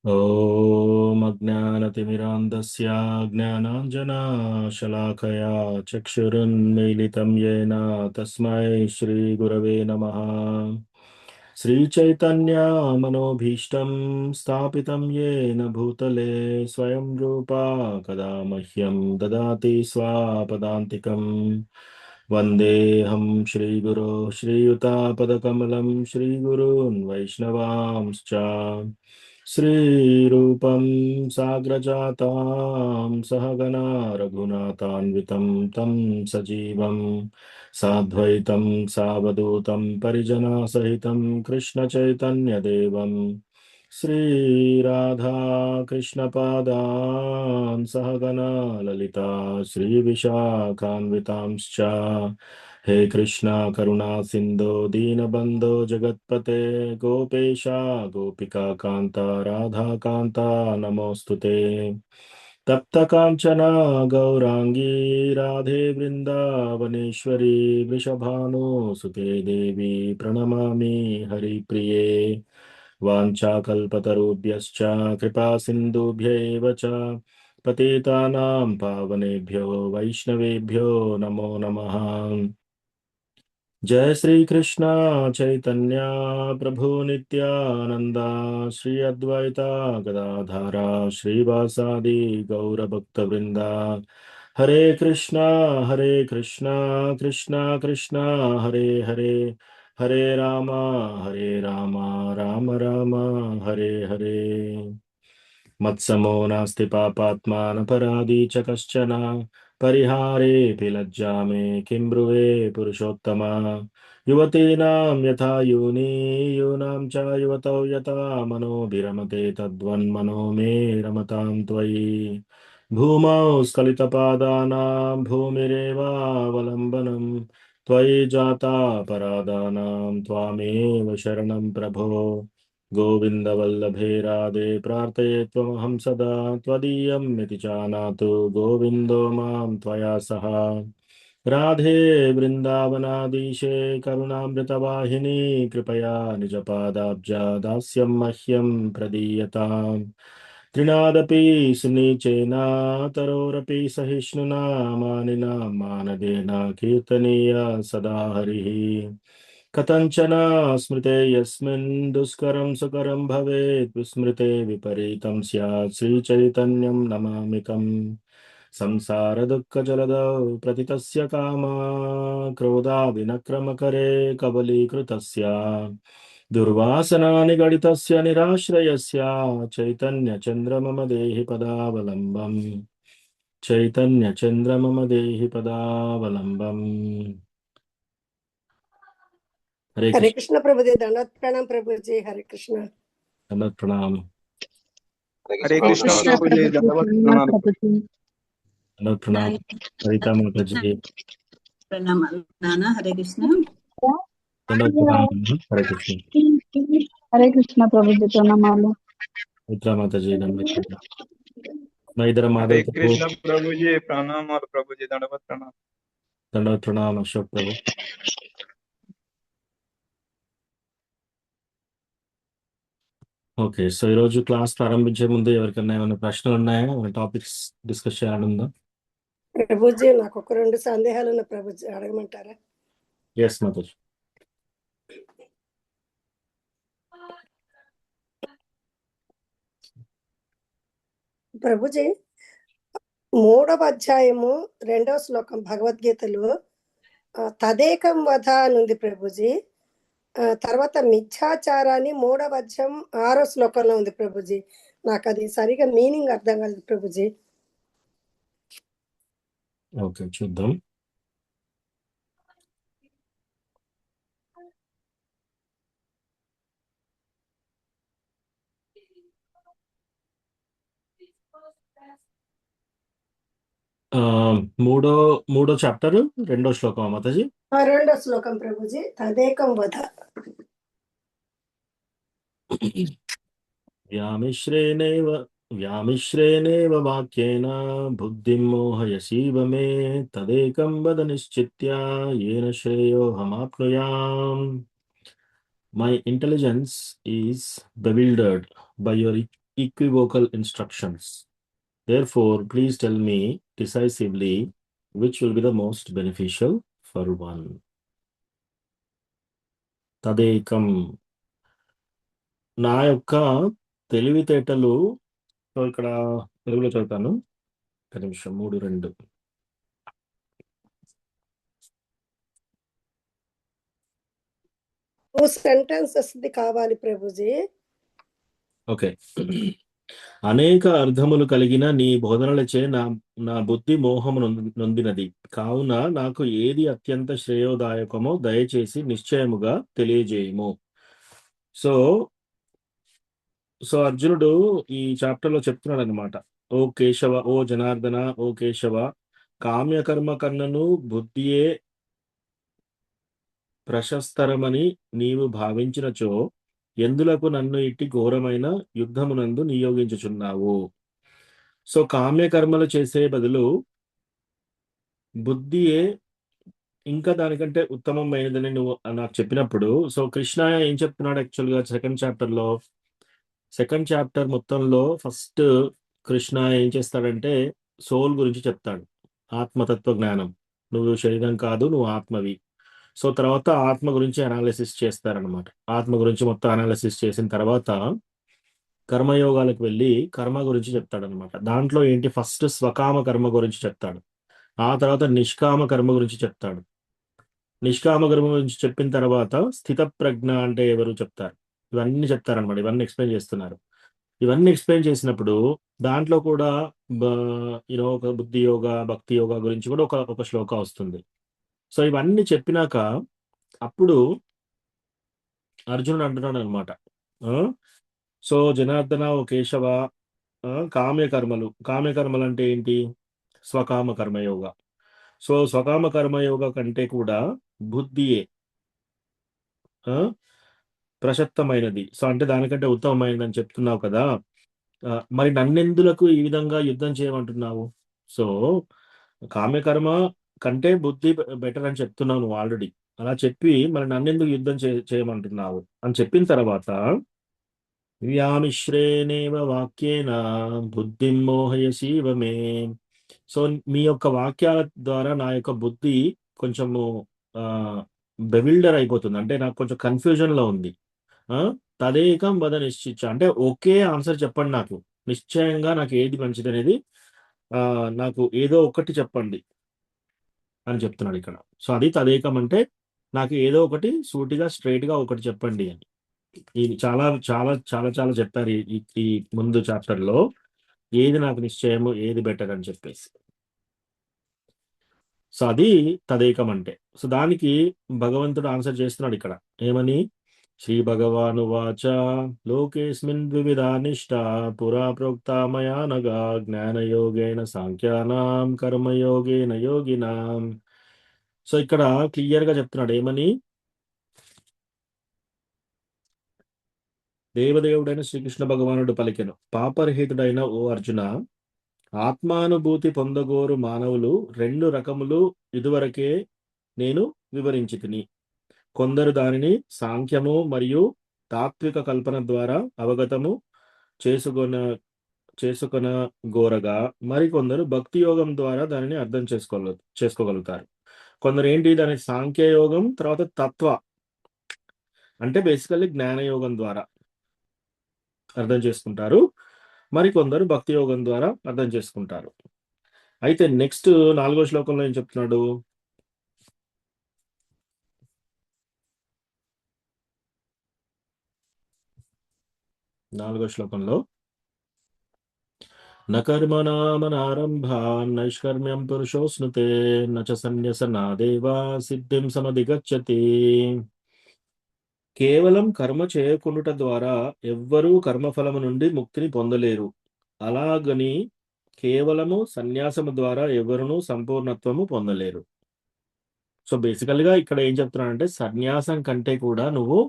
ॐ अज्ञानतिमिरान्धस्य ज्ञानाञ्जनशलाकया चक्षुरुन्मीलितं येन तस्मै श्रीगुरवे नमः। श्रीचैतन्यमनोभीष्टं स्थापितं येन भूतले स्वयं रूपा कदा मह्यं ददाति स्वापदान्तिकम्। वन्देऽहं श्रीगुरो श्रीयुतापदकमलं श्रीगुरून् वैष्णवांश्च श्रीरूपं साग्रजातां सहगना रघुनाथान्वितं तं सजीवं साद्वैतं सावधूतं परिजनसहितं कृष्णचैतन्यदेवं श्रीराधा कृष्णपादान् सहगना ललिता श्रीविशाखान्वितांश्च। हे कृष्णा करुणा सिंधो दीनबंधो जगत्पते गोपेशा गोपिका कांता राधा कांता नमोस्तुते। तप्त कांचना गौरांगी राधे वृंदावनेश्वरी वृषभानुसुते देवी प्रणमामि हरिप्रिये। वाञ्छाकल्पतरुभ्यश्च कृपा सिन्धुभ्यैव च पतितानां पावनेभ्यो वैष्णवेभ्यो नमो नमः। जय श्री कृष्ण चैतन्य प्रभु नित्यानंदा श्री अद्वैता गदाधारा श्रीवासादि गौरभक्तवृंदा। हरे कृष्णा कृष्णा कृष्णा हरे हरे, हरे रामा राम राम हरे हरे। मत्समो नास्ति पापात्मा न पराधी च कश्चन परिहारेऽपि लज्जा मे किं ब्रुवे पुरुषोत्तमा। युवतीनां यथा योनि यूनां च युवतौ यथा मनोभिरमते तद्वन्मनो मे रमतां त्वयि। भूमौ स्खलितपादानां भूमिरेवावलम्बनं त्वयि जाता परादानां त्वामेव शरणं प्रभो। गोविन्दवल्लभे राधे प्रार्थये त्वमहं सदा त्वदीयं इति जानातु गोविन्दो मां त्वया सह। राधे वृन्दावनाधीशे करुणामृतवाहिनी कृपया निजपादाब्जा दास्यं मह्यं प्रदीयताम्। तृणादपि सुनीचेन तरोरपि सहिष्णुना मानिना मानदेन कीर्तनीय सदा हरिः। कथञ्चन स्मृते यस्मिन् दुष्करं सुकरं भवेत् विस्मृते विपरीतं स्यात् श्रीचैतन्यं नमामि तम्। संसारदुःखजलधौ प्रतितस्य कामा क्रोधाविनक्रमकरे कबलीकृतस्य दुर्वासनानि गणितस्य निराश्रयस्य चैतन्यचन्द्र मम देहि पदावलम्बम्। चैतन्यचन्द्र मम देहि पदावलम्बम्। हरे हरे कृष्ण। कृष्ण प्रभु जी, दंडवत प्रणाम प्रभु जी। हरे कृष्ण। दंडवत प्रणाम। हरे कृष्ण प्रभु जी, दंडवत प्रणाम। दंडवत प्रणाम सरिता माता जी। प्रणाम नाना। हरे कृष्ण। दंडवत प्रणाम। हरे कृष्ण। हरे कृष्ण प्रभु जी, प्रणाम। मित्रा माता जी दंडवत प्रणाम। मैं इधर माधव हरे प्रभु। कृष्ण प्रभु जी, प्रणाम। और प्रभु जी दंडवत प्रणाम। दंडवत प्रणाम अशोक प्रभु। ఓకే, సో ఈరోజు క్లాస్ ప్రారంభించే ముందు ఎవరికైనా ఏమైనా ప్రశ్నలు ఉన్నాయా, ఏమైనా టాపిక్స్ డిస్కస్ చేయాలని ఉందా? ప్రభు జీ, నాకు ఒక రెండు సందేహాలు ఉన్న ప్రభు జీ, అడగమంటారా? ఎస్ మాతాజీ. ప్రభుజీ, 3వ అధ్యాయము 2వ శ్లోకం భగవద్గీతలో తదేకం వధ అని ఉంది ప్రభుజీ. తర్వాత మిథ్యాచారాన్ని 3వ అధ్యాయం 6వ శ్లోకంలో ఉంది ప్రభుజీ. నాకు అది సరిగా మీనింగ్ అర్థం కాలేదు ప్రభుజీ. ఓకే, చూద్దాం. మూడో చాప్టర్ 2వ శ్లోకం మాతాజీ. 2వ శ్లోకం ప్రభుజీ, తదేకం వధ. వ్యామిశ్రేణేవ వాక్యేన బుద్ధిం మోహయసీవ మే తదేకం వద నిశ్చిత్య येन శ్రేయోహమాప్నుయామ్. My intelligence is bewildered by your equivocal instructions. Therefore, please tell me decisively which will be the most beneficial for one. తదేకం. నా యొక్క తెలివితేటలు. సో ఇక్కడ తెలుగులో చదువుతాను. ఒక నిమిషం. 3:2. సెంటెన్సెస్ కావాలి ప్రభుజీ. ఓకే. అనేక అర్థములు కలిగిన నీ బోధనలచే నా బుద్ధి మోహము నొందినది. కావున నాకు ఏది అత్యంత శ్రేయోదాయకమో దయచేసి నిశ్చయముగా తెలియజేయము. సో అర్జునుడు ఈ చాప్టర్ లో చెప్తున్నాడు అనమాట. ఓ కేశవ, ఓ జనార్దన, ఓ కేశవ, కామ్యకర్మ కన్నను బుద్ధియే ప్రశస్తరమని నీవు భావించినచో ఎందులకు నన్ను ఇట్టి ఘోరమైన యుద్ధమునందు నియోగించుచున్నావు. సో కామ్యకర్మలు చేసే బదులు బుద్ధియే ఇంకా దానికంటే ఉత్తమమైనదని నువ్వు నాకు చెప్పినప్పుడు, సో కృష్ణ ఏం చెప్తున్నాడు యాక్చువల్గా సెకండ్ చాప్టర్ మొత్తంలో ఫస్ట్ కృష్ణ ఏం చేస్తాడంటే సోల్ గురించి చెప్తాడు. ఆత్మతత్వ జ్ఞానం, నువ్వు శరీరం కాదు, నువ్వు ఆత్మవి. సో తర్వాత ఆత్మ గురించి అనాలిసిస్ చేస్తారనమాట. ఆత్మ గురించి మొత్తం అనాలిసిస్ చేసిన తర్వాత కర్మయోగాలకు వెళ్ళి కర్మ గురించి చెప్తాడనమాట. దాంట్లో ఏంటి, ఫస్ట్ స్వకామ కర్మ గురించి చెప్తాడు, ఆ తర్వాత నిష్కామ కర్మ గురించి చెప్తాడు. నిష్కామ కర్మ గురించి చెప్పిన తర్వాత స్థిత ప్రజ్ఞ అంటే ఎవరు చెప్తారు. ఇవన్నీ చెప్తారనమాట. ఇవన్నీ ఎక్స్ప్లెయిన్ చేస్తున్నారు. ఇవన్నీ ఎక్స్ప్లెయిన్ చేసినప్పుడు దాంట్లో కూడా ఒక బుద్ధి యోగ, భక్తి యోగ గురించి కూడా ఒక శ్లోక వస్తుంది. సో ఇవన్నీ చెప్పినాక అప్పుడు అర్జునుడు అంటున్నాడు అనమాట, సో జనార్దన, ఓ కేశవ, కామ్యకర్మలు అంటే ఏంటి, స్వకామ కర్మయోగ. సో స్వకామ కర్మయోగ కంటే కూడా బుద్ధియే ప్రశస్తమైనది. సో అంటే దానికంటే ఉత్తమమైనది అని చెప్తున్నావు కదా, మరి నన్నెందులకు ఈ విధంగా యుద్ధం చేయమంటున్నావు? సో కామ్యకర్మ కంటే బుద్ధి బెటర్ అని చెప్తున్నావు నువ్వు ఆల్రెడీ. అలా చెప్పి మరి నన్నెందుకు యుద్ధం చేయమంటున్నావు అని చెప్పిన తర్వాత వ్యామిశ్రేణేవ వాక్యేన బుద్ధిం మోహయసీవ మే. సో మీ యొక్క వాక్యాల ద్వారా నా యొక్క బుద్ధి కొంచెము బెవిల్డర్ అయిపోతుంది, అంటే నాకు కొంచెం కన్ఫ్యూజన్ లో ఉంది. తదేకం వద నిశ్చిత అంటే ఒకే ఆన్సర్ చెప్పండి నాకు, నిశ్చయంగా నాకు ఏది మంచిది అనేది నాకు ఏదో ఒకటి చెప్పండి అని చెప్తున్నాడు ఇక్కడ. సో అది తదేకం అంటే నాకు ఏదో ఒకటి సూటిగా స్ట్రైట్ గా ఒకటి చెప్పండి అని. ఇది చాలా చాలా చాలా చాలా చెప్పారు ఈ ముందు చాప్టర్ లో, ఏది నాకు నిశ్చయము, ఏది బెటర్ అని చెప్పేసి. సో అది తదేకం అంటే. సో దానికి భగవంతుడు ఆన్సర్ చేస్తున్నాడు ఇక్కడ ఏమని, శ్రీ భగవాను వాచ లోకేస్మిన్ ద్వివిధా నిష్ఠ పురా ప్రోక్త మయా నగా జ్ఞానయోగేన సాంఖ్యానాం కర్మయోగేన యోగినాం. సో ఇక్కడ క్లియర్ గా చెప్తున్నాడు ఏమని, దేవదేవుడైన శ్రీకృష్ణ భగవానుడు పలికెను, పాపరహితుడైన ఓ అర్జున, ఆత్మానుభూతి పొందగోరు మానవులు 2 రకములు ఇదివరకే నేను వివరించి తిని. కొందరు దానిని సాంఖ్యము మరియు తాత్విక కల్పన ద్వారా అవగతము చేసుకొన గోరగా, మరికొందరు భక్తి యోగం ద్వారా దానిని అర్థం చేసుకోగలుగుతారు. కొందరు ఏంటి, దాని సాంఖ్యయోగం తర్వాత తత్వ అంటే బేసికల్లీ జ్ఞానయోగం ద్వారా అర్థం చేసుకుంటారు, మరికొందరు భక్తి యోగం ద్వారా అర్థం చేసుకుంటారు. అయితే నెక్స్ట్ 4వ శ్లోకంలో ఏం చెప్తున్నాడు, నకర్మణామనారంభాన్ నైష్కర్మ్యం పురుషోస్నుతే నచ సన్యసనాదేవా సిద్ధిం సమధిగచ్చతి. కేవలం కర్మ చేయకుండుట ద్వారా ఎవ్వరూ కర్మఫలము నుండి ముక్తిని పొందలేరు. అలాగని కేవలము సన్యాసము ద్వారా ఎవరునూ సంపూర్ణత్వము పొందలేరు. సో బేసికల్గా ఇక్కడ ఏం చెప్తున్నాడంటే సన్యాసం కంటే కూడా నువ్వు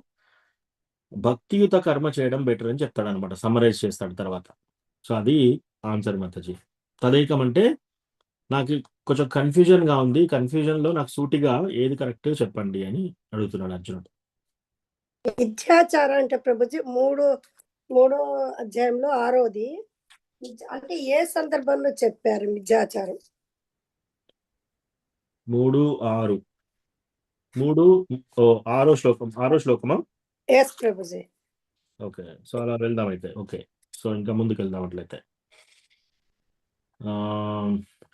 భక్తియుత కర్మ చేయడం బెటర్ అని చెప్తాడు అనమాట, సమ్మరైజ్ చేస్తాడు తర్వాత. సో అది ఆన్సర్ మాతాజీ. తదేకం అంటే నాకు కొంచెం కన్ఫ్యూజన్ గా ఉంది, కన్ఫ్యూజన్ లో నాకు సూటిగా ఏది కరెక్ట్ చెప్పండి అని అడుగుతున్నాడు అర్జునుడు. మిథ్యాచారం అంటే ప్రభుజీ 3 3వ అధ్యాయంలో 6వది అంటే ఏ సందర్భంలో చెప్పారు మిథ్యాచారం? 3:6 ఆరో శ్లోకమా? ఎస్ ప్రభుజీ. ఓకే. సో అలా వెళ్దాం అయితే. ఓకే. సో ఇంకా ముందుకు వెళ్దాం అట్లయితే.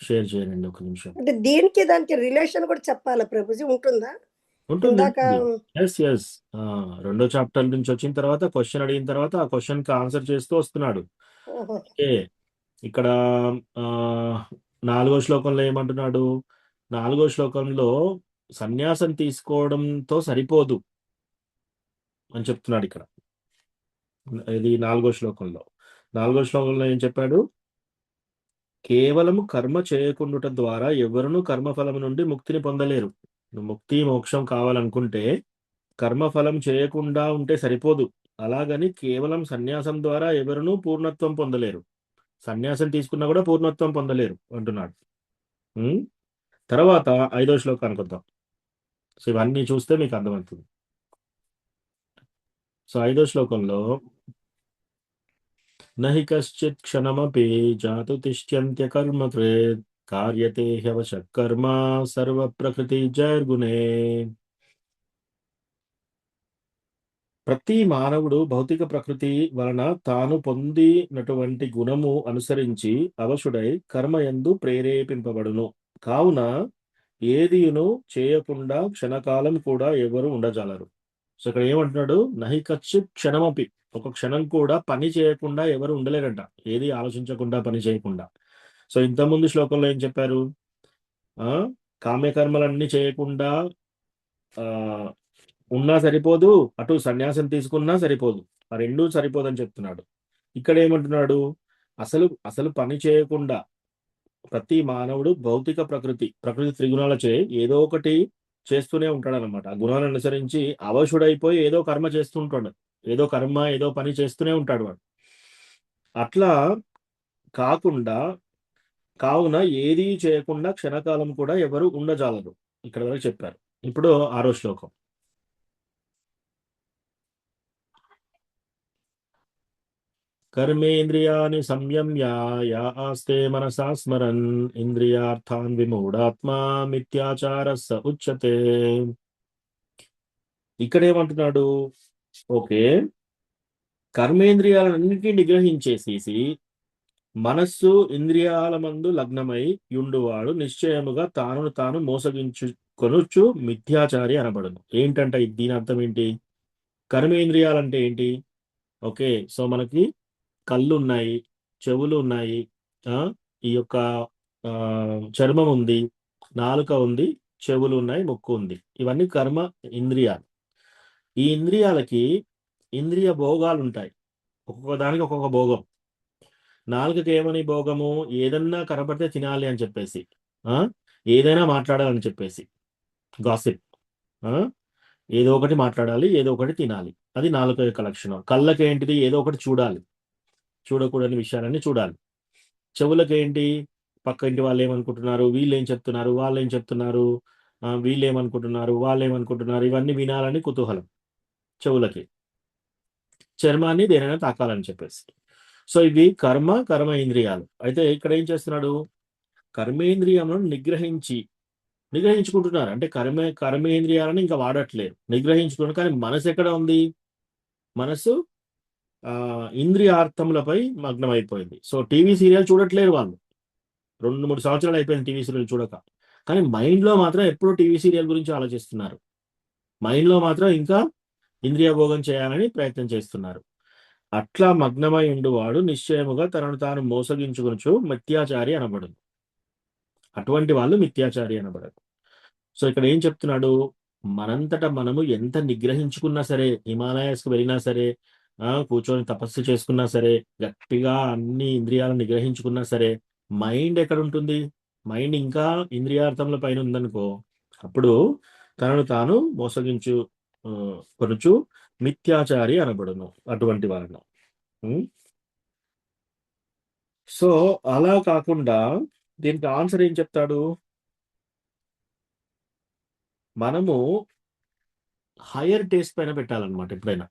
షేర్ చేయండి ఒక నిమిషం. అంటే దీనికి దానికి రిలేషన్ కూడా చెప్పాలా ప్రభుజీ? ఉంటుందా? ఉంటుంది. ఇందాక ఎస్. రెండో చాప్టర్ నుంచి వచ్చిన తర్వాత క్వశ్చన్ అడిగిన తర్వాత ఆ క్వశ్చన్ కి ఆన్సర్ చేస్తూ వస్తున్నాడు. ఓహో, ఓకే. ఇక్కడ 4వ శ్లోకంలో ఏమంటున్నాడు? 4వ శ్లోకంలో సన్యాసం తీసుకోవడంతో సరిపోదు అని చెప్తున్నాడు ఇక్కడ. ఇది 4వ శ్లోకంలో. 4వ శ్లోకంలో ఏం చెప్పాడు? కేవలము కర్మ చేయకుండుట ద్వారా ఎవరునూ కర్మఫలం నుండి ముక్తిని పొందలేరు. నువ్వు ముక్తి మోక్షం కావాలనుకుంటే కర్మఫలం చేయకుండా ఉంటే సరిపోదు. అలాగని కేవలం సన్యాసం ద్వారా ఎవరునూ పూర్ణత్వం పొందలేరు. సన్యాసం తీసుకున్నా కూడా పూర్ణత్వం పొందలేరు అంటున్నాడు. తర్వాత 5వ శ్లోకానికి వద్దాం. సో ఇవన్నీ చూస్తే మీకు అర్థమవుతుంది. సో 5వ శ్లోకంలో నహి కశ్చిత్ క్షణమపి జాతు తిష్ఠ్యంత్య కర్మకృత్ కార్యతే హ్యవశః కర్మ సర్వ ప్రకృతి జైర్గుణే. ప్రతి మానవుడు భౌతిక ప్రకృతి వలన తాను పొందినటువంటి గుణము అనుసరించి అవశుడై కర్మయందు ప్రేరేపింపబడును. కావున ఏదియును చేయకుండా క్షణకాలం కూడా ఎవరు ఉండజాలరు. సో ఇక్కడ ఏమంటున్నాడు? నహి కచ్చిత్ క్షణమపి, ఒక క్షణం కూడా పని చేయకుండా ఎవరు ఉండలేరంట. ఏది ఆలోచించకుండా పని చేయకుండా. సో ఇంతకుముందు శ్లోకంలో ఏం చెప్పారు? కామ్యకర్మలన్నీ చేయకుండా ఉన్నా సరిపోదు, అటు సన్యాసం తీసుకున్నా సరిపోదు. ఆ రెండూ సరిపోదని చెప్తున్నాడు. ఇక్కడ ఏమంటున్నాడు? అసలు పని చేయకుండా ప్రతి మానవుడు భౌతిక ప్రకృతి త్రిగుణాలచే ఏదో ఒకటి చేస్తూనే ఉంటాడు అనమాట. ఆ గుణాలను అనుసరించి అవశుడైపోయి ఏదో కర్మ చేస్తుంటాడు. ఏదో కర్మ ఏదో పని చేస్తూనే ఉంటాడు వాడు. అట్లా కావున ఏది చేయకుండా క్షణకాలం కూడా ఎవరు ఉండజాలరు. ఇక్కడ వరకు చెప్పారు. ఇప్పుడు 6వ శ్లోకం. కర్మేంద్రియాణి సంయమ్య యా ఆస్తే మనసా స్మరన్ ఇంద్రియార్థాన్ విమూఢాత్మా మిథ్యాచారస్స ఉచ్యతే. ఇక్కడ ఏమంటున్నాడు? ఓకే, కర్మేంద్రియాలన్నింటినీ నిగ్రహించేసేసి మనస్సు ఇంద్రియాల మందు లగ్నమై యుండువాడు నిశ్చయముగా తాను మోసగించుకొనుచు మిథ్యాచారి అనబడును. ఏంటంట దీని అర్థం ఏంటి? కర్మేంద్రియాలంటే ఏంటి? ఓకే, సో మనకి కళ్ళు ఉన్నాయి, చెవులు ఉన్నాయి, ఈ యొక్క చర్మం ఉంది, నాలుక ఉంది, చెవులు ఉన్నాయి, ముక్కు ఉంది. ఇవన్నీ కర్మ ఇంద్రియాలు. ఈ ఇంద్రియాలకి ఇంద్రియ భోగాలు ఉంటాయి. ఒక్కొక్క దానికి ఒక్కొక్క భోగం. నాలుకకి ఏమని భోగము? ఏదన్నా కనపడితే తినాలి అని చెప్పేసి, ఏదైనా మాట్లాడాలని చెప్పేసి, గాసిప్, ఏదో ఒకటి మాట్లాడాలి, ఏదో ఒకటి తినాలి. అది నాలుక యొక్క లక్షణం. కళ్ళకి ఏంటిది? ఏదో ఒకటి చూడాలి, చూడకూడని విషయాలన్నీ చూడాలి. చెవులకి ఏంటి? పక్క ఇంటి వాళ్ళు ఏమనుకుంటున్నారు, వీళ్ళు ఏం చెప్తున్నారు, వాళ్ళు ఏం చెప్తున్నారు, వీళ్ళు ఏమనుకుంటున్నారు, వాళ్ళు ఏమనుకుంటున్నారు, ఇవన్నీ వినాలని కుతూహలం చెవులకి. చర్మాన్ని దేనైనా తాకాలని చెప్పేసి. సో ఇవి కర్మ ఇంద్రియాలు. అయితే ఇక్కడ ఏం చేస్తున్నాడు? కర్మేంద్రియాలను నిగ్రహించుకుంటున్నారు. అంటే కర్మేంద్రియాలను ఇంకా వాడట్లేదు, నిగ్రహించుకున్నారు. కానీ మనసు ఎక్కడ ఉంది? మనసు ఇంద్రియార్థములపై మగ్నమైపోయింది. సో టీవీ సీరియల్ చూడట్లేరు వాళ్ళు. 2-3 సంవత్సరాలు అయిపోయింది టీవీ సీరియల్ చూడక. కానీ మైండ్లో మాత్రం ఎప్పుడూ టీవీ సీరియల్ గురించి ఆలోచిస్తున్నారు. మైండ్లో మాత్రం ఇంకా ఇంద్రియ భోగం చేయాలని ప్రయత్నం చేస్తున్నారు. అట్లా మగ్నమై ఉండువాడు నిశ్చయముగా తనను తాను మోసగించుకొనుచు మిథ్యాచారి అనబడును. అటువంటి వాళ్ళు మిథ్యాచారి అనబడరు. సో ఇక్కడ ఏం చెప్తున్నాడు? మనంతట మనము ఎంత నిగ్రహించుకున్నా సరే, హిమాలయాస్కి వెళ్ళినా సరే, కూర్చొని తపస్సు చేసుకున్నా సరే, గట్టిగా అన్ని ఇంద్రియాలను నిగ్రహించుకున్నా సరే, మైండ్ ఎక్కడ ఉంటుంది? మైండ్ ఇంకా ఇంద్రియార్థముల పైన ఉందనుకో, అప్పుడు తనను తాను కొనుచు మిథ్యాచారి అనబడును అటువంటి వాళ్ళను. సో అలా కాకుండా దీనికి ఆన్సర్ ఏం చెప్తాడు? మనము హయ్యర్ టేస్ట్ పైన పెట్టాలన్నమాట. ఎప్పుడైనా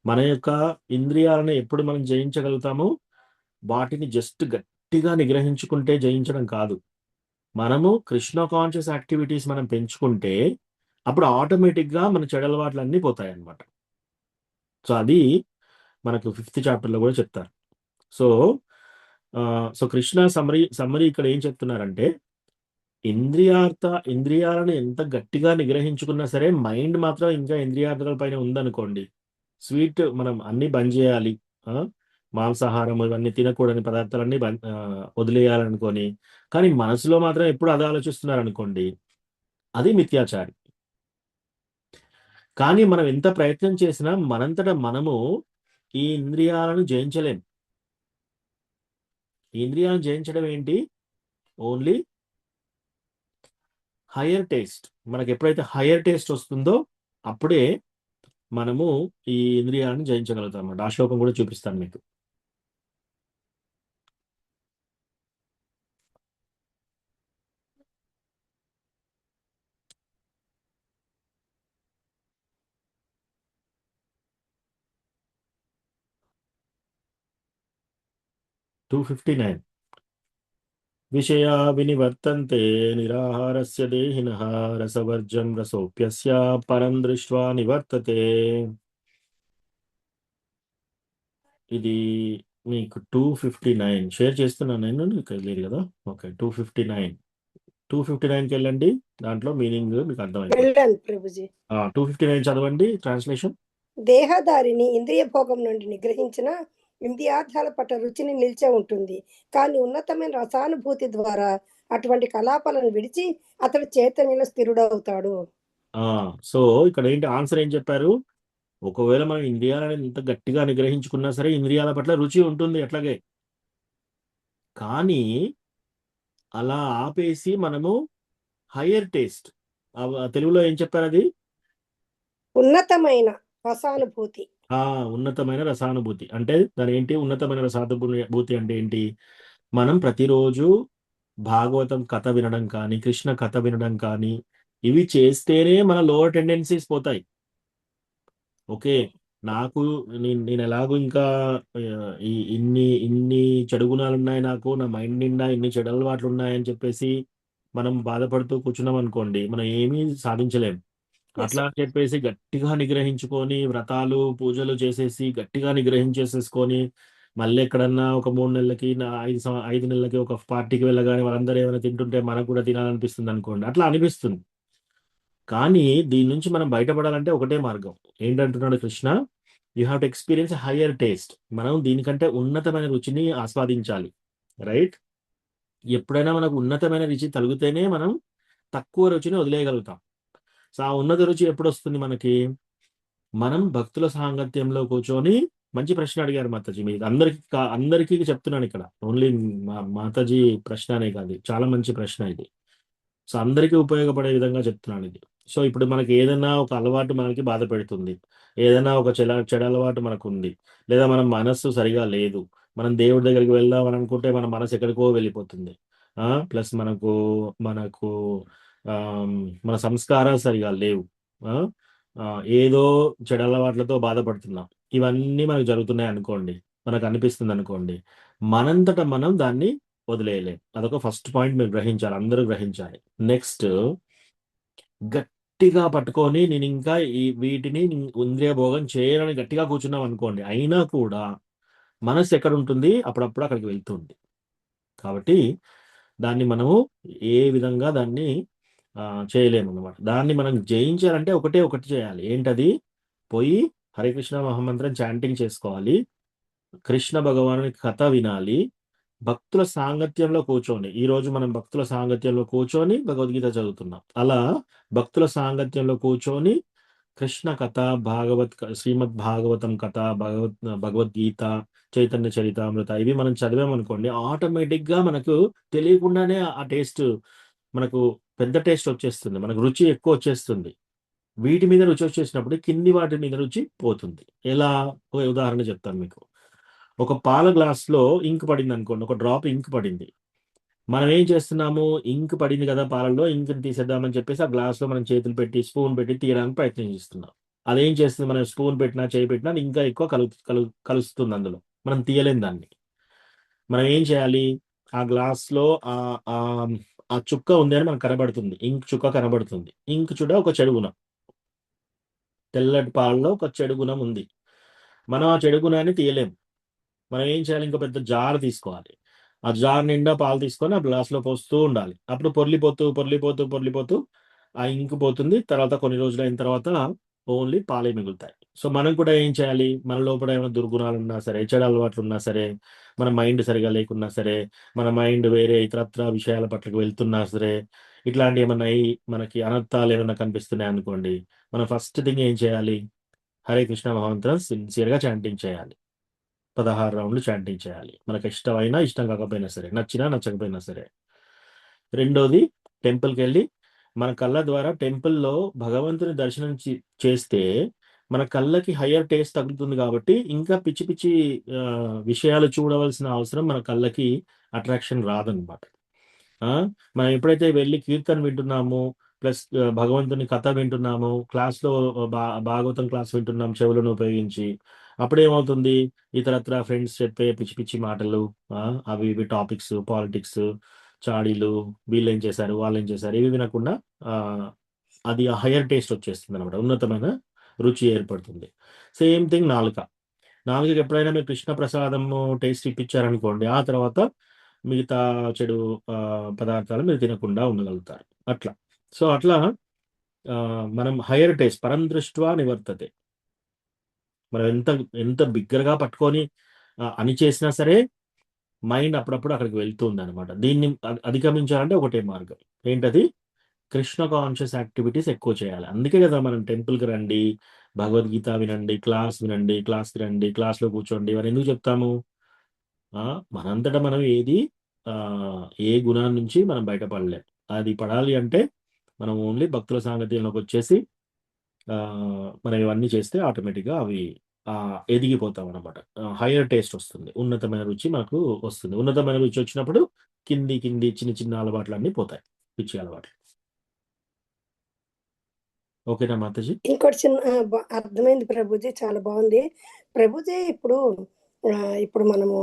మన యొక్క ఇంద్రియాలను ఎప్పుడు మనం జయించగలుగుతాము? వాటిని జస్ట్ గట్టిగా నిగ్రహించుకుంటే జయించడం కాదు. మనము కృష్ణ కాన్షియస్ యాక్టివిటీస్ మనం పెంచుకుంటే అప్పుడు ఆటోమేటిక్‌గా మన చెడలవాట్లన్నీ పోతాయన్నమాట. సో, అది మనకు 5th చాప్టర్‌లో కూడా చెప్తారు. సో, కృష్ణ సమ్మరీ ఇక్కడ ఏం చెప్తున్నారంటే, ఇంద్రియాలను ఎంత గట్టిగా నిగ్రహించుకున్నా సరే మైండ్ మాత్రం ఇంకా ఇంద్రియార్థాల పైన ఉందనుకోండి. స్వీట్ మనం అన్నీ బంద్ చేయాలి. మాంసాహారం ఇవన్నీ తినకూడని పదార్థాలన్నీ వదిలేయాలనుకోని, కానీ మనసులో మాత్రం ఎప్పుడు అదే ఆలోచిస్తున్నారనుకోండి, అది మిథ్యాచారి. కానీ మనం ఎంత ప్రయత్నం చేసినా మనంతట మనము ఈ ఇంద్రియాలను జయించలేం. ఈ ఇంద్రియాలను జయించడం ఏంటి? Only higher taste. మనకు ఎప్పుడైతే హయ్యర్ టేస్ట్ వస్తుందో అప్పుడే మనము ఈ ఇంద్రియాలను జయించగలుగుతాం అన్నమాట. ఆ శ్లోకం కూడా చూపిస్తాను మీకు. (259) విషయా వినివర్తంతే నిరాహారస్య దేహినః రసవర్జం రసోప్యస్య పరం దృష్ట్వా నివర్తతే. ఇది మీకు 259 షేర్ చేస్తున్నాను నేను. ఇక్కడ లేదు కదా. ఓకే, 259కి వెళ్ళండి. దాంట్లో మీనింగ్ మీకు అర్థమైపోతుంది. వెళ్ళండి ప్రభుజీ. 259 చదవండి ట్రాన్స్లేషన్. దేహదారిని ఇంద్రియ భోగం నుండి నిగ్రహించిన ఇంద్రియార్థాల పట్ల రుచిని నిలిచే ఉంటుంది. కానీ ఉన్నతమైన రసానుభూతి ద్వారా అటువంటి కలాపాలను విడిచి అతడు చైతన్యంలో స్థిరుడవుతాడు. సో ఇక్కడ ఏంటి ఆన్సర్ ఏం చెప్పారు? ఒకవేళ మనం ఇంద్రియాలను ఎంత గట్టిగా నిగ్రహించుకున్నా సరే ఇంద్రియాల పట్ల రుచి ఉంటుంది అట్లాగే. కానీ అలా ఆపేసి మనము హయ్యర్ టేస్ట్, తెలుగులో ఏం చెప్పారు అది? ఉన్నతమైన రసానుభూతి. ఉన్నతమైన రసానుభూతి అంటే దాని ఏంటి? ఉన్నతమైన రసానుభూతి అంటే ఏంటి? మనం ప్రతిరోజు భాగవతం కథ వినడం కానీ, కృష్ణ కథ వినడం కానీ, ఇవి చేస్తేనే మన లోవర్ టెండెన్సీస్ పోతాయి. ఓకే, నాకు నేను ఎలాగో ఇంకా ఇన్ని చెడు గుణాలు ఉన్నాయి, నాకు నా మైండ్ నిండా ఇన్ని చెడు అలవాట్లు ఉన్నాయని చెప్పేసి మనం బాధపడుతూ కూర్చున్నాం అనుకోండి, మనం ఏమీ సాధించలేం. అట్లా అని చెప్పేసి గట్టిగా నిగ్రహించుకొని వ్రతాలు పూజలు చేసేసి గట్టిగా నిగ్రహించేసేసుకొని మళ్ళీ ఎక్కడన్నా ఒక 3 నెలలకి 5 నెలలకి ఒక పార్టీకి వెళ్ళగానే వాళ్ళందరూ ఏమైనా తింటుంటే మనకు కూడా తినాలనిపిస్తుంది అనుకోండి, అట్లా అనిపిస్తుంది. కానీ దీని నుంచి మనం బయటపడాలంటే ఒకటే మార్గం. ఏంటంటున్నాడు కృష్ణ? You have to experience higher taste. మనం దీనికంటే ఉన్నతమైన రుచిని ఆస్వాదించాలి. రైట్? ఎప్పుడైనా మనకు ఉన్నతమైన రుచి తగిలితేనే మనం తక్కువ రుచిని వదిలేయగలుగుతాం. సో ఆ ఉన్నత రుచి ఎప్పుడు వస్తుంది మనకి? మనం భక్తుల సాంగత్యంలో కూర్చొని. మంచి ప్రశ్న అడిగారు మాతాజీ. మీరు అందరికీ చెప్తున్నాను ఇక్కడ, ఓన్లీ మాతాజీ ప్రశ్న అనే కాదు, చాలా మంచి ప్రశ్న ఇది. సో అందరికీ ఉపయోగపడే విధంగా చెప్తున్నాను ఇది. సో ఇప్పుడు మనకి ఏదైనా ఒక అలవాటు మనకి బాధ పెడుతుంది, ఏదైనా ఒక చెడు అలవాటు మనకు ఉంది, లేదా మన మనస్సు సరిగా లేదు, మనం దేవుడి దగ్గరికి వెళ్దామని అనుకుంటే మన మనసు ఎక్కడికో వెళ్ళిపోతుంది. ప్లస్ మనకు మన సంస్కారాలు సరిగా లేవు, ఏదో చెడు అలవాట్లతో బాధపడుతున్నాం, ఇవన్నీ మనకు జరుగుతున్నాయి అనుకోండి, మనకు అనిపిస్తుంది అనుకోండి, మనంతట మనం దాన్ని వదిలేయలేం. అదొక ఫస్ట్ పాయింట్ మీరు గ్రహించాలి, అందరూ గ్రహించాలి. నెక్స్ట్, గట్టిగా పట్టుకొని నేను ఇంకా వీటిని ఇంద్రియ భోగం చేయాలని గట్టిగా కూర్చున్నాం అనుకోండి, అయినా కూడా మనసు ఎక్కడ ఉంటుంది? అప్పుడప్పుడు అక్కడికి వెళ్తుంది. కాబట్టి దాన్ని మనము ఏ విధంగా దాన్ని చేయలేము అనమాట. దాన్ని మనం జయించాలంటే ఒకటి చేయాలి. ఏంటది? పోయి హరే కృష్ణ మహామంత్రం చాంటింగ్ చేసుకోవాలి, కృష్ణ భగవానుని కథ వినాలి, భక్తుల సాంగత్యంలో కూర్చొని. ఈరోజు మనం భక్తుల సాంగత్యంలో కూర్చొని భగవద్గీత చదువుతున్నాం. అలా భక్తుల సాంగత్యంలో కూర్చొని కృష్ణ కథ, శ్రీమద్ భాగవతం కథ, భగవద్గీత, చైతన్య చరితామృత ఇవి మనం చదివామనుకోండి, ఆటోమేటిక్గా మనకు తెలియకుండానే ఆ టేస్ట్, మనకు పెద్ద టేస్ట్ వచ్చేస్తుంది, మనకు రుచి ఎక్కువ వచ్చేస్తుంది. వీటి మీద రుచి వచ్చేసినప్పుడు కింది వాటి మీద రుచి పోతుంది. ఎలా? ఒక ఉదాహరణ చెప్తాను మీకు. ఒక పాల గ్లాస్లో ఇంక్ పడింది అనుకోండి, ఒక డ్రాప్ ఇంక్ పడింది. మనం ఏం చేస్తున్నాము? ఇంక్ పడింది కదా పాలల్లో, ఇంక్ని తీసేద్దామని చెప్పేసి ఆ గ్లాస్లో మనం చేతులు పెట్టి స్పూన్ పెట్టి తీయడానికి ప్రయత్నం చేస్తున్నాం. అదేం చేస్తుంది, మనం స్పూన్ పెట్టినా చేయి పెట్టినా అది ఇంకా ఎక్కువ కలుస్తుంది అందులో, మనం తీయలేం దాన్ని. మనం ఏం చేయాలి, ఆ గ్లాస్లో ఆ చుక్క ఉంది అని మనకు కనబడుతుంది, ఇంక్ చుక్క కనబడుతుంది. ఇంక్ చుడ ఒక చెడు గుణం, తెల్లటి పాలలో ఒక చెడు గుణం ఉంది. మనం ఆ చెడు గుణాన్ని తీయలేం. మనం ఏం చేయాలి, ఇంకో పెద్ద జార్ తీసుకోవాలి. ఆ జార్ నిండా పాలు తీసుకొని ఆ గ్లాస్లో పోస్తూ ఉండాలి. అప్పుడు పొర్లిపోతూ ఆ ఇంకు పోతుంది. తర్వాత కొన్ని రోజులు అయిన తర్వాత ఓన్లీ పాలే మిగులుతాయి. సో మనం కూడా ఏం చేయాలి, మన లోపల ఏమైనా దుర్గుణాలు ఉన్నా సరే, చెడు అలవాట్లు ఉన్నా సరే, మన మైండ్ సరిగా లేకున్నా సరే, మన మైండ్ వేరే ఇతరత్ర విషయాల పట్లకు వెళ్తున్నా సరే, ఇట్లాంటి ఏమన్నా మనకి అనర్థాలు ఏమైనా కనిపిస్తున్నాయి అనుకోండి, మనం ఫస్ట్ థింగ్ ఏం చేయాలి, హరే కృష్ణ మహామంత్రం సిన్సియర్గా చాంటింగ్ చేయాలి. 16 రౌండ్లు చాంటింగ్ చేయాలి. మనకు ఇష్టమైనా ఇష్టం కాకపోయినా సరే, నచ్చినా నచ్చకపోయినా సరే. రెండోది, టెంపుల్కి వెళ్ళి మన కళ్ళ ద్వారా టెంపుల్లో భగవంతుని దర్శనం చేస్తే మన కళ్ళకి హయ్యర్ టేస్ట్ తగ్గుతుంది కాబట్టి ఇంకా పిచ్చి పిచ్చి విషయాలు చూడవలసిన అవసరం మన కళ్ళకి అట్రాక్షన్ రాదనమాట. మనం ఎప్పుడైతే వెళ్ళి కీర్తన వింటున్నాము, ప్లస్ భగవంతుని కథ వింటున్నాము, క్లాస్లో భాగవతం క్లాస్ వింటున్నాం చెవులను ఉపయోగించి, అప్పుడేమవుతుంది, ఇతరత్ర ఫ్రెండ్స్ చెప్పే పిచ్చి పిచ్చి మాటలు, అవి ఇవి టాపిక్స్, పాలిటిక్స్, చాడీలు, వీళ్ళు ఏం చేశారు వాళ్ళు ఏం చేశారు ఇవి వినకుండా అది హయ్యర్ టేస్ట్ వచ్చేస్తుంది అనమాట, ఉన్నతమైన రుచి ఏర్పడుతుంది. సేమ్ థింగ్ నాలుకకి ఎప్పుడైనా మీరు కృష్ణ ప్రసాదము టేస్ట్ ఇప్పించారనుకోండి, ఆ తర్వాత మిగతా చెడు పదార్థాలు మీరు తినకుండా ఉండగలుగుతారు అట్లా. సో అట్లా మనం హయ్యర్ టేస్ట్ పరం దృష్ట్వా నివర్తతే, మనం ఎంత బిగ్గరగా పట్టుకొని అని చేసినా సరే మైండ్ అప్పుడప్పుడు అక్కడికి వెళ్తుంది అనమాట. దీన్ని అధిగమించాలంటే ఒకటే మార్గం, ఏంటది, కృష్ణ కాన్షియస్ యాక్టివిటీస్ ఎక్కువ చేయాలి. అందుకే కదా మనం టెంపుల్కి రండి, భగవద్గీత వినండి, క్లాస్కి రండి, క్లాస్లో కూర్చోండి, ఇవన్నీ ఎందుకు చెప్తాము, మనంతటా మనం ఏ గుణాన్ని నుంచి మనం బయటపడలేం. అది పడాలి అంటే మనం ఓన్లీ భక్తుల సాంగత్యంలోకి వచ్చేసి మనం ఇవన్నీ చేస్తే ఆటోమేటిక్గా అవి ఎదిగిపోతాం అనమాట. హయ్యర్ టేస్ట్ వస్తుంది, ఉన్నతమైన రుచి మనకు వస్తుంది. ఉన్నతమైన రుచి వచ్చినప్పుడు కింది చిన్న చిన్న అలవాట్లన్నీ పోతాయి, పిచ్చి అలవాట్లు. ఓకేనా మాతాజీ? ఇంకోటి చిన్న అర్థమైంది ప్రభుజీ, చాలా బాగుంది ప్రభుజీ. ఇప్పుడు మనము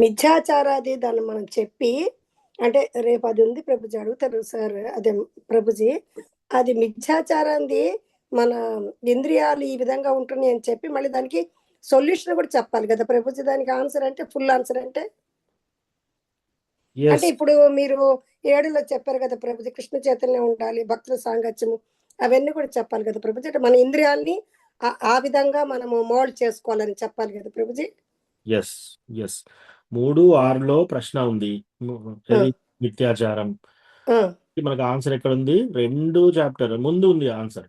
మిథ్యాచారాది దాన్ని మనం చెప్పి, అంటే రేపు అది ఉంది ప్రభుజీ, అడుగుతారు సార్, అదే ప్రభుజీ, అది మిథ్యాచారాన్ని మన ఇంద్రియాలు ఈ విధంగా ఉంటున్నాయి అని చెప్పి మళ్ళీ దానికి సొల్యూషన్ కూడా చెప్పాలి కదా ప్రభుజీ, దానికి ఆన్సర్ అంటే ఫుల్ ఆన్సర్ అంటే ఇప్పుడు మీరు 7లో చెప్పారు కదా ప్రభుజీ, కృష్ణ చైతన్యం ఉండాలి, భక్తుల సాంగత్యము, అవన్నీ కూడా చెప్పాలి కదా ప్రభుజీ. అంటే మన ఇంద్రియాల్ని ఆ విధంగా మనము మోల్డ్ చేసుకోవాలని చెప్పాలి కదా ప్రభుజీ. ఎస్ 3:6లో ప్రశ్న ఉంది, మిథ్యాచారం. మనకు ఆన్సర్ ఎక్కడ ఉంది, 2 చాప్టర్ ముందు ఉంది ఆన్సర్,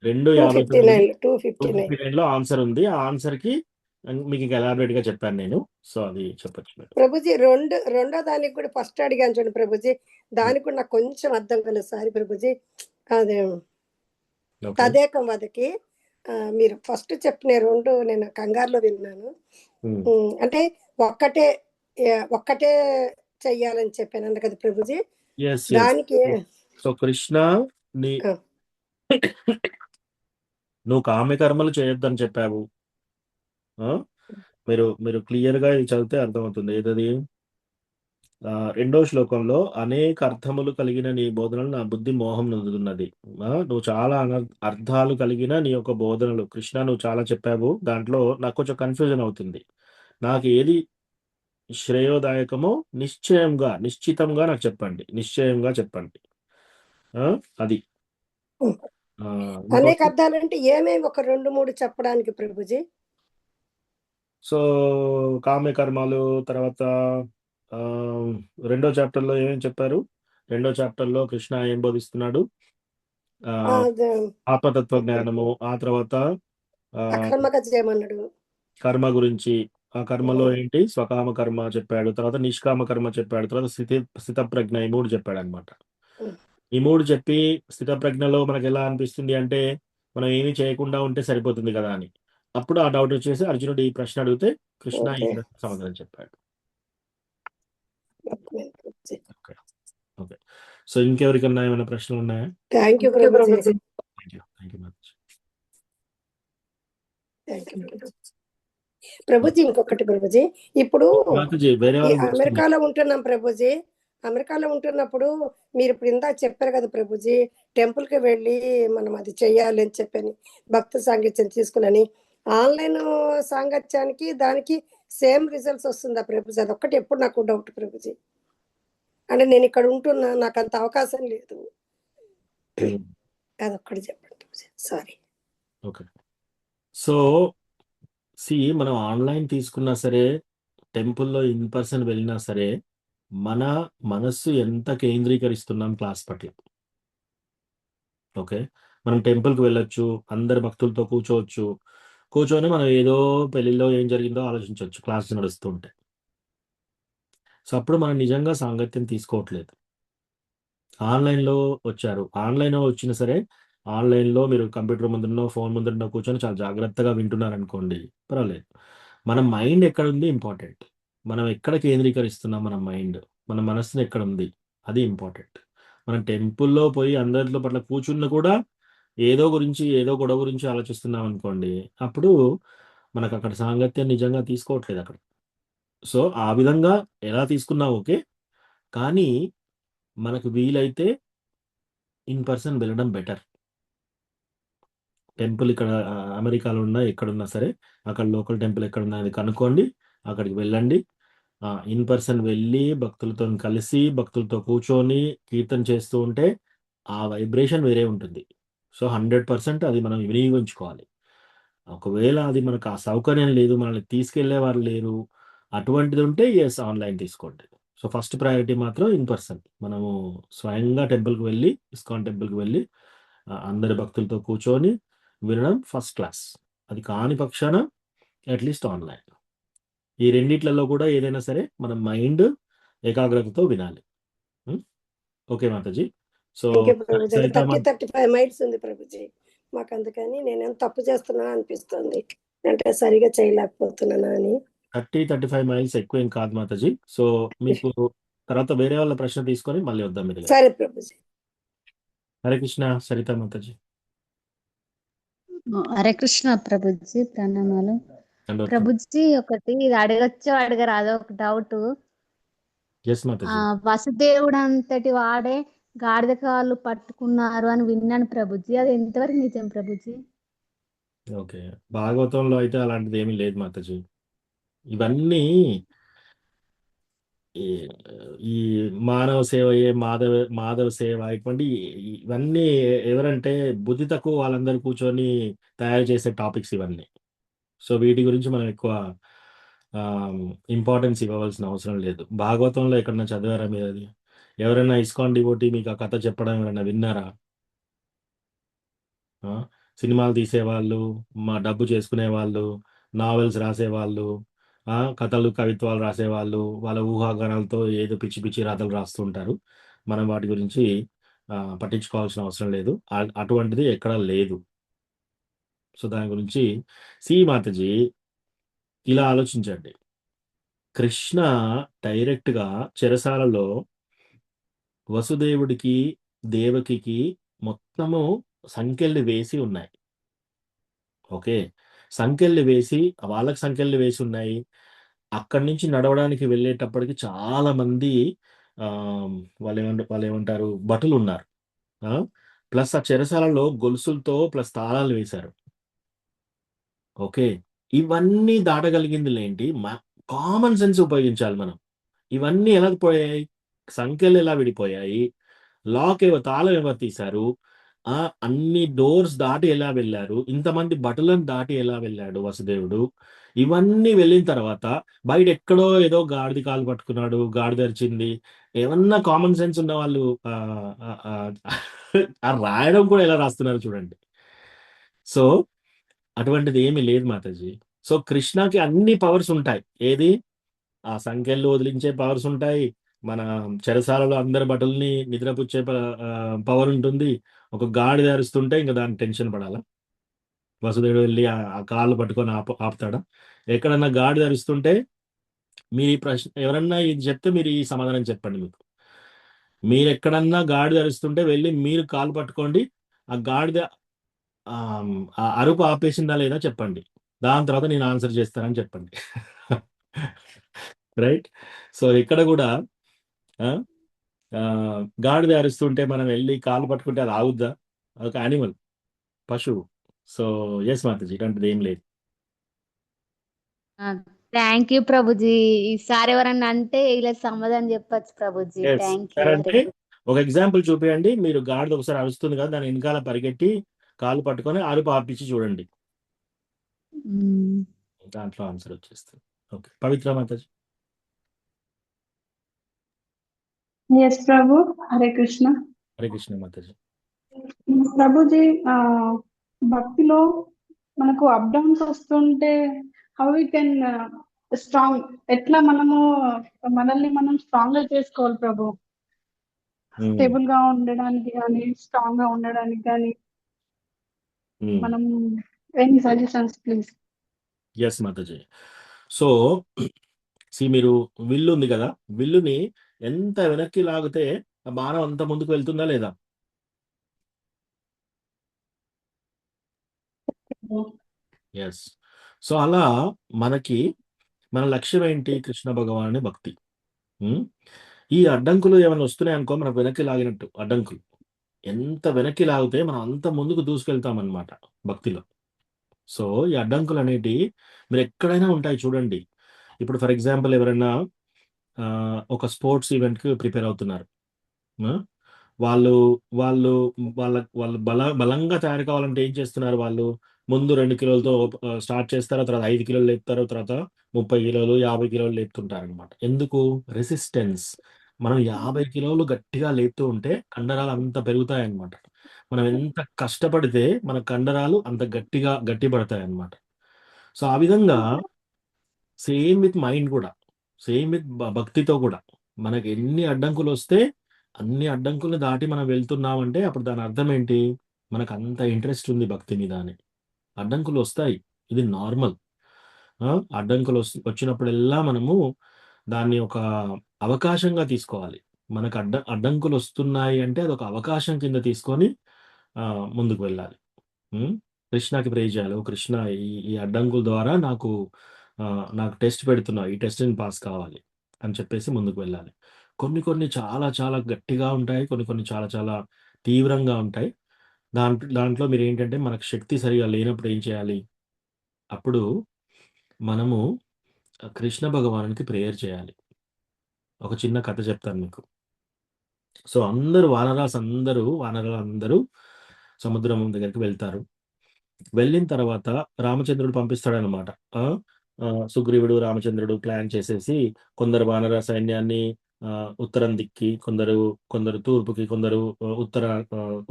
2:59లో ఆన్సర్ ఉంది. ఆ ఆన్సర్ కి మీకు ఎలాబరేట్ గా చెప్పాను నేను, సో అది చెప్పచ్చు ప్రభుజీ. రెండో దానికి కూడా ఫస్ట్ అడిగాను చూడండి ప్రభుజీ, దానికి కూడా నాకు కొంచెం అర్థం కలేదు సారీ ప్రభుజీ. అదే తదేకం వదకి మీరు ఫస్ట్ చెప్పిన 2 నేను కంగారులో విన్నాను. అంటే ఒక్కటే చెయ్యాలని చెప్పాను కదా ప్రభుజీ, దానికి సో కృష్ణ నువ్వు కామ్యకర్మలు చేయొద్దని చెప్పావు. మీరు క్లియర్ గా ఇది చదివితే అర్థమవుతుంది. ఏదది, 2వ శ్లోకంలో, అనేక అర్థములు కలిగిన నీ బోధనలు నా బుద్ధి మోహం నొందుతున్నది. నువ్వు చాలా అర్థాలు కలిగిన నీ యొక్క బోధనలు కృష్ణ నువ్వు చాలా చెప్పావు, దాంట్లో నాకు కొంచెం కన్ఫ్యూజన్ అవుతుంది. నాకు ఏది శ్రేయోదాయకమో నిశ్చితంగా నాకు చెప్పండి, నిశ్చయంగా చెప్పండి. అది అనేక అర్థాలంటే ఏమేమి ఒక 2-3 చెప్పడానికి ప్రభుజీ? సో కామ్యకర్మాలు, తర్వాత 2వ చాప్టర్లో ఏమేమి చెప్పారు, 2వ చాప్టర్లో కృష్ణ ఏం బోధిస్తున్నాడు, ఆత్మతత్వ జ్ఞానము, ఆ తర్వాత కర్మ గురించి, ఆ కర్మలో ఏంటి, స్వకామ కర్మ చెప్పాడు, తర్వాత నిష్కామ కర్మ చెప్పాడు, తర్వాత స్థిత ప్రజ్ఞ, ఈ 3 చెప్పాడు అనమాట. ఈ 3 చెప్పి స్థిత ప్రజ్ఞలో మనకు ఎలా అనిపిస్తుంది అంటే మనం ఏమీ చేయకుండా ఉంటే సరిపోతుంది కదా అని. అప్పుడు ఆ డౌట్ వచ్చేసి అర్జునుడు ఈ ప్రశ్న అడిగితే కృష్ణ ఈ సమాధానం చెప్పాడు. ఓకే, సో ఇంకెవరికన్నా ఏమైనా ప్రశ్నలు ఉన్నాయా? Thank you. Thank you Prabhuji. ఇంకొకటి ప్రభుజీ, ఇప్పుడు మాతాజీ వేరే ఈ వాళ్ళని పిలుస్తున్నారు. అమెరికాలో ఉంటున్నాం ప్రభుజీ. అమెరికాలో ఉంటున్నప్పుడు మీరు ఇప్పుడు ఇందాక చెప్పారు కదా ప్రభుజీ, టెంపుల్కి వెళ్ళి మనం అది చెయ్యాలి అని చెప్పని, భక్త సాంగత్యం తీసుకుని. ఆన్లైన్ సాంగత్యానికి దానికి సేమ్ రిజల్ట్స్ వస్తుందా ప్రభుజీ? అదొక్కటి ఎప్పుడు నాకు డౌట్ ప్రభుజీ. అంటే నేను ఇక్కడ ఉంటున్నా, నాకు అంత అవకాశం లేదు. అదొక్కటి చెప్పండి ప్రభుజీ. సారీ. ఓకే. సో మనం ఆన్లైన్ తీసుకున్నా సరే, టెంపుల్లో ఇన్ పర్సన్ వెళ్ళినా సరే, మన మనస్సు ఎంత కేంద్రీకరిస్తున్నాం క్లాస్ పట్ల. ఓకే. మనం టెంపుల్కి వెళ్ళొచ్చు, అందరి భక్తులతో కూర్చొని మనం ఏదో పెళ్లిలో ఏం జరిగిందో ఆలోచించవచ్చు క్లాస్ నడుస్తుంటే. సో అప్పుడు మనం నిజంగా సాంగత్యం తీసుకోవట్లేదు. ఆన్లైన్లో వచ్చారు, ఆన్లైన్లో వచ్చినా సరే, ఆన్లైన్లో మీరు కంప్యూటర్ ముందున్నో ఫోన్ ముందున్నో కూర్చొని చాలా జాగ్రత్తగా వింటున్నారు అనుకోండి, పర్వాలేదు. మన మైండ్ ఎక్కడుంది ఇంపార్టెంట్. మనం ఎక్కడ కేంద్రీకరిస్తున్నాం మన మైండ్, మన మనస్సును ఎక్కడ ఉంది, అది ఇంపార్టెంట్. మనం టెంపుల్లో పోయి అందరిలో పట్ల కూర్చున్న కూడా ఏదో గొడవ గురించి ఆలోచిస్తున్నాం అనుకోండి, అప్పుడు మనకు అక్కడ సాంగత్యం నిజంగా తీసుకోవట్లేదు అక్కడ. సో ఆ విధంగా ఎలా తీసుకున్నా ఓకే, కానీ మనకు వీలైతే ఇన్ పర్సన్ వెళ్ళడం బెటర్. టెంపుల్ ఇక్కడ అమెరికాలో ఉన్నా ఎక్కడున్నా సరే, అక్కడ లోకల్ టెంపుల్ ఎక్కడున్నా అది కనుక్కోండి, అక్కడికి వెళ్ళండి. ఇన్ పర్సన్ వెళ్ళి భక్తులతో కలిసి భక్తులతో కూర్చొని కీర్తన చేస్తూ ఉంటే ఆ వైబ్రేషన్ వేరే ఉంటుంది. సో 100% అది మనం వినియోగించుకోవాలి. ఒకవేళ అది మనకు ఆ సౌకర్యం లేదు, మనల్ని తీసుకెళ్లేవారు లేరు, అటువంటిది ఉంటే ఎస్ ఆన్లైన్ తీసుకోండి. సో ఫస్ట్ ప్రయారిటీ మాత్రం ఇన్ పర్సన్. మనము స్వయంగా టెంపుల్కి వెళ్ళి, ఇస్కాన్ టెంపుల్కి వెళ్ళి అందరి భక్తులతో కూర్చొని వినడం ఫస్ట్ క్లాస్. అది కాని పక్షాన అట్లీస్ట్ ఆన్లైన్. ఈ రెండిట్లలో కూడా ఏదైనా సరే మన మైండ్ ఏకాగ్రతతో వినాలి. Okay Mataji. So thank you Prabhuji. Saritha 35 miles ఉంది ప్రభుజీ మాకు, అందుకని నేనేం తప్పు చేస్తున్నా అనిపిస్తుంది, అంటే సరిగా చేయలేకపోతున్నానా అని. 35 మైల్స్ ఎక్కువ ఏం కాదు మాతాజీ. సో మీకు తర్వాత వేరే వాళ్ళ ప్రశ్న తీసుకొని మళ్ళీ వద్దాం మీరు. సరే ప్రభుజీ. హరే కృష్ణ సరిత మాతాజీ. హరే కృష్ణ ప్రభుజీ, ప్రణామాలు దండవత్ ప్రభుజీ. ఒకటి ఇది అడగచ్చో అడగరాదో ఒక డౌట్. ఎస్ మాతాజీ. వసుదేవుడు అంతటి వాడే గాడిద కాళ్ళు పట్టుకున్నారు అని విన్నాను ప్రభుజీ, అది ఎంతవరకు నిజం ప్రభుజీ? ఓకే. భాగవతంలో అయితే అలాంటిది ఏమీ లేదు మాతాజీ. ఇవన్నీ ఈ- ఈ మానవ సేవయే మాధవ సేవ, ఇటువంటి ఇవన్నీ ఎవరంటే బుద్ధి తక్కువ వాళ్ళందరూ కూర్చొని తయారు చేసే టాపిక్స్ ఇవన్నీ. సో వీటి గురించి మనం ఎక్కువ ఇంపార్టెన్స్ ఇవ్వవలసిన అవసరం లేదు. భాగవతంలో ఎక్కడన్నా చదివారా మీరు అది? ఎవరైనా ఇస్కాన్ డివోటీ మీకు ఆ కథ చెప్పడం ఎవరైనా విన్నారా? ఆ? సినిమాలు తీసేవాళ్ళు, మా డబ్బు చేసుకునే వాళ్ళు, నావెల్స్ రాసేవాళ్ళు, కథలు కవిత్వాలు రాసేవాళ్ళు, వాళ్ళ ఊహాగానాలతో ఏదో పిచ్చి పిచ్చి రాతలు రాస్తుంటారు. మనం వాటి గురించి పట్టించుకోవాల్సిన అవసరం లేదు. అటువంటిది ఎక్కడా లేదు. సో దాని గురించి మాతాజీ ఇలా ఆలోచించండి. కృష్ణ డైరెక్ట్గా చెరసాలలో వసుదేవుడికి దేవకికి మొత్తము సంకెళ్ళు వేసి ఉన్నాయి. ఓకే. సంకెళ్ళు వేసి వాళ్ళకి సంకెళ్ళు వేసి ఉన్నాయి. అక్కడి నుంచి నడవడానికి వెళ్ళేటప్పటికి చాలా మంది వాళ్ళు ఏమంటారు భటులు ఉన్నారు. ప్లస్ ఆ చెరసాలలో గొలుసులతో ప్లస్ తాళాలు వేశారు. ఓకే. ఇవన్నీ దాటగలిగింది ఏంటి? కామన్ సెన్స్ ఉపయోగించాలి మనం. ఇవన్నీ ఎలా పోయాయి? సంఖ్యలు ఎలా విడిపోయాయి? తాళం ఎవరు తీశారు? అన్ని డోర్స్ దాటి ఎలా వెళ్ళారు? ఇంతమంది భటులను దాటి ఎలా వెళ్ళాడు వసుదేవుడు? ఇవన్నీ వెళ్ళిన తర్వాత బయట ఎక్కడో ఏదో గాడిద కాలు పట్టుకున్నాడు, గాడిద అరిచింది, ఏమన్నా కామన్ సెన్స్ ఉన్న వాళ్ళు రాయడం కూడా ఎలా రాస్తున్నారు చూడండి. సో అటువంటిది ఏమీ లేదు మాతాజీ. సో కృష్ణకి అన్ని పవర్స్ ఉంటాయి. ఏది? ఆ సంఖ్యలు వదిలించే పవర్స్ ఉంటాయి, మన చెరసాలలో అందరి భటుల్ని నిద్రపుచ్చే పవర్ ఉంటుంది. ఒక గాడిద అరుస్తుంటే ఇంకా దానికి టెన్షన్ పడాలా? వసుదేవుడు వెళ్ళి ఆ కాళ్ళు పట్టుకొని ఆపుతాడా? ఎక్కడన్నా గాడిద అరుస్తుంటే మీరు ఈ ప్రశ్న ఎవరన్నా ఇది చెప్తే మీరు ఈ సమాధానం చెప్పండి. మీరు ఎక్కడన్నా గాడిద అరుస్తుంటే వెళ్ళి మీరు కాలు పట్టుకోండి, ఆ గాడిద ఆ అరుపు ఆపేసిందా లేదా చెప్పండి. దాని తర్వాత నేను ఆన్సర్ చేస్తానని చెప్పండి. రైట్. సో ఇక్కడ కూడా ఆ, ఆ, గాడిద అరుస్తుంటే మనం వెళ్ళి కాలు పట్టుకుంటే అది ఆగుద్దా? ఒక యానిమల్, పశువు. సో ఎస్ మాతాజీ, ఇటువంటిది ఏం లేదు. Thank you Prabhuji. ఈసారి ఎవరన్నా అంటే ఇలా సమాధానం చెప్పచ్చు Prabhuji. Yes thank you. Sir, అంటే ఒక ఎగ్జాంపుల్ చూపించండి. మీరు గాడిద ఒకసారి అరుస్తుంది కదా, దాని వెనకాల పరిగెట్టి కాలు పట్టుకొని అరుపు ఆపించి చూడండి, దాంట్లో ఆన్సర్ వచ్చేస్తుంది. ఓకే, పవిత్ర మాతాజీ. ఎస్ ప్రభు. హరే కృష్ణ. హరే కృష్ణ మాతాజీ. ప్రభుజీ, భక్తిలో మనకు అప్ డౌన్స్ వస్తుంటే హౌ వి కెన్ స్ట్రాంగ్, ఎట్లా మనము మనల్ని మనం స్ట్రాంగ్ గా చేసుకోవాలి ప్రభు? స్టేబుల్ గా ఉండడానికి కానీ, స్ట్రాంగ్ గా ఉండడానికి కానీ మనం any suggestions please? Yes Mataji. So మీరు విల్లు ఉంది కదా, విల్లుని ఎంత వెనక్కి లాగితే ఆ బాణం అంత ముందుకు వెళ్తుందా లేదా? ఎస్. సో అలా మనకి మన లక్ష్యం ఏంటి? కృష్ణ భగవానుని భక్తి. ఈ అడ్డంకులు ఏమైనా వస్తున్నాయి అనుకో, మనకు వెనక్కి లాగినట్టు అడ్డంకులు ఎంత వెనక్కి లాగితే మనం అంత ముందుకు దూసుకెళ్తాం అనమాట భక్తిలో. సో ఈ అడ్డంకులు అనేటి మీరు ఎక్కడైనా ఉంటాయి చూడండి. ఇప్పుడు ఫర్ ఎగ్జాంపుల్ ఎవరైనా ఒక స్పోర్ట్స్ ఈవెంట్కి ప్రిపేర్ అవుతున్నారు. వాళ్ళు వాళ్ళు వాళ్ళు బలంగా తయారు కావాలంటే ఏం చేస్తున్నారు? వాళ్ళు ముందు 2 కిలోలతో స్టార్ట్ చేస్తారు, తర్వాత 5 కిలోలు లేపుతారు, తర్వాత 30 కిలోలు 50 కిలోలు లేపుతుంటారు అనమాట. ఎందుకు? రెసిస్టెన్స్. మనం 50 కిలోలు గట్టిగా లేపుతూ ఉంటే కండరాలు అంత పెరుగుతాయి అనమాట. మనం ఎంత కష్టపడితే మన కండరాలు అంత గట్టి పడతాయి అనమాట. సో ఆ విధంగా సేమ్ విత్ మైండ్ కూడా, సేమ్ విత్ భక్తితో కూడా మనకి ఎన్ని అడ్డంకులు వస్తే అన్ని అడ్డంకులు దాటి మనం వెళ్తున్నామంటే అప్పుడు దాని అర్థం ఏంటి? మనకు అంత ఇంట్రెస్ట్ ఉంది భక్తి మీద అని. అడ్డంకులు వస్తాయి, ఇది నార్మల్. అడ్డంకులు వచ్చినప్పుడల్లా మనము దాన్ని ఒక అవకాశంగా తీసుకోవాలి. మనకు అడ్డంకులు వస్తున్నాయి అంటే అది ఒక అవకాశం కింద తీసుకొని ముందుకు వెళ్ళాలి. కృష్ణకి ప్రే చేయాలి. కృష్ణ, ఈ అడ్డంకుల ద్వారా నాకు టెస్ట్ పెడుతున్నావు, ఈ టెస్ట్ పాస్ కావాలి అని చెప్పేసి ముందుకు వెళ్ళాలి. కొన్ని చాలా చాలా గట్టిగా ఉంటాయి, కొన్ని చాలా చాలా తీవ్రంగా ఉంటాయి. దాంట్లో మీరు ఏంటంటే మనకు శక్తి సరిగా లేనప్పుడు ఏం చేయాలి? అప్పుడు మనము కృష్ణ భగవానునికి ప్రేయర్ చేయాలి. ఒక చిన్న కథ చెప్తాను మీకు. సో వానరాలు అందరూ సముద్రం దగ్గరికి వెళ్తారు. వెళ్ళిన తర్వాత రామచంద్రుడు పంపిస్తాడనమాట. సుగ్రీవుడు రామచంద్రుడు ప్లాన్ చేసేసి కొందరు వానర సైన్యాన్ని ఉత్తరం దిక్కి, కొందరు తూర్పుకి, కొందరు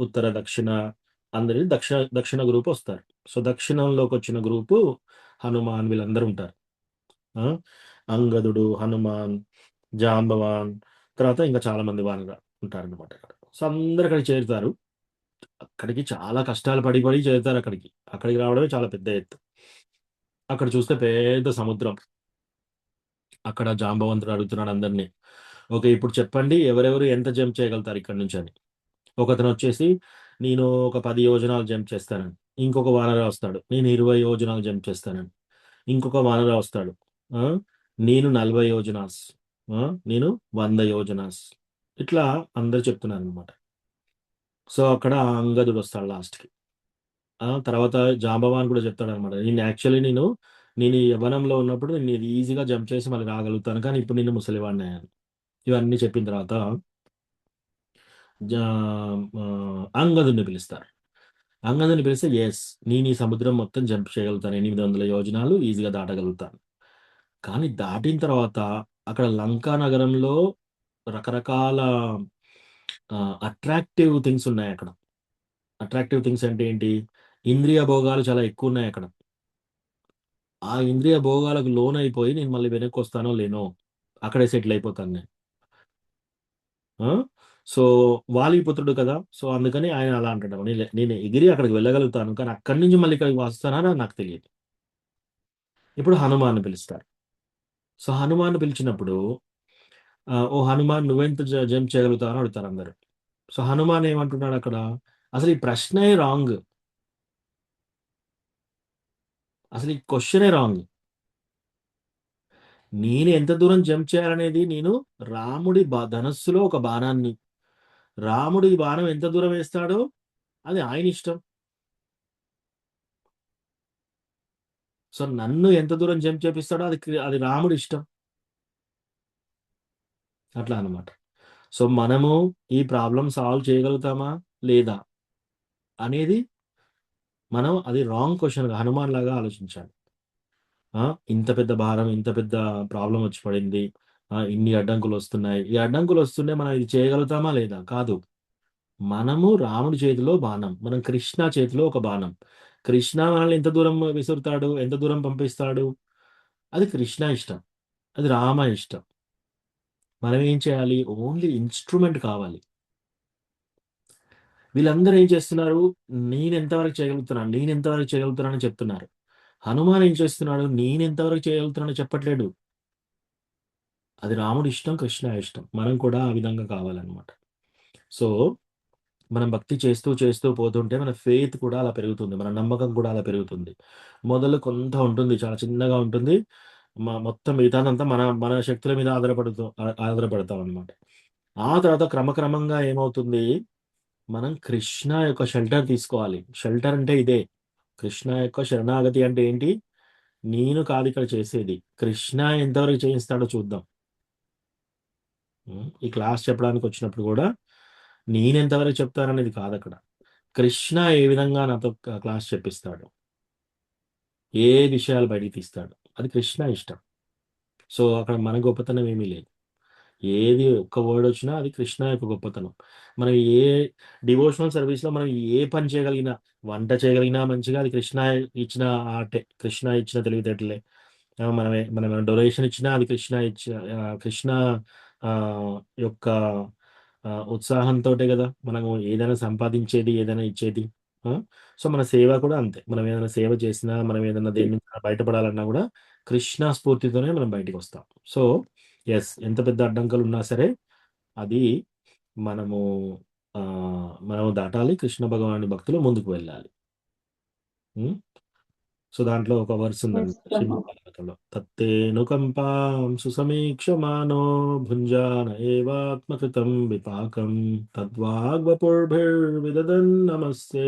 ఉత్తర దక్షిణ, అందరి దక్షిణ గ్రూప్ వస్తారు. సో దక్షిణంలోకి వచ్చిన గ్రూపు హనుమాన్, వీళ్ళందరూ ఉంటారు. అంగదుడు, హనుమాన్, జాంబవాన్, తర్వాత ఇంకా చాలా మంది వానర ఉంటారన్నమాట అక్కడ. సో అందరు అక్కడికి చేరుతారు. అక్కడికి చాలా కష్టాలు పడి చేరుతారు. అక్కడికి రావడమే చాలా పెద్ద ఎత్తు. అక్కడ చూస్తే పెద్ద సముద్రం. అక్కడ జాంబవంతుడు అడుగుతున్నాడు అందరినీ, ఓకే ఇప్పుడు చెప్పండి ఎవరెవరు ఎంత జంప్ చేయగలుగుతారు ఇక్కడ నుంచి అని. ఒకతను వచ్చేసి నేను ఒక 10 యోజనాలు జంప్ చేస్తానని. ఇంకొక వానర వస్తాడు, నేను 20 యోజనాలు జంప్ చేస్తానని. ఇంకొక వానర వస్తాడు, నేను 40 యోజనాస్, నేను 100 యోజనాస్. ఇట్లా అందరు చెప్తున్నారు అనమాట. సో అక్కడ అంగదుడు వస్తాడు లాస్ట్కి. తర్వాత జాంబవాన్ కూడా చెప్తాడు అనమాట, నేను యవ్వనంలో ఉన్నప్పుడు నేను ఇది ఈజీగా జంప్ చేసి మళ్ళీ రాగలుగుతాను, కానీ ఇప్పుడు నేను ముసలివాడిని అయ్యాను. ఇవన్నీ చెప్పిన తర్వాత అంగదుని పిలుస్తారు. అంగదుని పిలిస్తే ఎస్, నేను ఈ సముద్రం మొత్తం జంప్ చేయగలుగుతాను, 800 యోజనాలు ఈజీగా దాటగలుగుతాను. కానీ దాటిన తర్వాత అక్కడ లంకా నగరంలో రకరకాల అట్రాక్టివ్ థింగ్స్ ఉన్నాయి అక్కడ. అట్రాక్టివ్ థింగ్స్ అంటే ఏంటి? ఇంద్రియ భోగాలు చాలా ఎక్కువ ఉన్నాయి అక్కడ. ఆ ఇంద్రియ భోగాలకు లోన్ అయిపోయి నేను మళ్ళీ వెనక్కి వస్తానో లేనో, అక్కడే సెటిల్ అయిపోతాను నేను. సో వాలిపుత్రుడు కదా, సో అందుకని ఆయన అలా అంటాడు, నేను ఎగిరి అక్కడికి వెళ్ళగలుగుతాను, కానీ అక్కడి నుంచి మళ్ళీ ఇక్కడికి వస్తానా నాకు తెలియదు. ఇప్పుడు హనుమాన్ పిలుస్తారు. సో హనుమాన్ పిలిచినప్పుడు ఓ హనుమాన్ నువ్వెంత జంప్ చేయగలుగుతావు అని అడుగుతారు అందరు. సో హనుమాన్ ఏమంటున్నాడు అక్కడ? అసలు ఈ ప్రశ్నే రాంగ్. అసలు ఈ క్వశ్చనే రాంగ్. నేను ఎంత దూరం జంప్ చేయాలనేది, నేను రాముడి ధనస్సులో ఒక బాణాన్ని, రాముడు ఈ బాణం ఎంత దూరం వేస్తాడో అది ఆయన ఇష్టం. సో నన్ను ఎంత దూరం జంప్ చేపిస్తాడో అది రాముడి ఇష్టం. అట్లా అన్నమాట. సో మనము ఈ ప్రాబ్లం సాల్వ్ చేయగలుగుతామా లేదా అనేది మనం అది రాంగ్ క్వశ్చన్ హనుమాన్ లాగా ఆలోచించాలి. ఇంత పెద్ద భారం, ఇంత పెద్ద ప్రాబ్లం వచ్చి పడింది, ఇన్ని అడ్డంకులు వస్తున్నాయి, ఈ అడ్డంకులు వస్తుంటే మనం ఇది చేయగలుగుతామా లేదా? కాదు. మనము రాముడి చేతిలో బాణం, మనం కృష్ణ చేతిలో ఒక బాణం. కృష్ణ మనల్ని ఎంత దూరం విసురుతాడు, ఎంత దూరం పంపిస్తాడు, అది కృష్ణ ఇష్టం, అది రామ ఇష్టం. మనం ఏం చేయాలి? ఓన్లీ ఇన్స్ట్రుమెంట్ కావాలి. వీళ్ళందరూ ఏం చేస్తున్నారు? నేను ఎంతవరకు చేయగలుగుతున్నానని చెప్తున్నారు. హనుమాన్ ఏం చేస్తున్నాడు? నేను ఎంతవరకు చేయగలుగుతున్నానని చెప్పట్లేడు. అది రాముడి ఇష్టం, కృష్ణ ఇష్టం. మనం కూడా ఆ విధంగా కావాలన్నమాట. సో మనం భక్తి చేస్తూ పోతుంటే మన ఫెయిత్ కూడా అలా పెరుగుతుంది, మన నమ్మకం కూడా అలా పెరుగుతుంది. మొదలు కొంత ఉంటుంది, చాలా చిన్నగా ఉంటుంది. మొత్తం మిగతాదంతా మన మన శక్తుల మీద ఆధారపడతాం అనమాట. ఆ తర్వాత క్రమక్రమంగా ఏమవుతుంది? మనం కృష్ణ యొక్క షెల్టర్ తీసుకోవాలి. షెల్టర్ అంటే ఇదే. కృష్ణ యొక్క శరణాగతి అంటే ఏంటి? నేను కాదు ఇక్కడ చేసేది, కృష్ణ ఎంతవరకు చేయిస్తాడో చూద్దాం. ఈ క్లాస్ చెప్పడానికి వచ్చినప్పుడు కూడా నేను ఎంతవరకు చెప్తాననేది కాదు అక్కడ. కృష్ణ ఏ విధంగా నాతో క్లాస్ చెప్పిస్తాడు, ఏ విషయాలు బయటికి తీస్తాడు, అది కృష్ణ ఇష్టం. సో అక్కడ మన గొప్పతనం ఏమీ లేదు. ఏది ఒక్క వర్డ్ వచ్చినా అది కృష్ణ యొక్క గొప్పతనం. మనం ఏ డివోషనల్ సర్వీస్లో మనం ఏ పని చేయగలిగినా, వంట చేయగలిగినా మంచిగా అది కృష్ణ ఇచ్చిన ఆర్టే, కృష్ణ ఇచ్చిన తెలివితేటలే. మనం డొనేషన్ ఇచ్చినా అది కృష్ణ యొక్క ఉత్సాహంతోటే కదా మనము ఏదైనా సంపాదించేది, ఏదైనా ఇచ్చేది. సో మన సేవ కూడా అంతే. మనం ఏదైనా సేవ చేసినా, మనం ఏదైనా దేని నుంచి బయటపడాలన్నా కూడా కృష్ణ స్ఫూర్తితోనే మనం బయటికి వస్తాం. సో ఎస్, ఎంత పెద్ద అడ్డంకులు ఉన్నా సరే అది మనము దాటాలి. కృష్ణ భగవానుడి భక్తులు ముందుకు వెళ్ళాలి. సో దాంట్లో ఒక వర్స్ ఉందండి శ్రీమద్ భాగవతంలో, తత్తేనుకంపాం సుసమీక్షమానో భుంజాన ఏవాత్మకృతం విపాకం తద్వాగ్వపుర్భిర్విదదన్ నమస్తే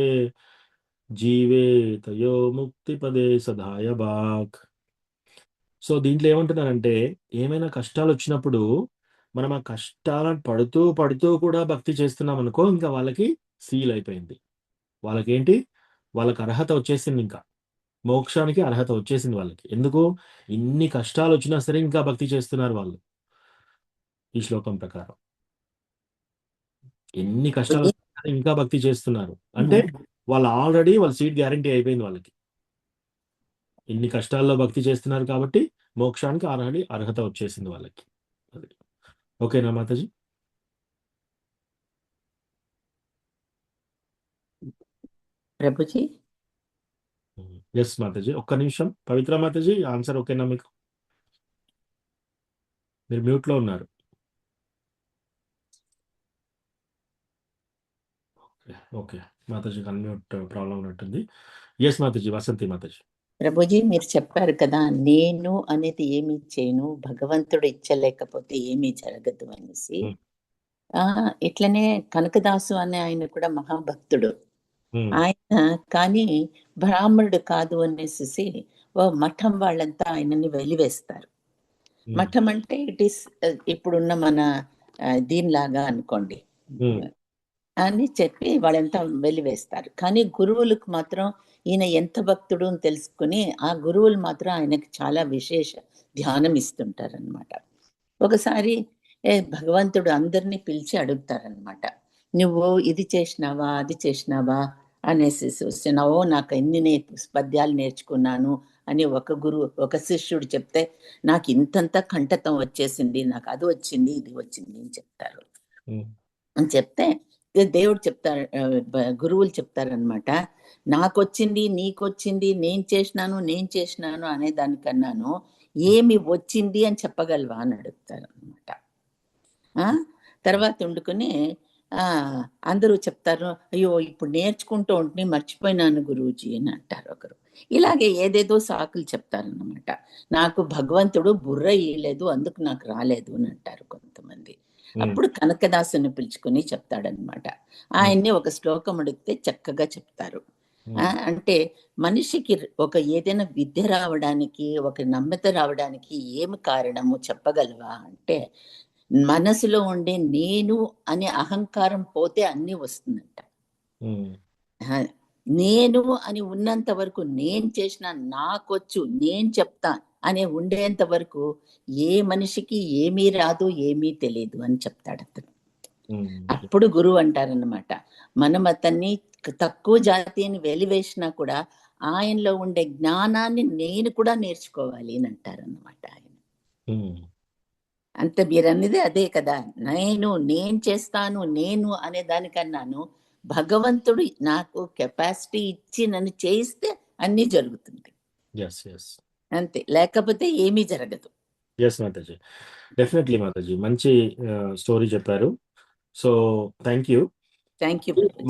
జీవేతయో ముక్తిపదే సదాయవాక్. సో దీంట్లో ఏమంటున్నారంటే, ఏమైనా కష్టాలు వచ్చినప్పుడు మనం ఆ కష్టాలను పడుతూ కూడా భక్తి చేస్తున్నాం అనుకో, ఇంకా వాళ్ళకి సీల్ అయిపోయింది. వాళ్ళకేంటి? వాళ్ళకి అర్హత వచ్చేసింది, ఇంకా మోక్షానికి అర్హత వచ్చేసింది వాళ్ళకి. ఎందుకు? ఇన్ని కష్టాలు వచ్చినా సరే ఇంకా భక్తి చేస్తున్నారు వాళ్ళు. ఈ శ్లోకం ప్రకారం ఎన్ని కష్టాలు వచ్చినా సరే ఇంకా భక్తి చేస్తున్నారు అంటే వాళ్ళ సీట్ గ్యారంటీ అయిపోయింది వాళ్ళకి. ఇన్ని కష్టాల్లో భక్తి చేస్తున్నారు కాబట్టి మోక్షానికి అర్హత వచ్చేసింది వాళ్ళకి. ఓకేనా మాతాజీ? ప్రభుజీ ఎస్ మాతాజీ, ఒక్క నిమిషం. పవిత్ర మాతాజీ, ఆన్సర్ ఓకేనా మీకు? మీరు మ్యూట్ లో ఉన్నారు. ఓకే మాతాజీ, అన్మ్యూట్ ప్రాబ్లం ఉన్నట్టుంది. ఎస్ మాతాజీ, వసంతి మాతాజీ. ప్రభుజీ మీరు చెప్పారు కదా, నేను అనేది ఏమి చేయను, భగవంతుడు ఇచ్చలేకపోతే ఏమీ జరగదు అనేసి. ఇట్లనే కనకదాసు అనే ఆయన కూడా మహాభక్తుడు. ఆయన కానీ బ్రాహ్మణుడు కాదు అనేసి ఓ మఠం వాళ్ళంతా ఆయనని వెలివేస్తారు. మఠం అంటే ఇట్ ఈస్ ఇప్పుడున్న మన దీనిలాగా అనుకోండి అని చెప్పి వాళ్ళంతా వెలివేస్తారు. కానీ గురువులకు మాత్రం ఈయన ఎంత భక్తుడు అని తెలుసుకుని ఆ గురువులు మాత్రం ఆయనకి చాలా విశేష ధ్యానం ఇస్తుంటారనమాట. ఒకసారి భగవంతుడు అందరినీ పిలిచి అడుగుతారనమాట, నువ్వు ఇది చేసినావా, అది చేసినావా అనేసి చూస్తున్నావో, నాకు ఎన్ని పద్యాలు నేర్చుకున్నాను అని ఒక శిష్యుడు చెప్తే, నాకు ఇంతంత కంఠతం వచ్చేసింది, నాకు అది వచ్చింది, ఇది వచ్చింది అని చెప్తారు. అని చెప్తే దేవుడు చెప్తారు, గురువులు చెప్తారనమాట, నాకొచ్చింది, నీకొచ్చింది, నేను చేసినాను అనే దానికన్నాను ఏమి వచ్చింది అని చెప్పగలవా అని అడుగుతారు అనమాట. తర్వాత వండుకొని అందరూ చెప్తారు, అయ్యో ఇప్పుడు నేర్చుకుంటూ ఉంటే మర్చిపోయినాను గురూజీ అని అంటారు ఒకరు. ఇలాగే ఏదేదో సాకులు చెప్తారన్నమాట. నాకు భగవంతుడు బుర్ర ఇయ్యలేదు, అందుకు నాకు రాలేదు అని అంటారు కొంతమంది. అప్పుడు కనకదాసుని పిలుచుకుని చెప్తాడనమాట. ఆయన్ని ఒక శ్లోకం అడిగితే చక్కగా చెప్తారు. అంటే మనిషికి ఒక ఏదైనా విద్య రావడానికి, ఒక నమ్రత రావడానికి ఏమి కారణము చెప్పగలవా అంటే, మనసులో ఉండే నేను అనే అహంకారం పోతే అన్నీ వస్తుందంట. నేను అని ఉన్నంత వరకు, నేను చేసిన, నాకొచ్చు, నేను చెప్తా అనే ఉండేంత వరకు ఏ మనిషికి ఏమీ రాదు, ఏమీ తెలియదు అని చెప్తాడు అతను. అప్పుడు గురువు అంటారన్నమాట, మనం అతన్ని తక్కువ జాతి అని వెలివేసినా కూడా ఆయనలో ఉండే జ్ఞానాన్ని నేను కూడా నేర్చుకోవాలి అని అంటారన్నమాట ఆయన. అంతే, మీరన్నది అదే కదా. నేను చేస్తాను, నేను అనే దానికన్నాను భగవంతుడు నాకు కెపాసిటీ ఇచ్చి నన్ను చేయిస్తే అన్నీ జరుగుతుంది అంతే, లేకపోతే ఏమీ జరగదు. ఎస్ మాతాజీ, డెఫినెట్లీ మాతాజీ, మంచి స్టోరీ చెప్పారు. So thank you.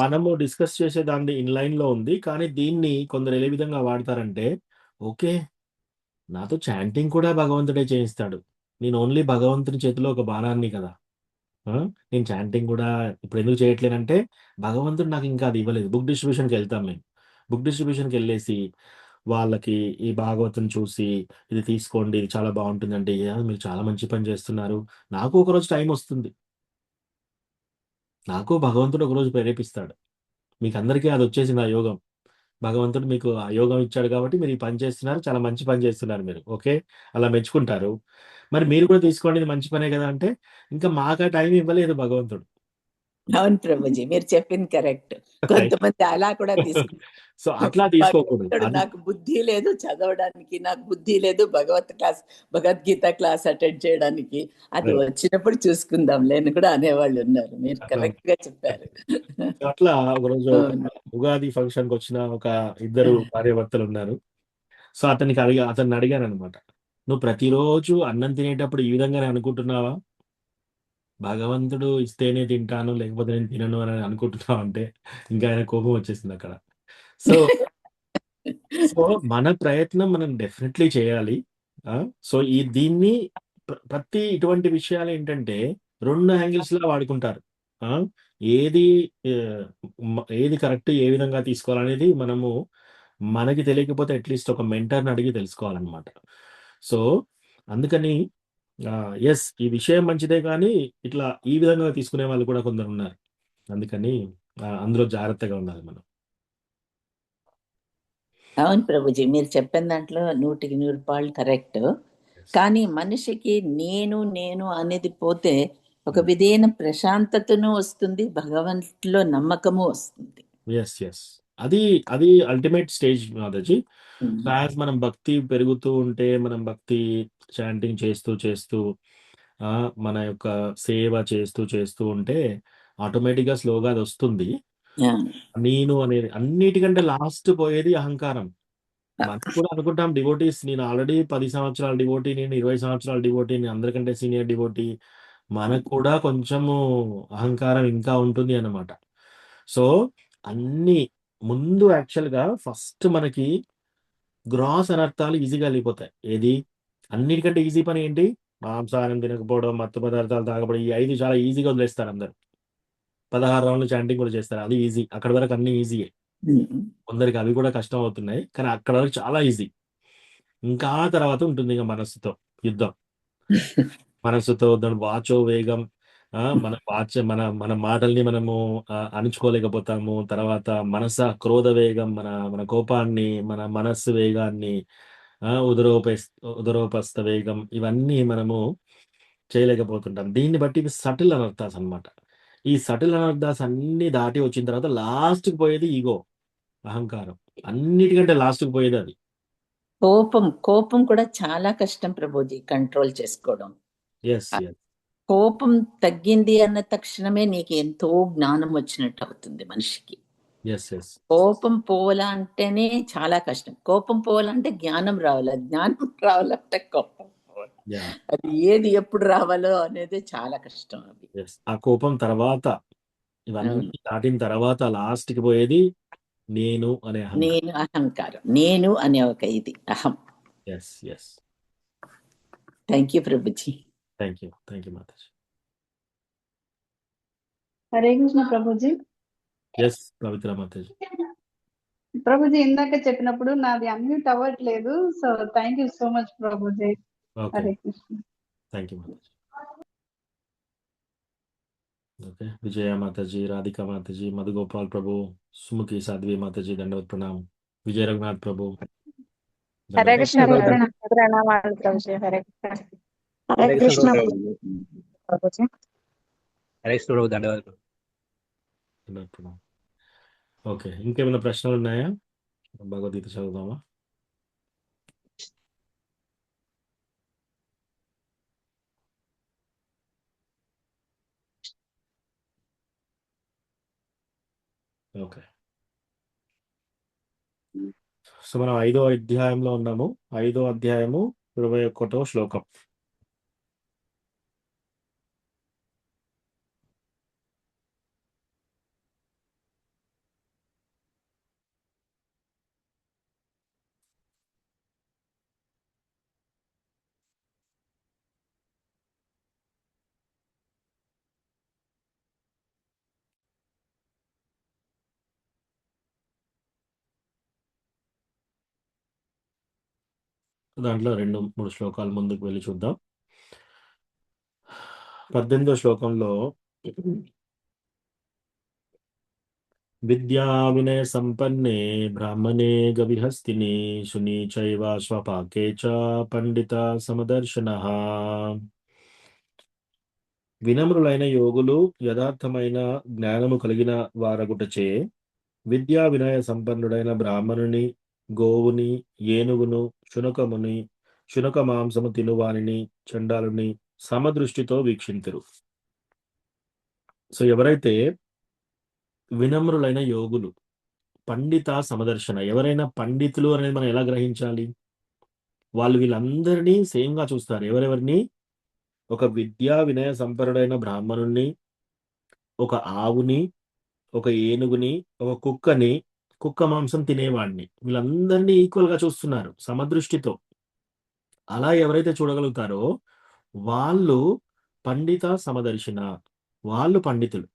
మనము డిస్కస్ చేసే దాన్ని ఇన్ లైన్ లో ఉంది, కానీ దీన్ని కొందరు ఏ విధంగా వాడతారంటే, ఓకే నాతో చాంటింగ్ కూడా భగవంతుడే చేయిస్తాడు, నేను ఓన్లీ భగవంతుని చేతిలో ఒక బాణాన్ని కదా, నేను చాంటింగ్ కూడా ఇప్పుడు ఎందుకు చేయట్లేనంటే భగవంతుడు నాకు ఇంకా అది ఇవ్వలేదు. బుక్ డిస్ట్రిబ్యూషన్కి వెళ్తాం మేము, బుక్ డిస్ట్రిబ్యూషన్కి వెళ్ళేసి వాళ్ళకి ఈ భాగవతం చూసి ఇది తీసుకోండి, ఇది చాలా బాగుంటుంది అంటే, మీరు చాలా మంచి పని చేస్తున్నారు, నాకు ఒకరోజు టైం వస్తుంది, నాకు భగవంతుడు ఒకరోజు ప్రేరేపిస్తాడు, మీకు అందరికీ అది వచ్చేసింది ఆ యోగం, భగవంతుడు మీకు ఆ యోగం ఇచ్చాడు కాబట్టి మీరు ఈ పని చేస్తున్నారు, చాలా మంచి పని చేస్తున్నారు మీరు, ఓకే అలా మెచ్చుకుంటారు. మరి మీరు కూడా తీసుకోండి, ఇది మంచి పనే కదా అంటే, ఇంకా మాకు ఆ టైం ఇవ్వలేదు భగవంతుడు. అవును ప్రభుజీ, మీరు చెప్పింది కరెక్ట్. కొంతమంది అలా కూడా తీసుకుంటారు. సో అట్లా తీసుకోకూడదు. నాకు బుద్ధి లేదు చదవడానికి, నాకు బుద్ధి లేదు భగవద్గీత క్లాస్ అటెండ్ చేయడానికి, అది వచ్చినప్పుడు చూసుకుందాం లేని కూడా అనేవాళ్ళు ఉన్నారు. మీరు కరెక్ట్ గా చెప్పారు. అట్లా ఒకరోజు ఉగాది ఫంక్షన్ కి వచ్చిన ఒక ఇద్దరు భార్యాభర్తలు ఉన్నారు. సో అతన్ని అడిగాను అనమాట, నువ్వు ప్రతిరోజు అన్నం తినేటప్పుడు ఈ విధంగానే అనుకుంటున్నావా, భగవంతుడు ఇస్తేనే తింటాను లేకపోతే నేను తినను అని అనుకుంటున్నావు అంటే, ఇంకా ఆయన కోపం వచ్చేసింది అక్కడ. సో సో మన ప్రయత్నం మనం డెఫినెట్లీ చేయాలి. సో దీన్ని ప్రతి ఇటువంటి విషయాలు ఏంటంటే 2 యాంగిల్స్ లా వాడుకుంటారు. ఏది ఏది కరెక్ట్, ఏ విధంగా తీసుకోవాలనేది మనకి తెలియకపోతే అట్లీస్ట్ ఒక మెంటర్ని అడిగి తెలుసుకోవాలన్నమాట. సో అందుకని ఎస్, ఈ విషయం మంచిదే, కానీ ఇట్లా ఈ విధంగా తీసుకునే వాళ్ళు కూడా కొందరు ఉన్నారు. అందుకని అందులో జాగ్రత్తగా ఉండాలి మనం. అవును ప్రభుజీ, మీరు చెప్పిన దాంట్లో 100% కరెక్ట్. కానీ మనిషికి నేను అనేది పోతే ఒక విధమైన ప్రశాంతతను వస్తుంది, భగవంతులో నమ్మకము వస్తుంది. ఎస్ అది అల్టిమేట్ స్టేజ్ మాతాజీ. యాజ్ మనం భక్తి పెరుగుతూ ఉంటే, మనం భక్తి చాంటింగ్ చేస్తూ మన యొక్క సేవ చేస్తూ ఉంటే ఆటోమేటిక్ గా స్లోగా అది వస్తుంది. నేను అనేది అన్నిటికంటే లాస్ట్ పోయేది అహంకారం. మనం కూడా అనుకుంటాం డివోటీస్, నేను ఆల్రెడీ 10 సంవత్సరాల డివోటీ, నేను 20 సంవత్సరాల డివోటీ, నేను అందరికంటే సీనియర్ డివోటీ, మనకు కూడా కొంచెము అహంకారం ఇంకా ఉంటుంది అన్నమాట. సో అన్ని ముందు యాక్చువల్గా ఫస్ట్ మనకి గ్రాస్ అనర్థాలు ఈజీగా వెళ్ళిపోతాయి. ఏది అన్నిటికంటే ఈజీ పని ఏంటి, మాంసాహారం తినకపోవడం, మత్తు పదార్థాలు తాగడం, ఈ 5 చాలా ఈజీగా వదిలేస్తారు అందరు. 16 రౌండ్లు చాంటింగ్ కూడా చేస్తారు, అది ఈజీ. అక్కడ వరకు అన్ని ఈజీయే. కొందరికి అవి కూడా కష్టం అవుతున్నాయి, కానీ అక్కడ వరకు చాలా ఈజీ. ఇంకా తర్వాత ఉంటుంది ఇంకా మనస్సుతో యుద్ధం. మనస్సుతో దాని వాచో వేగం, మన మాటల్ని మనము అణుచుకోలేకపోతాము. తర్వాత క్రోధ వేగం, మన కోపాన్ని, మన మనస్సు వేగాన్ని, ఉదరోపస్థ వేగం, ఇవన్నీ మనము చేయలేకపోతుంటాం. దీన్ని బట్టి ఇవి సటిల్ అనర్థాస్ అనమాట. ఈ సటిల్ అనర్థాస్ అన్ని దాటి వచ్చిన తర్వాత లాస్ట్కి పోయేది ఈగో, అహంకారం. అన్నిటికంటే లాస్ట్కి పోయేది అది. కోపం కూడా చాలా కష్టం ప్రభుజీ కంట్రోల్ చేసుకోవడం. ఎస్ కోపం తగ్గింది అన్న తక్షణమే నీకు ఎంతో జ్ఞానం వచ్చినట్టు అవుతుంది మనిషికి. కోపం పోవాలంటేనే చాలా కష్టం. కోపం పోవాలంటే జ్ఞానం రావాలి, జ్ఞానం రావాలంటే కోపం పోవాలి. అది ఏది ఎప్పుడు రావాలో అనేది చాలా కష్టం. అది ఆ కోపం తర్వాత, ఇవన్నీ దాటిన తర్వాత లాస్ట్కి పోయేది నేను అనే అహంకారం. నేను అహంకారం, నేను అనే ఒక ఇది అహం. Yes yes. Thank you Prabhuji. Thank you Mataji. Hare Krishna Prabhuji. Yes Pavitra Mataji. Prabhuji ఇందాక చెప్పినప్పుడు నాది అన్మ్యూట్ అవ్వట్లేదు. So thank you so much Prabhuji. Okay, Hare Krishna. Thank you Mataji. Okay, Vijaya Mataji, Radhika Mataji, Madhugopal Prabhu, Sumukhi Sadhvi Mataji దండవత్ ప్రణామ్. విజయ రఘునాథ్ ప్రభు హరే దండవత్ కృష్ణ ప్రణామాలు ప్రభుజీ. హరే కృష్ణ. హరే కృష్ణ ప్రభుజీ. హరే కృష్ణ ప్రభు, ధన్యవాదాలు. దండవత్ ప్రణామ్. ఓకే, ఇంకేమైనా ప్రశ్నలు ఉన్నాయా? భగవద్గీత చదువుదామా? ఓకే, సో మనం 5వ అధ్యాయంలో ఉన్నాము. 5వ అధ్యాయము 21వ శ్లోకం. దాంట్లో 2-3 శ్లోకాలు ముందుకు వెళ్ళి చూద్దాం. 18వ శ్లోకంలో విద్యా వినయ సంపన్నే బ్రాహ్మణే గవిహస్తిని శుని చైవ స్వపాకే చ పండిత సమదర్శనః. వినమ్రులైన యోగులు యథార్థమైన జ్ఞానము కలిగిన వారగుటచే విద్యా వినయ సంపన్నుడైన బ్రాహ్మణుని, గోవుని, ఏనుగును, శునక మాంసము తినువానిని, చండాలుని సమదృష్టితో వీక్షింతురు. సో ఎవరైతే వినమ్రులైన యోగులు, పండిత సమదర్శన, ఎవరైనా పండితులు అనేది మనం ఎలా గ్రహించాలి? వాళ్ళు వీళ్ళందరినీ సేమ్ గా చూస్తారు. ఎవరెవరిని? ఒక విద్యా వినయ సంపన్నుడైన బ్రాహ్మణుణ్ణి, ఒక ఆవుని, ఒక ఏనుగుని, ఒక కుక్కని, కుక్క మాంసం తినేవాడిని, వీళ్ళందరినీ ఈక్వల్ గా చూస్తున్నారు సమదృష్టితో. అలా ఎవరైతే చూడగలుగుతారో వాళ్ళు పండిత సమదర్శన, వాళ్ళు పండితులు.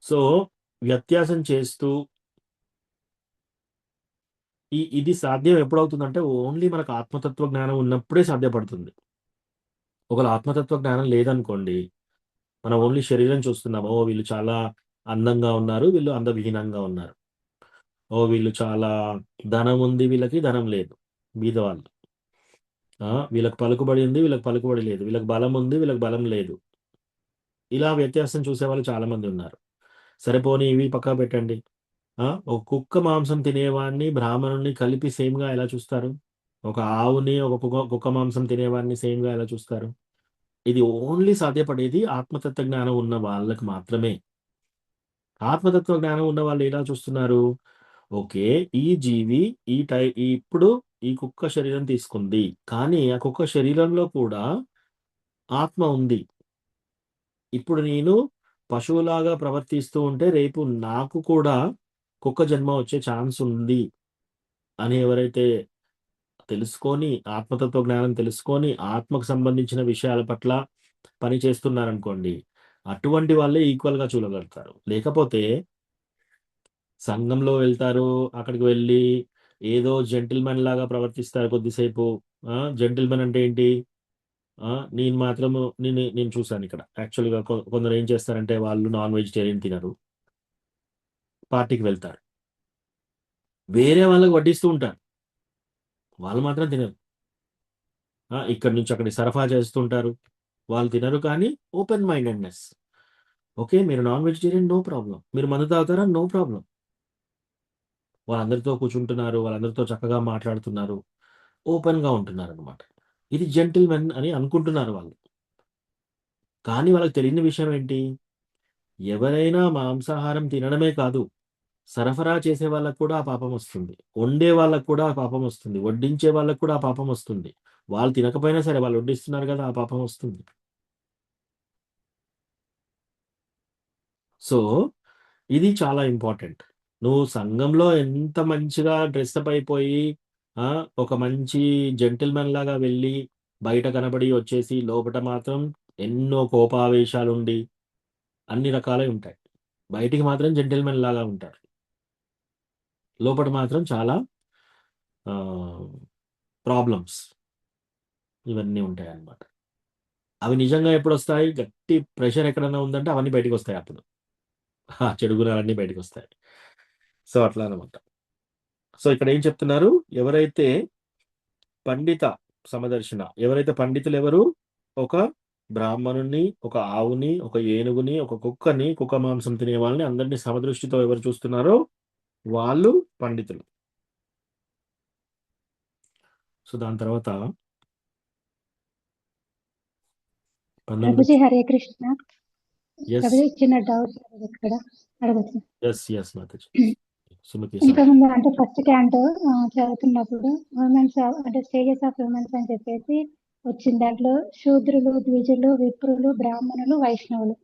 సో వ్యత్యాసం చేస్తూ ఇది సాధ్యం ఎప్పుడవుతుందంటే ఓన్లీ మనకు ఆత్మతత్వ జ్ఞానం ఉన్నప్పుడే సాధ్యపడుతుంది. ఒకవేళ ఆత్మతత్వ జ్ఞానం లేదనుకోండి, మనం ఓన్లీ శరీరం చూస్తున్నాము. ఓ వీళ్ళు చాలా అందంగా ఉన్నారు, వీళ్ళు అందవిహీనంగా ఉన్నారు. ఓ వీళ్ళు చాలా ధనం ఉంది, వీళ్ళకి ధనం లేదు, బీదవాళ్ళు. వీళ్ళకి పలుకుబడి ఉంది, వీళ్ళకి పలుకుబడి లేదు, వీళ్ళకి బలం ఉంది, వీళ్ళకి బలం లేదు. ఇలా వ్యత్యాసం చూసే వాళ్ళు చాలా మంది ఉన్నారు. సరిపోని ఇవి పక్కా పెట్టండి. ఒక కుక్క మాంసం తినేవాడిని, బ్రాహ్మణుని కలిపి సేమ్ గా ఎలా చూస్తారు? ఒక ఆవుని, ఒక కుక్క మాంసం తినేవాడిని సేమ్ గా ఎలా చూస్తారు? ఇది ఓన్లీ సాధ్యపడేది ఆత్మతత్వ జ్ఞానం ఉన్న వాళ్ళకి మాత్రమే. ఆత్మతత్వ జ్ఞానం ఉన్న వాళ్ళు ఎలా చూస్తున్నారు? ఓకే, ఈ జీవి ఇప్పుడు ఈ కుక్క శరీరం తీసుకుంది, కానీ ఆ కుక్క శరీరంలో కూడా ఆత్మ ఉంది. ఇప్పుడు నేను పశువులాగా ప్రవర్తిస్తూ ఉంటే రేపు నాకు కూడా కుక్క జన్మ వచ్చే ఛాన్స్ ఉంది అని ఎవరైతే తెలుసుకొని, ఆత్మతత్వ జ్ఞానం తెలుసుకొని ఆత్మకు సంబంధించిన విషయాల పట్ల పని చేస్తున్నారనుకోండి, అటువంటి వాళ్ళే ఈక్వల్ గా చూడగలుగుతారు. లేకపోతే సంఘంలో వెళ్తారు, అక్కడికి వెళ్ళి ఏదో జెంటిల్మెన్ లాగా ప్రవర్తిస్తారు కొద్దిసేపు. జెంటిల్మెన్ అంటే ఏంటి? నేను మాత్రము నేను చూసాను ఇక్కడ. యాక్చువల్గా కొందరు ఏం చేస్తారంటే వాళ్ళు నాన్ వెజిటేరియన్ తినరు, పార్టీకి వెళ్తారు, వేరే వాళ్ళకి వడ్డిస్తూ ఉంటారు, వాళ్ళు మాత్రం తినరు. ఇక్కడి నుంచి అక్కడికి సరఫరా చేస్తుంటారు, వాళ్ళు తినరు. కానీ ఓపెన్ మైండెడ్నెస్. ఓకే, మీరు నాన్ వెజిటేరియన్, నో ప్రాబ్లం. మీరు మందు తాగుతారా? No problem. వాళ్ళందరితో కూర్చుంటున్నారు, వాళ్ళందరితో చక్కగా మాట్లాడుతున్నారు, ఓపెన్ గా ఉంటున్నారు అనమాట. ఇది జెంటిల్మెన్ అని అనుకుంటున్నారు వాళ్ళు. కానీ వాళ్ళకి తెలియని విషయం ఏంటి? ఎవరైనా మాంసాహారం తినడమే కాదు, సరఫరా చేసే వాళ్ళకు కూడా ఆ పాపం వస్తుంది, వండే వాళ్ళకు కూడా ఆ పాపం వస్తుంది, వడ్డించే వాళ్ళకు కూడా ఆ పాపం వస్తుంది. వాళ్ళు తినకపోయినా సరే వాళ్ళు వడ్డిస్తున్నారు కదా, ఆ పాపం వస్తుంది. సో ఇది చాలా ఇంపార్టెంట్. నువ్వు సంఘంలో ఎంత మంచిగా డ్రెస్అప్ అయిపోయి ఒక మంచి జెంటిల్‌మెన్ లాగా వెళ్ళి, బయట కనబడి వచ్చేసి, లోపట మాత్రం ఎన్నో కోపావేశాలుండి, అన్ని రకాలవి ఉంటాయి. బయటికి మాత్రం జెంటిల్‌మెన్ లాగా ఉంటారు. లోపట మాత్రం చాలా ప్రాబ్లమ్స్ ఇవన్నీ ఉంటాయన్నమాట. అవి నిజంగా ఎప్పుడొస్తాయి? గట్టి ప్రెషర్ ఎక్కడన్నా ఉందంటే అవన్నీ బయటికొస్తాయి అప్పుడు. చెడు గుణాలన్నీ బయటికొస్తాయి. సో, అట్లా అనమాట. సో, ఇక్కడ ఏం చెప్తున్నారు? ఎవరైతే పండిత సమదర్శన, ఎవరైతే పండితులెవరు? ఒక బ్రాహ్మణుడిని, ఒక ఆవుని, ఒక ఏనుగుని, ఒక కుక్కని, కుక్క మాంసం తినే వాళ్ళని అందరిని సమదృష్టితో ఎవరు చూస్తున్నారో వాళ్ళు పండితులు. సో, దాని తర్వాత 19 ప్రభుజీ హరే కృష్ణ. యెస్. ప్రభుజీ చిన్న డౌట్ ఇక్కడ అడగచ్చు. యెస్ మాతాజీ. సుమతి సార్. ఇంతకుముందు అంటే ఫస్ట్ క్యాంట్ చదువుతున్నప్పుడు ఉమెన్స్ అంటే స్టేజెస్ ఆఫ్ ఉమెన్స్ అని చెప్పేసి వచ్చిన దాంట్లో శూద్రులు, ద్విజులు, విప్రులు, బ్రాహ్మణులు, వైష్ణవులు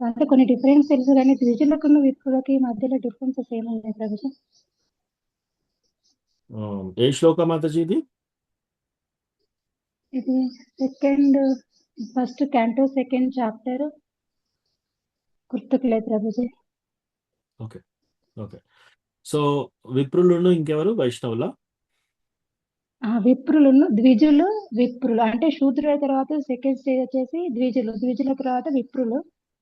అంటే కొన్ని డిఫరెన్స్ తెలుసు కానీ ద్విజులకు విప్రులకి మధ్యలో డిఫరెన్సెస్ ఏమున్నాయి ప్రభుజీ? ఏ శ్లోక మాతాజీ ఇది? ఇది ఫస్ట్ క్యాంటో సెకండ్ చాప్టర్ గుర్తుకు లేదు ప్రభుజీ. ఓకే. సో, విప్రులను ఇంకెవరు? వైష్ణవులా? విప్రులను, ద్విజులు, విప్రులు అంటే శూద్రుల తర్వాత సెకండ్ స్టేజ్ వచ్చేసి ద్విజులు, ద్విజుల తర్వాత విప్రులు,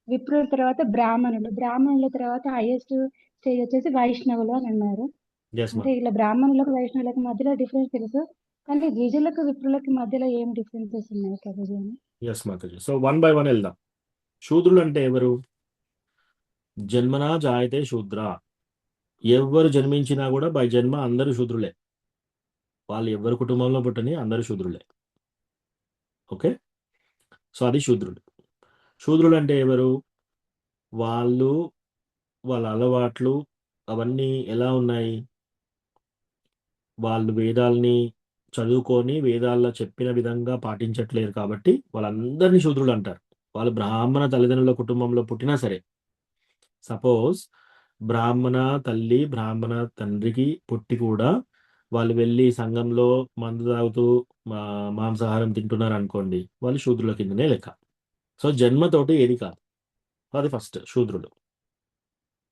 విప్రుల తర్వాత బ్రాహ్మణులు, బ్రాహ్మణుల తర్వాత హైయెస్ట్ స్టేజ్ వచ్చేసి వైష్ణవులు అని అన్నారు. యెస్ అంటే ఇలా బ్రాహ్మణులకు వైష్ణవులకు మధ్యలో డిఫరెన్స్ తెలుసు కానీ ద్విజులకు విప్రులకి మధ్యలో ఏం డిఫరెన్సెస్ ఉన్నాయి ప్రభుజీ అని? యెస్ మాతాజీ. సో, 1 బై 1 వెళ్దాం. శూద్రులు అంటే ఎవరు? జన్మనా జాయతే శూద్ర. ఎవ్వరు జన్మించినా కూడా బై జన్మ అందరూ శూద్రులే. వాళ్ళు ఎవరి కుటుంబంలో పుట్టని అందరూ శూద్రులే. ఓకే. సో, అది శూద్రులు. శూద్రులు అంటే ఎవరు? వాళ్ళు వాళ్ళ అలవాట్లు అవన్నీ ఎలా ఉన్నాయి? వాళ్ళు వేదాల్ని చదువుకొని వేదాల్లో చెప్పిన విధంగా పాటించట్లేరు కాబట్టి వాళ్ళందరినీ శూద్రులు అంటారు. వాళ్ళు బ్రాహ్మణ తల్లిదండ్రుల కుటుంబంలో పుట్టినా సరే, సపోజ్ బ్రాహ్మణ తల్లి బ్రాహ్మణ తండ్రికి పుట్టి కూడా వాళ్ళు వెళ్ళి సంఘంలో మందు తాగుతూ మాంసాహారం తింటున్నారు అనుకోండి, వాళ్ళు శూద్రుల కిందనే లెక్క. సో, జన్మతోటి ఏది కాదు. అది ఫస్ట్ శూద్రులు.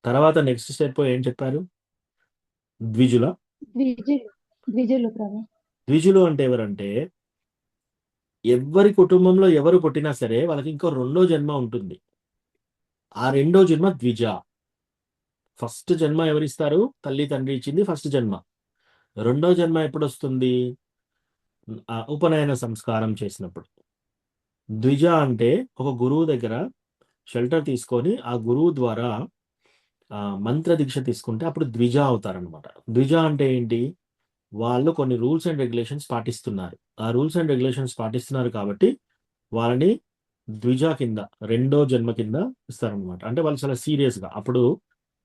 తర్వాత నెక్స్ట్ స్టెప్ ఏం చెప్పారు? ద్విజుల. ద్విజులు ప్రభు. ద్విజులు అంటే ఎవరంటే ఎవరి కుటుంబంలో ఎవరు పుట్టినా సరే వాళ్ళకి ఇంకో రెండో జన్మ ఉంటుంది. ఆ రెండో జన్మ ద్విజ. ఫస్ట్ జన్మ ఎవరిస్తారు? తల్లి తండ్రి ఇచ్చింది ఫస్ట్ జన్మ. రెండో జన్మ ఎప్పుడు వస్తుంది? ఉపనయన సంస్కారం చేసినప్పుడు. ద్విజ అంటే ఒక గురువు దగ్గర షెల్టర్ తీసుకొని ఆ గురువు ద్వారా మంత్ర దీక్ష తీసుకుంటే అప్పుడు ద్విజ అవుతారనమాట. ద్విజ అంటే ఏంటి? వాళ్ళు కొన్ని రూల్స్ అండ్ రెగ్యులేషన్స్ పాటిస్తున్నారు. ఆ రూల్స్ అండ్ రెగ్యులేషన్స్ పాటిస్తున్నారు కాబట్టి వాళ్ళని ద్విజ కింద, రెండో జన్మ కింద ఇస్తారనమాట. అంటే వాళ్ళు చాలా సీరియస్గా అప్పుడు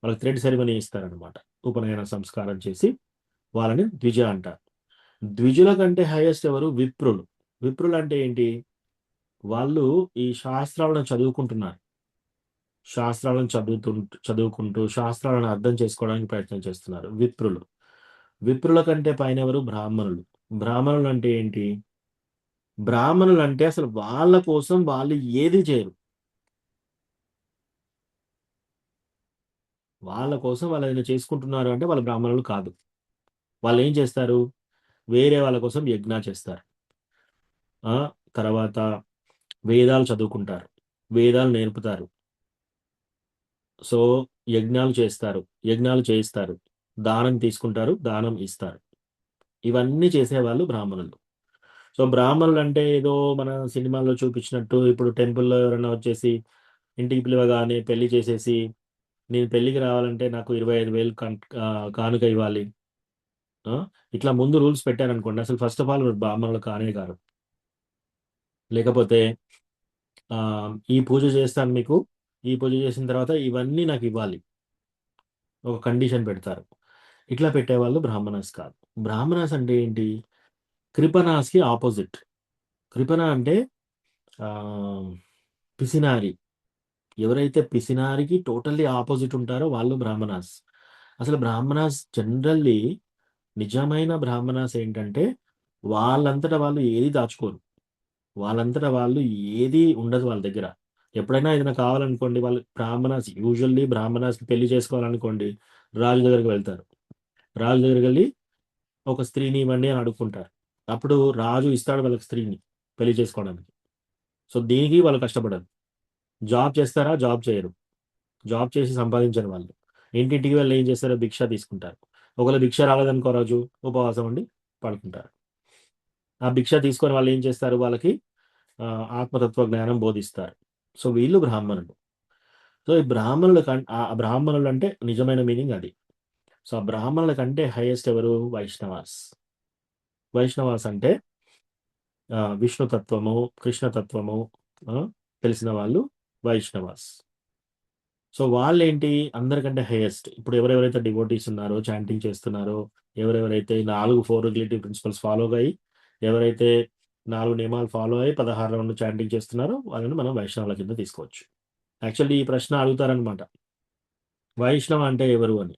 వాళ్ళకి థ్రెడ్ సెరిమనీ ఇస్తారనమాట. ఉపనయన సంస్కారం చేసి వాళ్ళని ద్విజ అంటారు. ద్విజుల కంటే హైయెస్ట్ ఎవరు? విప్రులు. విప్రులు అంటే ఏంటి? వాళ్ళు ఈ శాస్త్రాలను చదువుకుంటున్నారు. శాస్త్రాలను చదువుకుంటూ శాస్త్రాలను అర్థం చేసుకోవడానికి ప్రయత్నం చేస్తున్నారు విప్రులు. విప్రుల కంటే పైన ఎవరు? బ్రాహ్మణులు. బ్రాహ్మణులు అంటే ఏంటి? బ్రాహ్మణులు అంటే అసలు వాళ్ళ కోసం వాళ్ళు ఏది చేయరు. వాళ్ళ కోసం వాళ్ళు ఏదైనా చేసుకుంటున్నారు అంటే వాళ్ళు బ్రాహ్మణులు కాదు. వాళ్ళు ఏం చేస్తారు? వేరే వాళ్ళ కోసం యజ్ఞ చేస్తారు. తర్వాత వేదాలు చదువుకుంటారు, వేదాలు నేర్పుతారు. సో, యజ్ఞాలు చేస్తారు, యజ్ఞాలు చేయిస్తారు, దానం తీసుకుంటారు, దానం ఇస్తారు. ఇవన్నీ చేసేవాళ్ళు బ్రాహ్మణులు. సో, బ్రాహ్మణులు అంటే ఏదో మన సినిమాల్లో చూపించినట్టు ఇప్పుడు టెంపుల్లో ఎవరైనా వచ్చేసి ఇంటికి పిలవగానే పెళ్లి చేసేసి, నేను పెళ్లికి రావాలంటే నాకు 25,000 కానుక ఇవ్వాలి. ఇట్లా ముందు రూల్స్ పెట్టారనుకోండి, అసలు ఫస్ట్ ఆఫ్ ఆల్ బ్రాహ్మణులు కానే కారు. లేకపోతే ఈ పూజ చేస్తాను మీకు, ఈ పూజ చేసిన తర్వాత ఇవన్నీ నాకు ఇవ్వాలి, ఒక కండిషన్ పెడతారు. ఇట్లా పెట్టేవాళ్ళు బ్రాహ్మణాస్ కాదు. బ్రాహ్మణాస్ అంటే ఏంటి? కృపణాస్కి ఆపోజిట్. కృపణ అంటే పిసినారి, ఎవరైతే పిసినారికి టోటల్లీ ఆపోజిట్ ఉంటారో వాళ్ళు బ్రాహ్మణాస్. అసలు బ్రాహ్మణాస్ జనరల్లీ నిజమైన బ్రాహ్మణాస్ ఏంటంటే వాళ్ళంతట వాళ్ళు ఏది దాచుకోరు. వాళ్ళంతట వాళ్ళు ఏది ఉండదు వాళ్ళ దగ్గర. ఎప్పుడైనా ఏదైనా కావాలనుకోండి, వాళ్ళు బ్రాహ్మణాస్ యూజువల్లీ బ్రాహ్మణాస్‌కి పెళ్లి చేసుకోవాలనుకోండి, రాజు దగ్గరికి వెళ్తారు. రాజు దగ్గరికెళ్ళి ఒక స్త్రీని ఇవ్వండి అని అడుక్కుంటారు. అప్పుడు రాజు ఇస్తాడు వాళ్ళకి స్త్రీని పెళ్లి చేసుకోవడానికి. సో, దీనికి వాళ్ళు కష్టపడరు. జాబ్ చేస్తారా? జాబ్ చేయరు. జాబ్ చేసి సంపాదించరు వాళ్ళు. ఇంటింటికి వెళ్ళి ఏం చేస్తారు? భిక్ష తీసుకుంటారు. ఒకవేళ భిక్ష రాలేదనుకో రోజు ఉపవాసం ఉండి పడుకుంటారు. ఆ భిక్ష తీసుకొని వాళ్ళు ఏం చేస్తారు? వాళ్ళకి ఆత్మతత్వ జ్ఞానం బోధిస్తారు. సో, వీళ్ళు బ్రాహ్మణులు. సో, ఈ బ్రాహ్మణుల బ్రాహ్మణులు అంటే నిజమైన మీనింగ్ అది. సో, ఆ బ్రాహ్మణుల కంటే హైయెస్ట్ ఎవరు? వైష్ణవాస్. వైష్ణవాస్ అంటే విష్ణు తత్వము, కృష్ణ తత్వము తెలిసిన వాళ్ళు వైష్ణవాస్. సో, వాళ్ళేంటి అందరికంటే హైయెస్ట్. ఇప్పుడు ఎవరెవరైతే డివోటీస్ ఉన్నారో, చాంటింగ్ చేస్తున్నారో, ఎవరెవరైతే 4 4 రిలేటివ్ ప్రిన్సిపల్స్ ఫాలో అయ్యి, ఎవరైతే 4 నియమాలు ఫాలో అయ్యి 16 రౌండ్లు చాంటింగ్ చేస్తున్నారో వాళ్ళని మనం వైష్ణవుల కింద తీసుకోవచ్చు. యాక్చువల్లీ ఈ ప్రశ్న అడుగుతారనమాట. వైష్ణవ అంటే ఎవరు అని.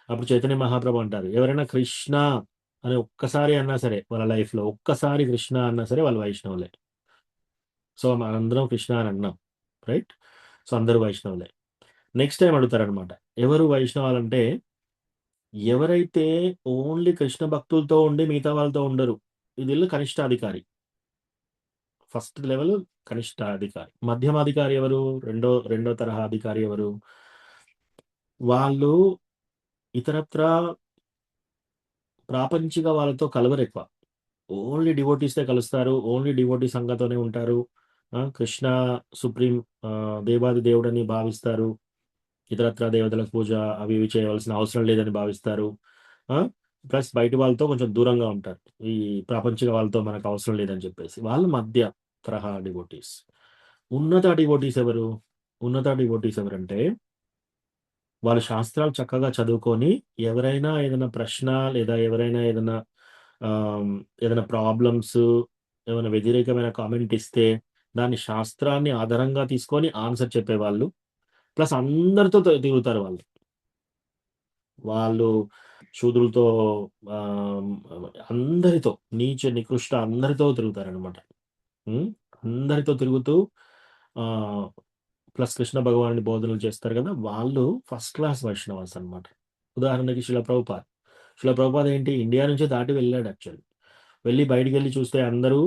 అప్పుడు చైతన్య మహాప్రభు అంటారు, ఎవరైనా కృష్ణ అని ఒక్కసారి అన్నా సరే వాళ్ళ లైఫ్‌లో ఒక్కసారి కృష్ణ అన్నా సరే వాళ్ళు వైష్ణవులే. సో, మనందరం కృష్ణ అని అన్నాం. రైట్? సో, అందరూ వైష్ణవులే. Next time అడుగుతారనమాట. ఎవరు వైష్ణవాలంటే ఎవరైతే ఓన్లీ కృష్ణ భక్తులతో ఉండి మిగతా వాళ్ళతో ఉండరు. వీళ్ళు కనిష్టాధికారి. First level కనిష్టాధికారి. మధ్యమాధికారి ఎవరు? రెండో తరహా అధికారి ఎవరు? వాళ్ళు ఇతరత్రా ప్రాపంచిక వాళ్ళతో కలవరెక్కువ. ఓన్లీ డివోటీస్‌తో కలుస్తారు. ఓన్లీ డివోటీ సంఘతోనే ఉంటారు. కృష్ణ సుప్రీం దేవాది దేవుడని భావిస్తారు. ఇతరత్రా దేవతలకు పూజ అవి ఇవి చేయవలసిన అవసరం లేదని భావిస్తారు. ప్లస్ బయటి వాళ్ళతో కొంచెం దూరంగా ఉంటారు. ఈ ప్రాపంచిక వాళ్ళతో మనకు అవసరం లేదని చెప్పేసి. వాళ్ళు మధ్య తరహా డివోటీస్. ఉన్నత డివోటీస్ ఎవరు? ఉన్నత డివోటీస్ ఎవరంటే వాళ్ళు శాస్త్రాలు చక్కగా చదువుకొని ఎవరైనా ఏదైనా ప్రశ్న లేదా ఎవరైనా ఏదైనా ప్రాబ్లమ్స్ ఏమైనా వ్యతిరేకమైన కామెంట్ ఇస్తే దాన్ని శాస్త్రాన్ని ఆధారంగా తీసుకొని ఆన్సర్ చెప్పేవాళ్ళు. ప్లస్ అందరితో తిరుగుతారు వాళ్ళు. వాళ్ళు శూద్రులతో అందరితో నికృష్ట అందరితో తిరుగుతారనమాట. అందరితో తిరుగుతూ ప్లస్ కృష్ణ భగవానుడి బోధనలు చేస్తారు కదా! వాళ్ళు ఫస్ట్ క్లాస్ వైష్ణవాస్ అనమాట. ఉదాహరణకి శిల ప్రభుపాద్ ఏంటి ఇండియా నుంచే దాటి వెళ్ళాడు యాక్చువల్లీ. వెళ్ళి బయటికెళ్ళి చూస్తే అందరూ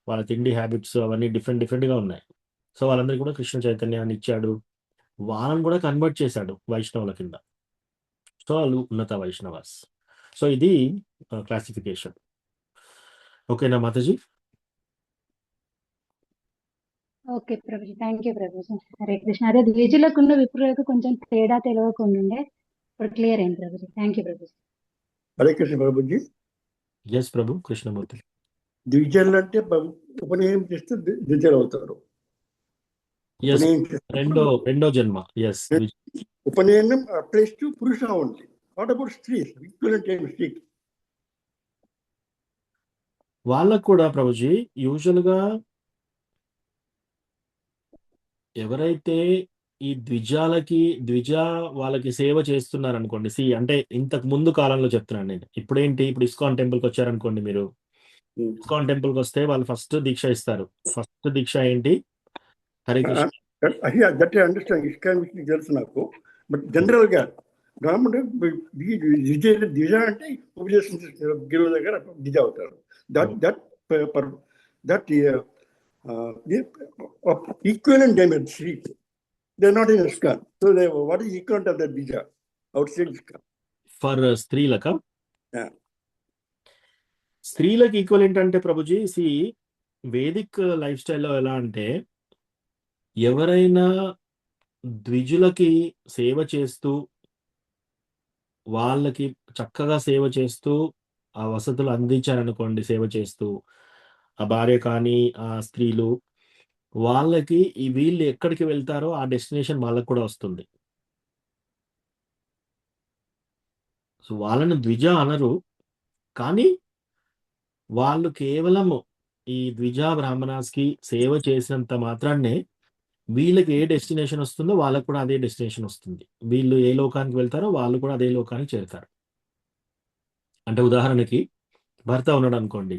వాళ్ళ తిండి హ్యాబిట్స్ అవన్నీ డిఫరెంట్‌గా ఉన్నాయి. సో, వాళ్ళందరికీ కూడా కృష్ణ చైతన్యాన్ని ఇచ్చాడు. వాళ్ళని కూడా కన్వర్ట్ చేశాడు వైష్ణవుల కింద. సో, వాళ్ళు ఉన్నత వైష్ణవాస్. సో, ఇది క్లాసిఫికేషన్. ఓకేనా Mataji? Okay Prabhuji. Thank you Prabhuji. Hare Krishna. అదే ద్విజులకున్న విప్రులకు కొంచెం తేడా తెలియకుండా ఇప్పుడు క్లియర్ అయింది Prabhuji. Thank you Prabhuji. Hare Krishna Prabhuji. Yes ప్రభు కృష్ణమూర్తి. ద్విజలు అంటే ఉపనయనం చేస్తే ద్విజలు అవుతారు. రెండో జన్మ. ఎస్. ఉపనయనం అప్లైస్ టు పురుష ఓన్లీ. వాట్ అబౌట్ స్త్రీస్? ఈక్వలెంట్ ఏం స్త్రీ? వాళ్ళకు కూడా ప్రభుజీ యూజువల్‌గా ఎవరైతే ఈ ద్విజ వాళ్ళకి సేవ చేస్తున్నారనుకోండి. అంటే ఇంతకు ముందు కాలంలో చెప్తున్నాను నేను. ఇప్పుడేంటి ఇప్పుడు ఇస్కాన్ టెంపుల్‌కి వచ్చారనుకోండి మీరు. ఇస్కాన్ టెంపుల్‌కి వస్తే వాళ్ళు ఫస్ట్ దీక్ష ఇస్తారు. ఫస్ట్ దీక్ష ఏంటి? Hare Krishna. That I understand. ISKCON విషయం తెలుసు నాకు. బట్ జనరల్ గా బ్రాహ్మణుడు ద్విజ అంటే ఉపదేశం గురువు దగ్గర ద్విజ అవుతారు. That equivalent them at street. They're not in ISKCON. So what is equivalent of that Dvija outside ISKCON? For స్త్రీలకా? Yeah. స్త్రీలకు ఈక్వలెంట్ అంటే ప్రభుజీ వేదిక్ లైఫ్ స్టైల్లో ఎలా అంటే ఎవరైనా ద్విజులకి సేవ చేస్తూ వాళ్ళకి చక్కగా సేవ చేస్తూ ఆ వసతులు అందించారనుకోండి, సేవ చేస్తూ ఆ భార్య కానీ ఆ స్త్రీలు వాళ్ళకి వీళ్ళు ఎక్కడికి వెళ్తారో ఆ డెస్టినేషన్ వాళ్ళకు కూడా వస్తుంది. సో వాళ్ళని ద్విజ అనరు, కానీ వాళ్ళు కేవలం ఈ ద్విజ బ్రాహ్మణాస్కి సేవ చేసినంత మాత్రాన్నే వీళ్ళకి ఏ డెస్టినేషన్ వస్తుందో వాళ్ళకి కూడా అదే డెస్టినేషన్ వస్తుంది. వీళ్ళు ఏ లోకానికి వెళ్తారో వాళ్ళు కూడా అదే లోకానికి చేరుతారు. అంటే ఉదాహరణకి భర్త ఉన్నాడు అనుకోండి.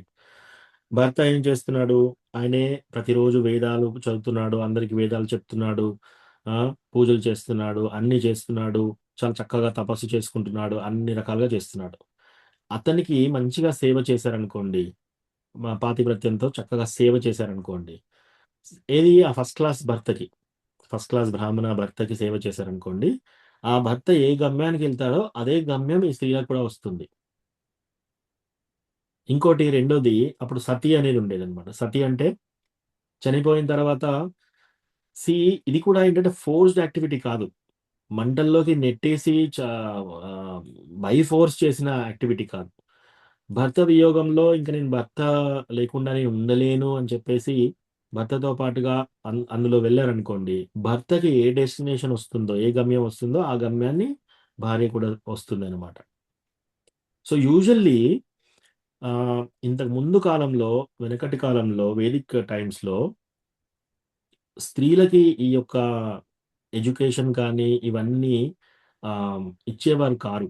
భర్త ఏం చేస్తున్నాడు? ఆయనే ప్రతిరోజు వేదాలు చదువుతున్నాడు, అందరికి వేదాలు చెప్తున్నాడు, పూజలు చేస్తున్నాడు, అన్నీ చేస్తున్నాడు, చాలా చక్కగా తపస్సు చేసుకుంటున్నాడు, అన్ని రకాలుగా చేస్తున్నాడు. అతనికి మంచిగా సేవ చేశారనుకోండి, పాతివ్రత్యంతో చక్కగా సేవ చేశారనుకోండి, ఏది ఆ ఫస్ట్ క్లాస్ బ్రాహ్మణ భర్తకి సేవ చేశారనుకోండి, ఆ భర్త ఏ గమ్యానికి వెళ్తాడో అదే గమ్యం ఈ స్త్రీలకు కూడా వస్తుంది. ఇంకోటి రెండోది, అప్పుడు సతి అనేది ఉండేదన్నమాట. సతి అంటే చనిపోయిన తర్వాత ఇది కూడా ఏంటంటే ఫోర్స్డ్ యాక్టివిటీ కాదు. మంటల్లోకి నెట్టేసి బై ఫోర్స్ చేసిన యాక్టివిటీ కాదు. భర్త వియోగంలో ఇంక నేను భర్త లేకుండా నేను ఉండలేను అని చెప్పేసి భర్తతో పాటుగా అందులో వెళ్ళారనుకోండి, భర్తకి ఏ డెస్టినేషన్ వస్తుందో, ఏ గమ్యం వస్తుందో ఆ గమ్యాన్ని భార్య కూడా వస్తుంది అనమాట. సో యూజువల్లీ ఇంతకు ముందు కాలంలో, వెనకటి కాలంలో, వేదిక్ టైమ్స్లో స్త్రీలకి ఈ యొక్క ఎడ్యుకేషన్ కానీ ఇవన్నీ ఇచ్చేవారు కారు.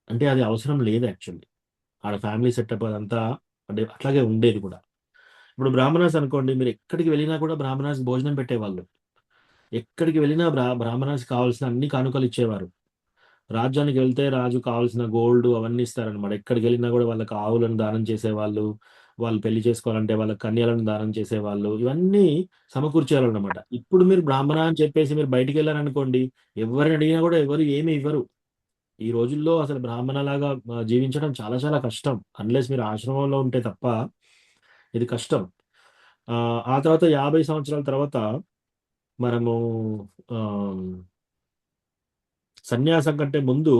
అంటే అది అవసరం లేదు యాక్చువల్లీ. ఆడ ఫ్యామిలీ సెటప్ అదంతా అంటే అట్లాగే ఉండేది కూడా. ఇప్పుడు బ్రాహ్మణాస్ అనుకోండి, మీరు ఎక్కడికి వెళ్ళినా కూడా బ్రాహ్మణాస్ భోజనం పెట్టేవాళ్ళు. ఎక్కడికి వెళ్ళినా బ్రాహ్మణాస్ కావాల్సిన అన్ని కానుకలు ఇచ్చేవారు. రాజ్యానికి వెళ్తే రాజు కావాల్సిన గోల్డ్ అవన్నీ ఇస్తారనమాట. ఎక్కడికి వెళ్ళినా కూడా వాళ్ళకి ఆవులను దానం చేసేవాళ్ళు, వాళ్ళు పెళ్లి చేసుకోవాలంటే వాళ్ళ కన్యలను దానం చేసేవాళ్ళు, ఇవన్నీ సమకూర్చేవాళ్ళనమాట. ఇప్పుడు మీరు బ్రాహ్మణ అని చెప్పేసి మీరు బయటికి వెళ్ళారనుకోండి, ఎవరిని అడిగినా కూడా ఎవరు ఏమి ఇవ్వరు. ఈ రోజుల్లో అసలు బ్రాహ్మణలాగా జీవించడం చాలా చాలా కష్టం. అన్లెస్ మీరు ఆశ్రమంలో ఉంటే తప్ప ఇది కష్టం. ఆ తర్వాత 50 సంవత్సరాల తర్వాత మనము సన్యాసం కంటే ముందు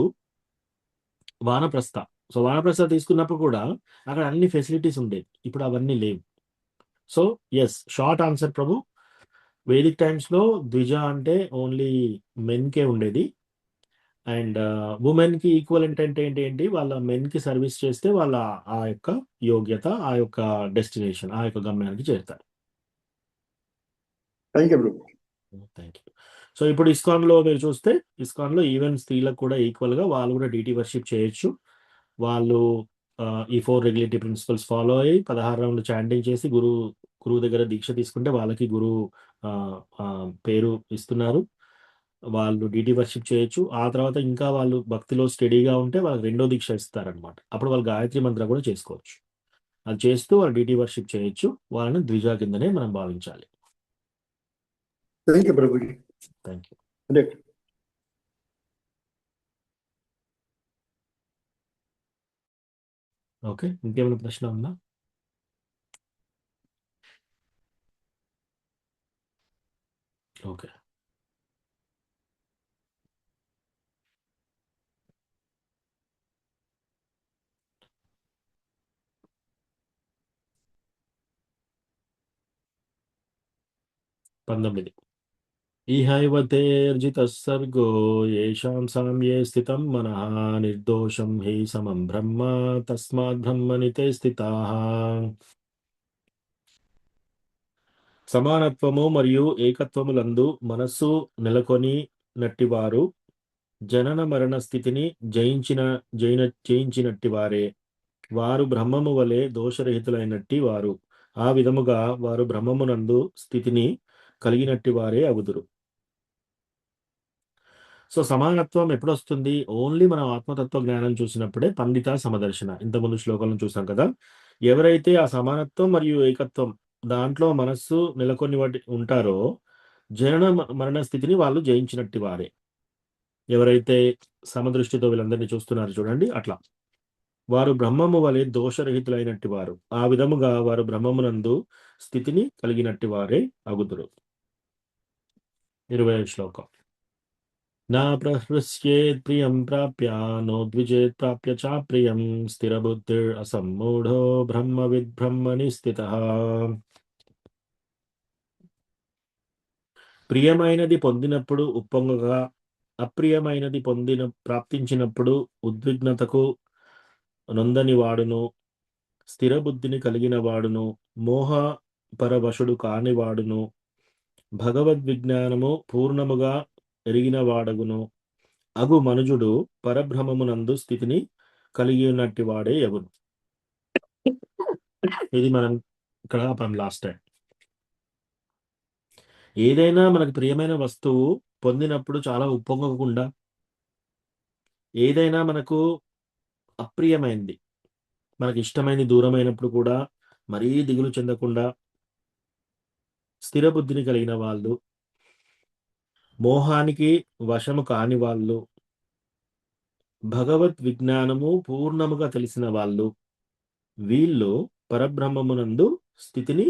వానప్రస్థ. సో వానప్రస్థ తీసుకున్నప్పుడు కూడా అక్కడ అన్ని ఫెసిలిటీస్ ఉండేవి. ఇప్పుడు అవన్నీ లేవు. సో ఎస్, షార్ట్ ఆన్సర్ ప్రభు. వేదిక్ టైమ్స్లో ద్విజ అంటే ఓన్లీ మెన్కే ఉండేది. అండ్ ఉమెన్కి ఈక్వలెంట్ అంటే ఏంటి, వాళ్ళ మెన్కి సర్వీస్ చేస్తే వాళ్ళ ఆ యొక్క యోగ్యత, ఆ యొక్క డెస్టినేషన్, ఆ యొక్క గమ్యానికి చేరుతారు. Thank you. సో ఇప్పుడు ఇస్కాన్లో మీరు చూస్తే, ఇస్కాన్లో ఈవెన్ స్త్రీలకు కూడా ఈక్వల్గా వాళ్ళు కూడా డీటీ వర్షిప్ చేయొచ్చు. వాళ్ళు ఈ 4 రెగ్యులేటరీ ప్రిన్సిపల్స్ ఫాలో అయ్యి 16 రౌండ్లు చాంటింగ్ చేసి గురువు దగ్గర దీక్ష తీసుకుంటే వాళ్ళకి గురువు పేరు ఇస్తున్నారు. వాళ్ళు డీటీ వర్షిప్ చేయొచ్చు. ఆ తర్వాత ఇంకా వాళ్ళు భక్తిలో స్టడీగా ఉంటే వాళ్ళకి 2వ దీక్ష ఇస్తారనమాట. అప్పుడు వాళ్ళు గాయత్రి మంత్రం కూడా చేసుకోవచ్చు. అది చేస్తూ వాళ్ళు డీటీ వర్షిప్ చేయొచ్చు. వాళ్ళని ద్విజా కిందనే మనం భావించాలి. Thank you Prabhuji. Thank you. అదే ఓకే, ఇంకేమైనా ప్రశ్న ఉందా? ఓకే. పంతొమ్మిది. ఇహైవతేర్జితః సర్గో యేషాం సామ్యే స్థితం మనః నిర్దోషం హి సమం బ్రహ్మ తస్మాత్ బ్రహ్మణి తే స్థితాః. సమానత్వము మరియు ఏకత్వములందు మనస్సు నెలకొని నట్టివారు జనన మరణ స్థితిని జయించినట్టివారే. వారు బ్రహ్మము వలె దోషరహితులైనట్టి వారు. ఆ విధముగా వారు బ్రహ్మమునందు స్థితిని కలిగినట్టి వారే అగుదురు. సో సమానత్వం ఎప్పుడు వస్తుంది? ఓన్లీ మనం ఆత్మతత్వ జ్ఞానం చూసినప్పుడే. పండిత సమదర్శన, ఇంతకుముందు శ్లోకంలో చూసాం కదా. ఎవరైతే ఆ సమానత్వం మరియు ఏకత్వం దాంట్లో మనస్సు నెలకొని ఉంటారో జనన మరణ స్థితిని వాళ్ళు జయించినట్టి వారే. ఎవరైతే సమదృష్టితో వీళ్ళందరినీ చూస్తున్నారు చూడండి, అట్లా వారు బ్రహ్మము వలె దోషరహితులైనట్టి వారు. ఆ విధముగా వారు బ్రహ్మమునందు స్థితిని కలిగినట్టి వారే అగుదురు. 20వ శ్లోకం. నా ప్రహృష్యేత్ ప్రియం ప్రాప్య నోద్విజేత్ ప్రాప్య చాప్రియం స్థిరబుద్ధిర్ అసమ్మూఢో బ్రహ్మవిద్ బ్రహ్మని స్థితః. ప్రియమైనది పొందినప్పుడు ఉప్పొంగగా, అప్రియమైనది ప్రాప్తించినప్పుడు ఉద్విగ్నతకు నొందని వాడును, స్థిర బుద్ధిని కలిగిన వాడును, మోహ పరవశుడు కాని వాడును, భగవద్విజ్ఞానము పూర్ణముగా ఎరిగిన వాడగును అగు మనుజుడు పరబ్రహ్మమునందు స్థితిని కలిగి ఉన్నట్టి వాడే ఎగును. ఇది మనం ఇక్కడ లాస్ట్ టైం. ఏదైనా మనకు ప్రియమైన వస్తువు పొందినప్పుడు చాలా ఉప్పొంగకుండా, ఏదైనా మనకు అప్రియమైంది, మనకి ఇష్టమైనది దూరమైనప్పుడు కూడా మరీ దిగులు చెందకుండా స్థిర బుద్ధిని కలిగిన వాళ్ళు, మోహానికి వశము కాని వాళ్ళు, భగవద్ విజ్ఞానము పూర్ణముగా తెలిసిన వాళ్ళు, వీళ్ళు పరబ్రహ్మమునందు స్థితిని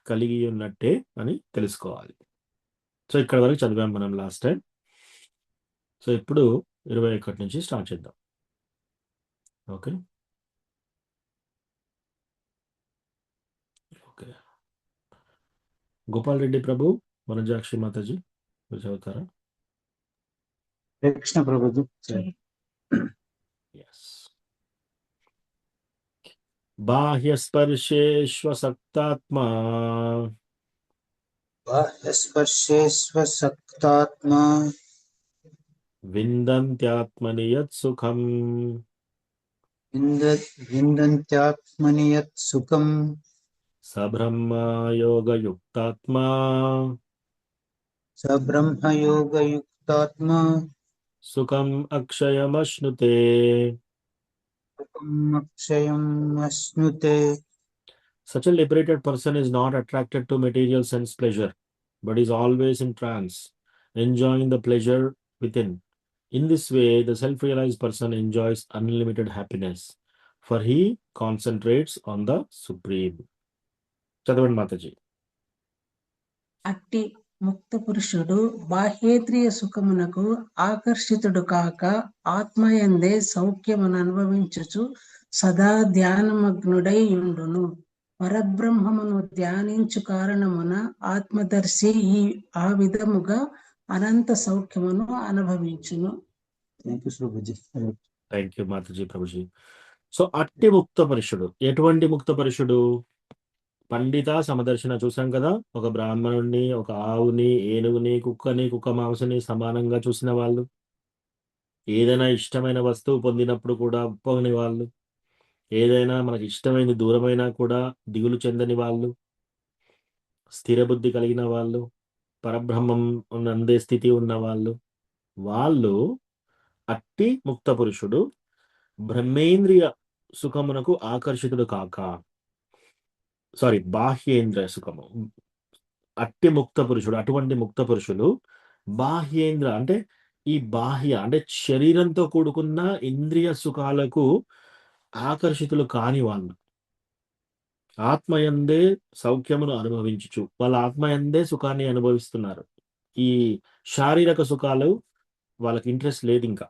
కలిగి ఉన్నట్టే అని తెలుసుకోవాలి. సో ఇక్కడ వరకు చదివాం మనం లాస్ట్ టైం. సో ఇప్పుడు 21 నుంచి స్టార్ట్ చేద్దాం. ఓకే ఓకే గోపాల్ రెడ్డి ప్రభు, వనజాక్షి మాతాజీ మీరు చదువుతారా? కృష్ణ ప్రభుజీ. బాహ్యస్పర్శేష్వసక్తాత్మా బాహ్యస్పర్శేష్వసక్తాత్మా విందంత్యాత్మని యత్ సుఖం విందంత్యాత్మని యత్ సుఖం సబ్రహ్మయోగయుక్తాత్మా సబ్రహ్మయోగయుక్తాత్మా సుఖం అక్షయమశ్నుతే. సుఖం అక్షయం అశ్నుతే. Such a liberated person is not attracted to material sense pleasure, but is always in trance, enjoying the pleasure within. In this way, the self-realized person enjoys unlimited happiness, for he concentrates on the Supreme. Chadavan Mataji. అట్టి ముక్త పురుషుడు బాహ్యేంద్రియ సుఖమునకు ఆకర్షితుడు కాక ఆత్మయందే సౌఖ్యమును అనుభవించుచు సదా ధ్యానమగ్నుడై ఉండును. పరబ్రహ్మమును ధ్యానించు కారణమున ఆత్మదర్శి ఆ విధముగా అనంత సౌఖ్యమును అనుభవించును. Thank you, Mataji Prabhuji. So, అట్టి ముక్త పురుషుడు ఎటువంటి ముక్త పురుషుడు? పండిత సమదర్శన చూసాం కదా, ఒక బ్రాహ్మణుడిని, ఒక ఆవుని, ఏనుగుని, కుక్కని, కుక్క మాంసని సమానంగా చూసిన వాళ్ళు, ఏదైనా ఇష్టమైన వస్తువు పొందినప్పుడు కూడా ఉప్పొంగని వాళ్ళు, ఏదైనా మనకి ఇష్టమైనది దూరమైనా కూడా దిగులు చెందని వాళ్ళు, స్థిర బుద్ధి కలిగిన వాళ్ళు, పరబ్రహ్మం అందే స్థితి ఉన్న వాళ్ళు, వాళ్ళు అట్టి ముక్త పురుషుడు బ్రహ్మేంద్రియ సుఖమునకు ఆకర్షితుడు కాక, బాహ్యేంద్రియ సుఖము. అట్టి ముక్త పురుషుడు, అటువంటి ముక్త పురుషులు బాహ్యేంద్ర అంటే ఈ బాహ్య అంటే శరీరంతో కూడుకున్న ఇంద్రియ సుఖాలకు ఆకర్షితులు కాని వాళ్ళు, ఆత్మయందే సౌఖ్యమును అనుభవించుచు వాళ్ళ ఆత్మయందే సుఖాన్ని అనుభవిస్తున్నారు. ఈ శారీరక సుఖాలు వాళ్ళకి ఇంట్రెస్ట్ లేదు. ఇంకా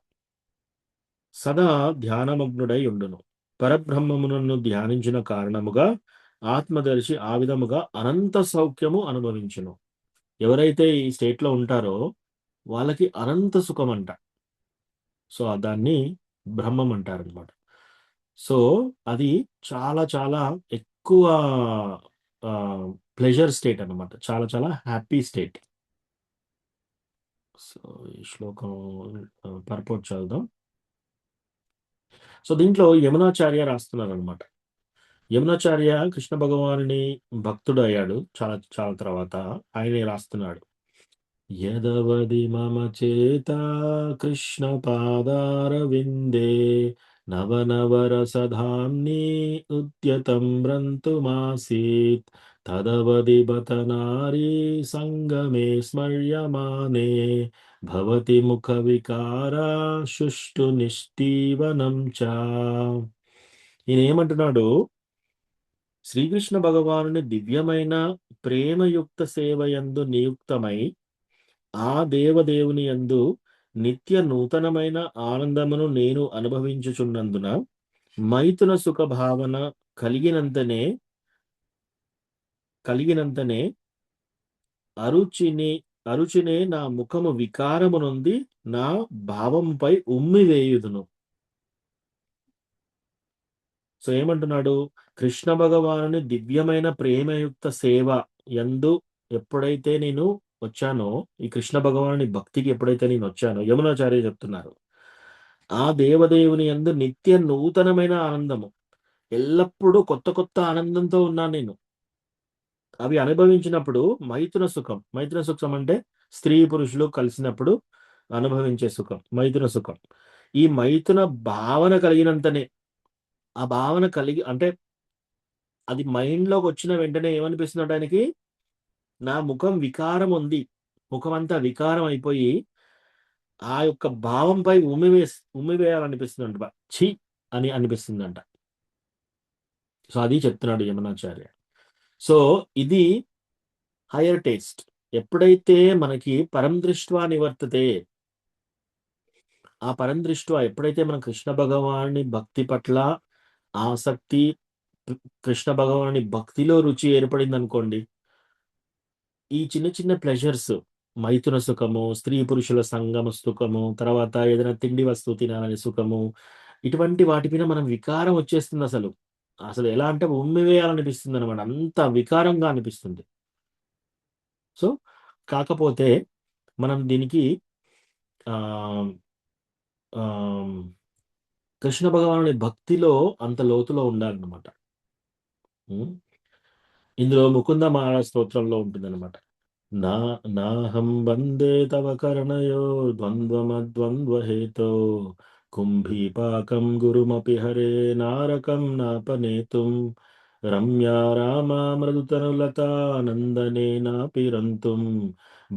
సదా ధ్యానమగ్నుడై ఉండును. పరబ్రహ్మమును ధ్యానించిన కారణముగా ఆత్మదర్శి ఆ విధముగా అనంత సౌఖ్యము అనుభవించును. ఎవరైతే ఈ స్టేట్లో ఉంటారో వాళ్ళకి అనంత సుఖం అంట. సో దాన్ని బ్రహ్మం అంటారనమాట. సో అది చాలా చాలా ఎక్కువ ప్లెజర్ స్టేట్ అనమాట, చాలా చాలా హ్యాపీ స్టేట్. సో ఈ శ్లోకం పర్పోర్ట్ చదువుదాం. సో దీంట్లో యమునాచార్య రాస్తున్నారు అనమాట. యమునాచార్య కృష్ణ భగవానుని భక్తుడు అయ్యాడు చాలా చాలా తర్వాత. ఆయనే రాస్తున్నాడు, యదవది మమ చేత కృష్ణ పాదారవిందే నవనవరసధామ్ని ఉద్యతం రంతుమాసీత్ తదవది బతనారీ సంగమే స్మర్యమానే భవతి ముఖ వికార శుష్టు నిష్ఠీవనం చ. ఈయన ఏమంటున్నాడు, శ్రీకృష్ణ భగవానుని దివ్యమైన ప్రేమయుక్త సేవయందు నియుక్తమై ఆ దేవదేవుని యందు నిత్య నూతనమైన ఆనందమును నేను అనుభవించుచున్నందున మైథున సుఖ భావన కలిగినంతనే అరుచినే నా ముఖము వికారము నుండి నా భావంపై ఉమ్మివేయుదును. సో ఏమంటున్నాడు, కృష్ణ భగవానుని దివ్యమైన ప్రేమయుక్త సేవ యందు ఎప్పుడైతే నేను వచ్చానో, ఈ కృష్ణ భగవానుని భక్తికి ఎప్పుడైతే నేను వచ్చానో, యమునాచార్య చెప్తున్నారు, ఆ దేవదేవుని యందు నిత్య నూతనమైన ఆనందము, ఎల్లప్పుడూ కొత్త కొత్త ఆనందంతో ఉన్నాను నేను. అవి అనుభవించినప్పుడు మైథున సుఖం. మైథున సుఖం అంటే స్త్రీ పురుషులు కలిసినప్పుడు అనుభవించే సుఖం, మైథున సుఖం. ఈ మైథున భావన కలిగినంతనే, ఆ భావన కలిగి అంటే అది మైండ్లోకి వచ్చిన వెంటనే ఏమనిపిస్తుంది ఆయనకి, నా ముఖం వికారం ఉంది, ముఖం అంతా వికారం అయిపోయి ఆ యొక్క భావంపై ఉమ్మివేయాలనిపిస్తుందంట, ఛీ అని అనిపిస్తుందంట. సో అది చెప్తున్నాడు యమునాచార్య. సో ఇది హయ్యర్ టేస్ట్. ఎప్పుడైతే మనకి పరం దృష్ట్వా నివర్తతే, ఆ పరం దృష్ట్వా ఎప్పుడైతే మన కృష్ణ భగవానుని భక్తి పట్ల ఆసక్తి, కృష్ణ భగవానుని భక్తిలో రుచి ఏర్పడింది అనుకోండి, ఈ చిన్న చిన్న ప్లెజర్స్, మైథున సుఖము, స్త్రీ పురుషుల సంగమ సుఖము, తర్వాత ఏదైనా తిండి వస్తువు తినాలని సుఖము, ఇటువంటి వాటి మీద మనం వికారం వచ్చేస్తుంది. అసలు అసలు ఎలా అంటే ఉమ్మివేయాలనిపిస్తుంది అనమాట, అంత వికారంగా అనిపిస్తుంది. సో కాకపోతే మనం దీనికి ఆ కృష్ణ భగవానుని భక్తిలో అంత లోతులో ఉండాలన్నమాట. ఇందులో ముకుంద మాల స్తోత్రంలో ఉంటుందన్నమాట. నాహం వందే తవ కర్ణయో ద్వంద్వమద్వంద్వహేతో కుంభీపాకం గురుమపి హరే నారకం నాపనేతుం రమ్యా రామా మృదుతనులతానందనేనాపి రంతుం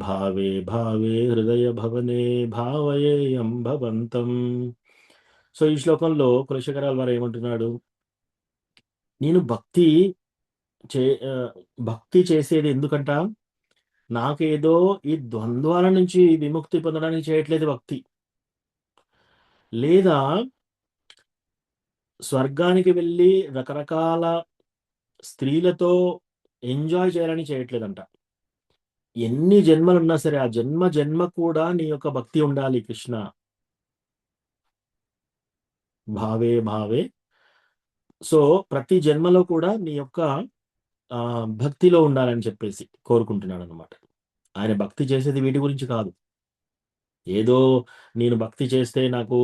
భావే భావే హృదయ భవనే భావయేయం భవంతం. సో ఈ శ్లోకంలో కులశేఖరాల వారు ఏమంటున్నాడు, నేను భక్తి చేసేది ఎందుకంట, నాకేదో ఈ ద్వంద్వాల నుంచి విముక్తి పొందడానికి చేయట్లేదు భక్తి, లేదా స్వర్గానికి వెళ్ళి రకరకాల స్త్రీలతో ఎంజాయ్ చేయాలని చేయట్లేదంట. ఎన్ని జన్మలున్నా సరే ఆ జన్మ కూడా నీ యొక్క భక్తి ఉండాలి కృష్ణ, భావే భావే. సో ప్రతి జన్మలో కూడా నీ యొక్క భక్తిలో ఉండాలని చెప్పేసి కోరుకుంటున్నాడు అనమాట. ఆయన భక్తి చేసేది వీటి గురించి కాదు, ఏదో నేను భక్తి చేస్తే నాకు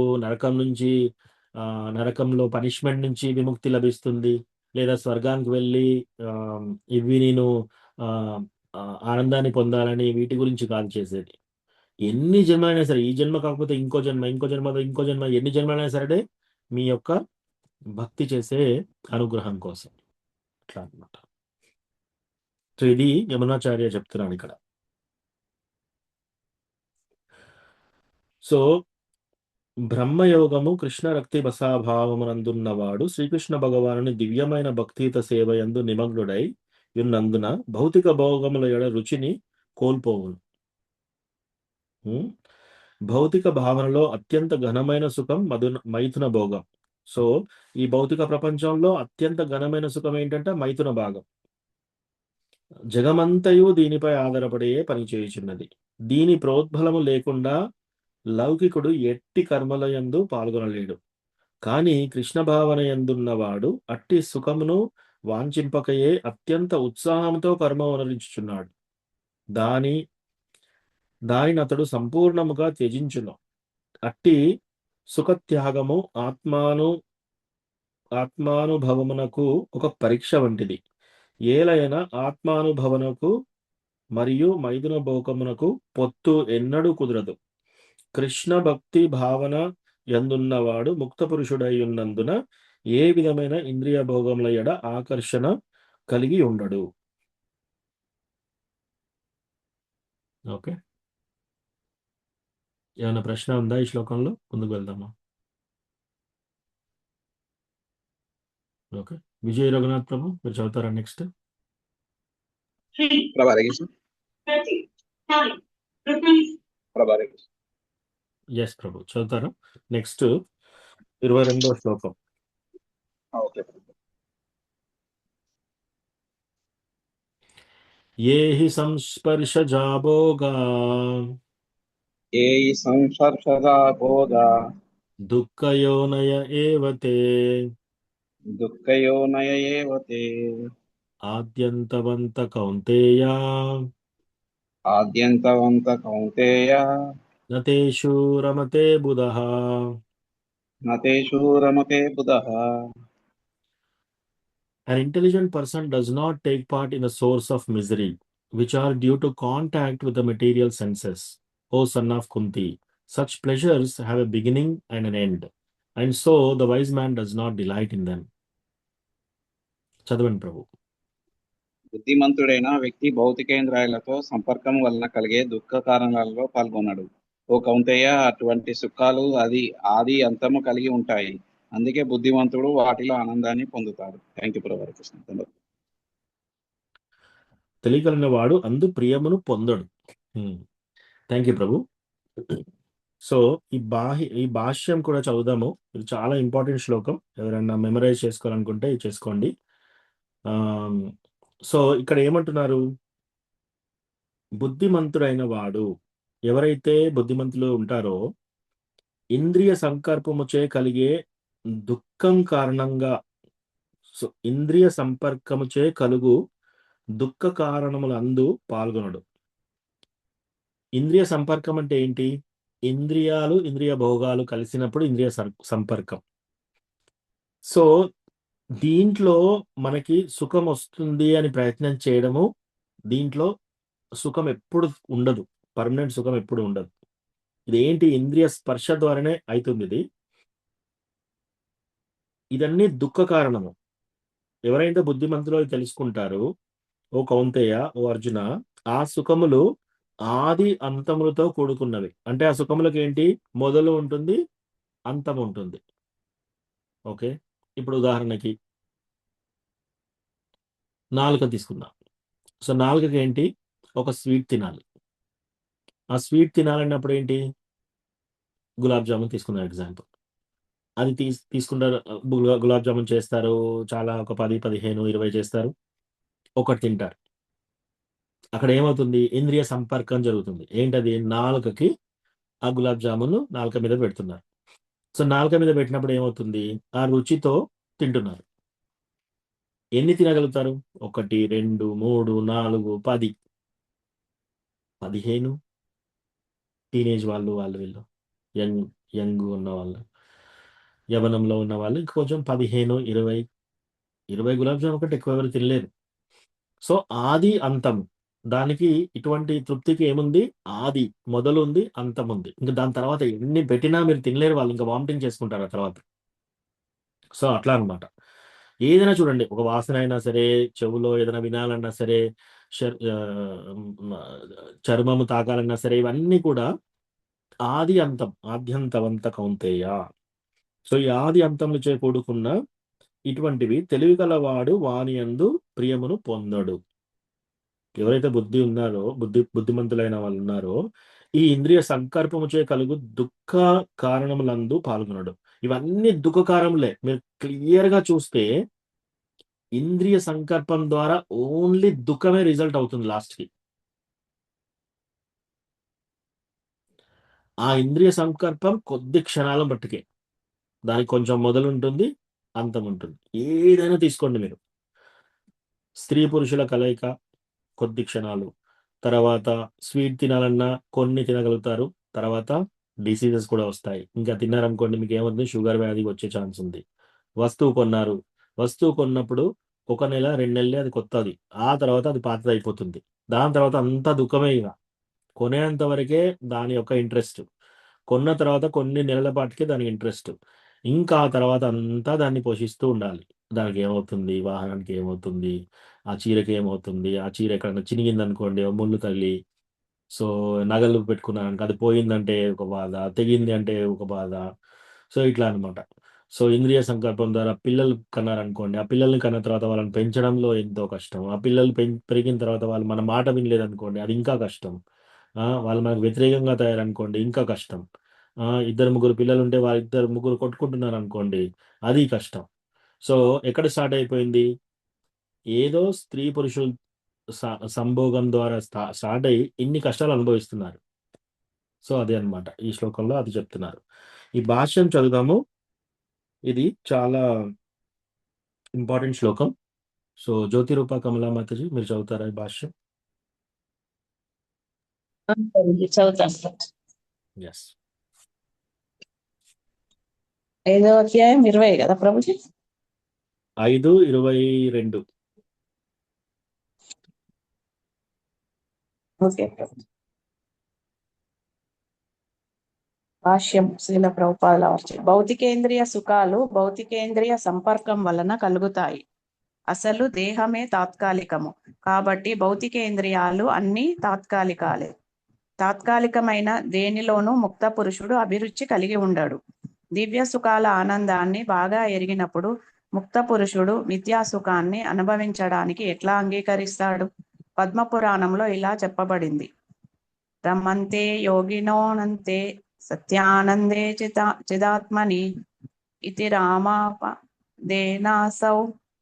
నరకంలో పనిష్మెంట్ నుంచి విముక్తి లభిస్తుంది, లేదా స్వర్గానికి వెళ్ళి ఇవి నేను ఆనందాన్ని పొందాలని వీటి గురించి కాదు చేసేది. ఎన్ని జన్మలైనా సరే, ఈ జన్మ కాకపోతే ఇంకో జన్మ, ఇంకో జన్మ, ఎన్ని జన్మలైనా సరే మీ యొక్క భక్తి చేసే అనుగ్రహం కోసం, అట్లా అనమాట. సో ఇది యమునాచార్య చెప్తున్నాడు ఇక్కడ. సో బ్రహ్మయోగము కృష్ణ రక్తి బసాభావమునందున్నవాడు శ్రీకృష్ణ భగవానుని దివ్యమైన భక్తియుత సేవయందు నిమగ్నుడై ఉన్నందున భౌతిక భోగముల ఎడ రుచిని కోల్పోవును. భౌతిక భావనలో అత్యంత ఘనమైన సుఖం మైథున భోగం. సో ఈ భౌతిక ప్రపంచంలో అత్యంత ఘనమైన సుఖం ఏంటంటే మైథున భాగం. జగమంతయు దీనిపై ఆధారపడే పనిచేయుచున్నది. దీని ప్రోద్బలము లేకుండా లౌకికుడు ఎట్టి కర్మల యందు పాల్గొనలేడు. కానీ కృష్ణ భావన యందున్నవాడు అట్టి సుఖమును వాంఛింపకయే అత్యంత ఉత్సాహంతో కర్మ వనరించుచున్నాడు. దానిని అతడు సంపూర్ణముగా త్యజించును. అట్టి సుఖత్యాగము ఆత్మానుభవమునకు ఒక పరీక్ష వంటిది. ఏలైనా ఆత్మానుభవనకు మరియు మైథున భోగమునకు పొత్తు ఎన్నడూ కుదరదు. కృష్ణ భక్తి భావన యందున్నవాడు ముక్త పురుషుడై ఉన్నందున ఏ విధమైన ఇంద్రియ భోగముల ఎడ ఆకర్షణ కలిగి ఉండడు. ఓకే, ఏమైనా ప్రశ్న ఉందా ఈ శ్లోకంలో? ముందుకు వెళ్దామా? ఓకే, విజయ్ రఘునాథ్ ప్రభు మీరు చదువుతారా నెక్స్ట్? ఎస్ ప్రభు చదువుతారా నెక్స్ట్ 22వ శ్లోకం. ఏ హి సంస్పర్శజా Bhoga దుఃఖయోనయ ఏవతే ఆద్యంతవంత Kaunteya ఆద్యంతవంత Kaunteya నతేషు రమతే బుధః. నతేషు రమతే బుధః. An intelligent person does not take part in the source of misery, which are due to contact with the material senses. O son of Kunti, such pleasures have a beginning and an end, and so the wise man does not delight in them. చదవండి ప్రభు. బుద్ధిమంతుడైన వ్యక్తి భౌతికేంద్రియాలతో సంపర్కం వలన కలిగే దుఃఖ కారణాలలో పాల్గొనడు. ఓ కౌంతేయ, అటువంటి సుఖాలు ఆది అంతము కలిగి ఉంటాయి. అందుకే బుద్ధిమంతుడు వాటిలో ఆనందాన్ని పొందుతాడు. Thank you Prabhu. కృష్ణ. తెలియగలిగిన వాడు అందు ప్రియమును పొందడు. Thank you Prabhu. సో ఈ భాష్యం కూడా చదువుదాము. ఇది చాలా ఇంపార్టెంట్ శ్లోకం. ఎవరైనా మెమరైజ్ చేసుకోవాలనుకుంటే ఇది చేసుకోండి. సో ఇక్కడ ఏమంటున్నారు? బుద్ధిమంతుడైన వాడు, ఎవరైతే బుద్ధిమంతులు ఉంటారో, ఇంద్రియ సంకల్పముచే కలిగే దుఃఖం కారణంగా, సో ఇంద్రియ సంపర్కముచే కలుగు దుఃఖ కారణములందు పాల్గొనడు. ఇంద్రియ సంపర్కం అంటే ఏంటి? ఇంద్రియాలు, ఇంద్రియ భోగాలు కలిసినప్పుడు ఇంద్రియ సంపర్కం. సో దీంట్లో మనకి సుఖం వస్తుంది అని ప్రయత్నం చేయడము, దీంట్లో సుఖం ఎప్పుడు ఉండదు, పర్మనెంట్ సుఖం ఎప్పుడు ఉండదు. ఇదేంటి? ఇంద్రియ స్పర్శ ద్వారానే అవుతుంది. ఇదన్నీ దుఃఖ కారణము. ఎవరైతే బుద్ధిమంతులో తెలుసుకుంటారో, ఓ కౌంతేయ, ఓ అర్జున, ఆ సుఖములు ఆది అంతములతో కూడుకున్నవి. అంటే ఆ సుఖములకు ఏంటి? మొదలు ఉంటుంది, అంతం ఉంటుంది. ఓకే, ఇప్పుడు ఉదాహరణకి నాలుక తీసుకుందాం. సో నాలుకకి ఏంటి? ఒక స్వీట్ తినాలి. ఆ స్వీట్ తినాలన్నప్పుడు ఏంటి? గులాబ్ జామున్ తీసుకుందాం ఎగ్జాంపుల్. అది తీసుకుంటారు, గులాబ్ జామున్ చేస్తారు, చాలా ఒక 10, 15, 20 చేస్తారు, ఒకటి తింటారు. అక్కడ ఏమవుతుంది? ఇంద్రియ సంపర్కం జరుగుతుంది. ఏంటది? నాలుకకి ఆ గులాబ్ జామున్ నాలుక మీద పెడుతున్నారు. సో నాలుక మీద పెట్టినప్పుడు ఏమవుతుంది? ఆ రుచితో తింటున్నారు. ఎన్ని తినగలుగుతారు? 1, 2, 3, 4, 10, 15. టీనేజ్ వాళ్ళు వీళ్ళు యంగ్ ఉన్న వాళ్ళు, యవనంలో ఉన్న వాళ్ళు ఇంకొంచెం 15, 20 గులాబ్ జామున్ కంటే ఎక్కువ ఎవరు తినలేరు. సో ఆది అంతం, దానికి ఇటువంటి తృప్తికి ఏముంది? ఆది మొదలు ఉంది, అంతం ఉంది. ఇంకా దాని తర్వాత ఎన్ని పెట్టినా మీరు తినలేరు. వాళ్ళు ఇంకా వామిటింగ్ చేసుకుంటారు ఆ తర్వాత. సో అట్లా అనమాట. ఏదైనా చూడండి, ఒక వాసన అయినా సరే, చెవులో ఏదైనా వినాలన్నా సరే, చర్మము తాకాలన్నా సరే, ఇవన్నీ కూడా ఆది అంతం, ఆద్యంతవంత కౌంతేయ. సో ఈ ఆది అంతములచే కూడుకున్న ఇటువంటివి తెలివి కలవాడు వాని యందు ప్రియమును పొందడు. ఎవరైతే బుద్ధిమంతులైన వాళ్ళు ఉన్నారో, ఈ ఇంద్రియ సంకల్పముచే కలుగు దుఃఖ కారణములందు పాల్గొనడు. ఇవన్నీ దుఃఖ కారణములే. మీరు క్లియర్ గా చూస్తే ఇంద్రియ సంకల్పం ద్వారా ఓన్లీ దుఃఖమే రిజల్ట్ అవుతుంది లాస్ట్ కి. ఆ ఇంద్రియ సంకల్పం కొద్ది క్షణాల మట్టుకే, దానికి కొంచెం మొదలు ఉంటుంది, అంతం ఉంటుంది. ఏదైనా తీసుకోండి మీరు, స్త్రీ పురుషుల కలయిక కొద్ది క్షణాలు, తర్వాత స్వీట్ తినాలన్నా కొన్ని తినగలుగుతారు, తర్వాత డిసీజెస్ కూడా వస్తాయి. ఇంకా తిన్నారనుకోండి, మీకు ఏమవుతుంది? షుగర్ వ్యాధి వచ్చే ఛాన్స్ ఉంది. వస్తువు కొన్నప్పుడు 1 నెల 2 నెలలే అది కొత్తది, ఆ తర్వాత అది పాతది అయిపోతుంది. దాని తర్వాత అంతా దుఃఖమే. ఇక కొనేంత వరకే దాని యొక్క ఇంట్రెస్ట్, కొన్న తర్వాత కొన్ని నెలల పాటుకే దాని ఇంట్రెస్ట్, ఇంకా ఆ తర్వాత అంతా దాన్ని పోషిస్తూ ఉండాలి. దానికి ఏమవుతుంది? వాహనానికి ఏమవుతుంది? ఆ చీరకి ఏమవుతుంది? ఆ చీర ఎక్కడన్నా చినిగింది అనుకోండి, ముళ్ళు తగిలి, సో నగలు పెట్టుకున్నాను అది పోయిందంటే ఒక బాధ, తెగింది అంటే ఒక బాధ. సో ఇట్లా అనమాట. సో ఇంద్రియ సంకల్పం ద్వారా పిల్లలు కన్నారనుకోండి, ఆ పిల్లల్ని కన్న తర్వాత వాళ్ళని పెంచడంలో ఎంతో కష్టం. ఆ పిల్లలు పెరిగిన తర్వాత వాళ్ళు మన మాట వినలేదనుకోండి, అది ఇంకా కష్టం. వాళ్ళు మనకు వ్యతిరేకంగా తయారనుకోండి, ఇంకా కష్టం. 2, 3 పిల్లలు ఉంటే వాళ్ళిద్దరు ముగ్గురు కొట్టుకుంటున్నారు అనుకోండి, అది కష్టం. సో ఎక్కడ స్టార్ట్ అయిపోయింది? ఏదో స్త్రీ పురుషులు సంభోగం ద్వారా స్టార్ట్ అయ్యి ఇన్ని కష్టాలు అనుభవిస్తున్నారు. సో అదే అన్నమాట ఈ శ్లోకంలో అది చెప్తున్నారు. ఈ భాష్యం చదువుదాము. ఇది చాలా ఇంపార్టెంట్ శ్లోకం. సో జ్యోతిరూప కమలా మాతాజీ, మీరు చదువుతారా ఈ భాష్యం? ప్రభుజీ చదువుతాను. ఎస్ 5వ అధ్యాయం 20 కదా ప్రభుజీ? 5:22. ఓకే ప్రభుజీ. భాష్యం శ్రీల ప్రభుపాదుల వారి. భౌతికేంద్రియ సుఖాలు భౌతికేంద్రియ సంపర్కం వలన కలుగుతాయి. అసలు దేహమే తాత్కాలికము కాబట్టి భౌతికేంద్రియాలు అన్ని తాత్కాలికాలే. తాత్కాలికమైన దేనిలోనూ ముక్త పురుషుడు అభిరుచి కలిగి ఉండడు. దివ్య సుఖాల ఆనందాన్ని బాగా ఎరిగినప్పుడు ముక్త పురుషుడు మిథ్యా సుఖాన్ని అనుభవించడానికి ఎట్లా అంగీకరిస్తాడు? పద్మపురాణంలో ఇలా చెప్పబడింది. రమంతే యోగినోనంతే సత్యానందే చిదాత్మని ఇతి రామాపదేనాసౌ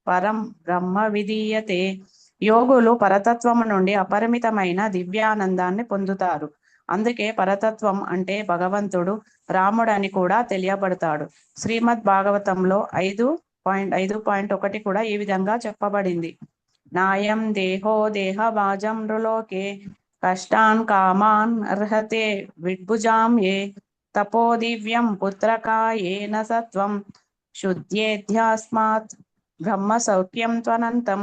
పరం బ్రహ్మ విధీయతే. యోగులు పరతత్వము నుండి అపరిమితమైన దివ్యానందాన్ని పొందుతారు. అందుకే పరతత్వం అంటే భగవంతుడు రాముడని కూడా తెలియబడతాడు. శ్రీమద్ భాగవతంలో 5.5.1 కూడా ఈ విధంగా చెప్పబడింది. నాయం దేహో దేహభాజం నృలోకే కష్టాన్ కామాన్ అర్హతే విడ్భుజాం ఏ తపో దివ్యం పుత్రకాయేన సత్వం శుద్ధ్యేధ్యాస్మాత్ బ్రహ్మ సౌఖ్యం త్వనంతం.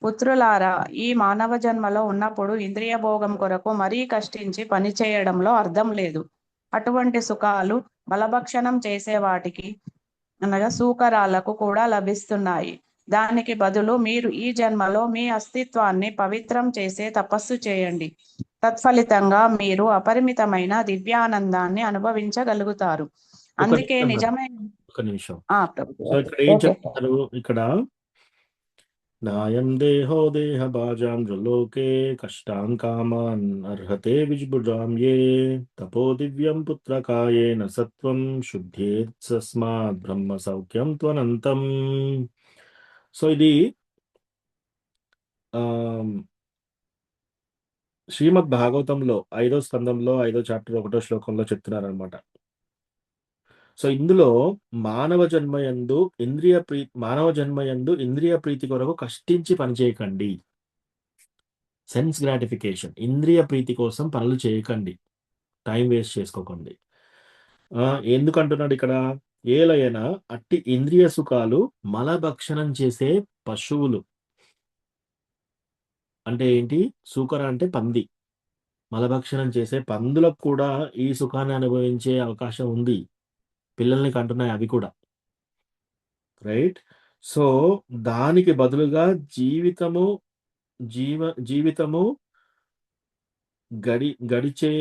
పుత్రులారా, ఈ మానవ జన్మలో ఉన్నప్పుడు ఇంద్రియ భోగం కొరకు మరీ కష్టించి పనిచేయడంలో అర్థం లేదు. అటువంటి సుఖాలు బలభక్షణం చేసే వాటికి అనగా సూకరాలకు కూడా లభిస్తున్నాయి. దానికి బదులు మీరు ఈ జన్మలో మీ అస్తిత్వాన్ని పవిత్రం చేసే తపస్సు చేయండి. తత్ఫలితంగా మీరు అపరిమితమైన దివ్యానందాన్ని అనుభవించగలుగుతారు. అందుకే నిజమైన ఒక నిమిషం. సో ఇక్కడ ఏం చెప్తారు? ఇక్కడ నాయం దేహో దేహభాజాం నృలోకే కష్టాం కామాన్ అర్హతే విజ్భుజాం ఏ తపో దివ్యం పుత్రకాయేన సత్వం శుద్ధేత్సస్మాత్ బ్రహ్మ సౌఖ్యం త్వనంతం. సో ఇది శ్రీమద్ భాగవతంలో 5వ స్కందంలో 5వ చాప్టర్ 1వ శ్లోకంలో చెప్తున్నారనమాట. సో ఇందులో మానవ జన్మయందు ఇంద్రియ ప్రీతి కొరకు కష్టించి పనిచేయకండి. సెన్స్ గ్రాటిఫికేషన్, ఇంద్రియ ప్రీతి కోసం పనులు చేయకండి, టైం వేస్ట్ చేసుకోకండి. ఎందుకంటున్నాడు ఇక్కడ? ఏలైనా అట్టి ఇంద్రియ సుఖాలు మలభక్షణం చేసే పశువులు. అంటే ఏంటి? సూకర అంటే పంది. మలభక్షణం చేసే పందులకు కూడా ఈ సుఖాన్ని అనుభవించే అవకాశం ఉంది. పిల్లల్ని కంటున్నాయి అవి కూడా, రైట్? సో దానికి బదులుగా జీవితము గడిచే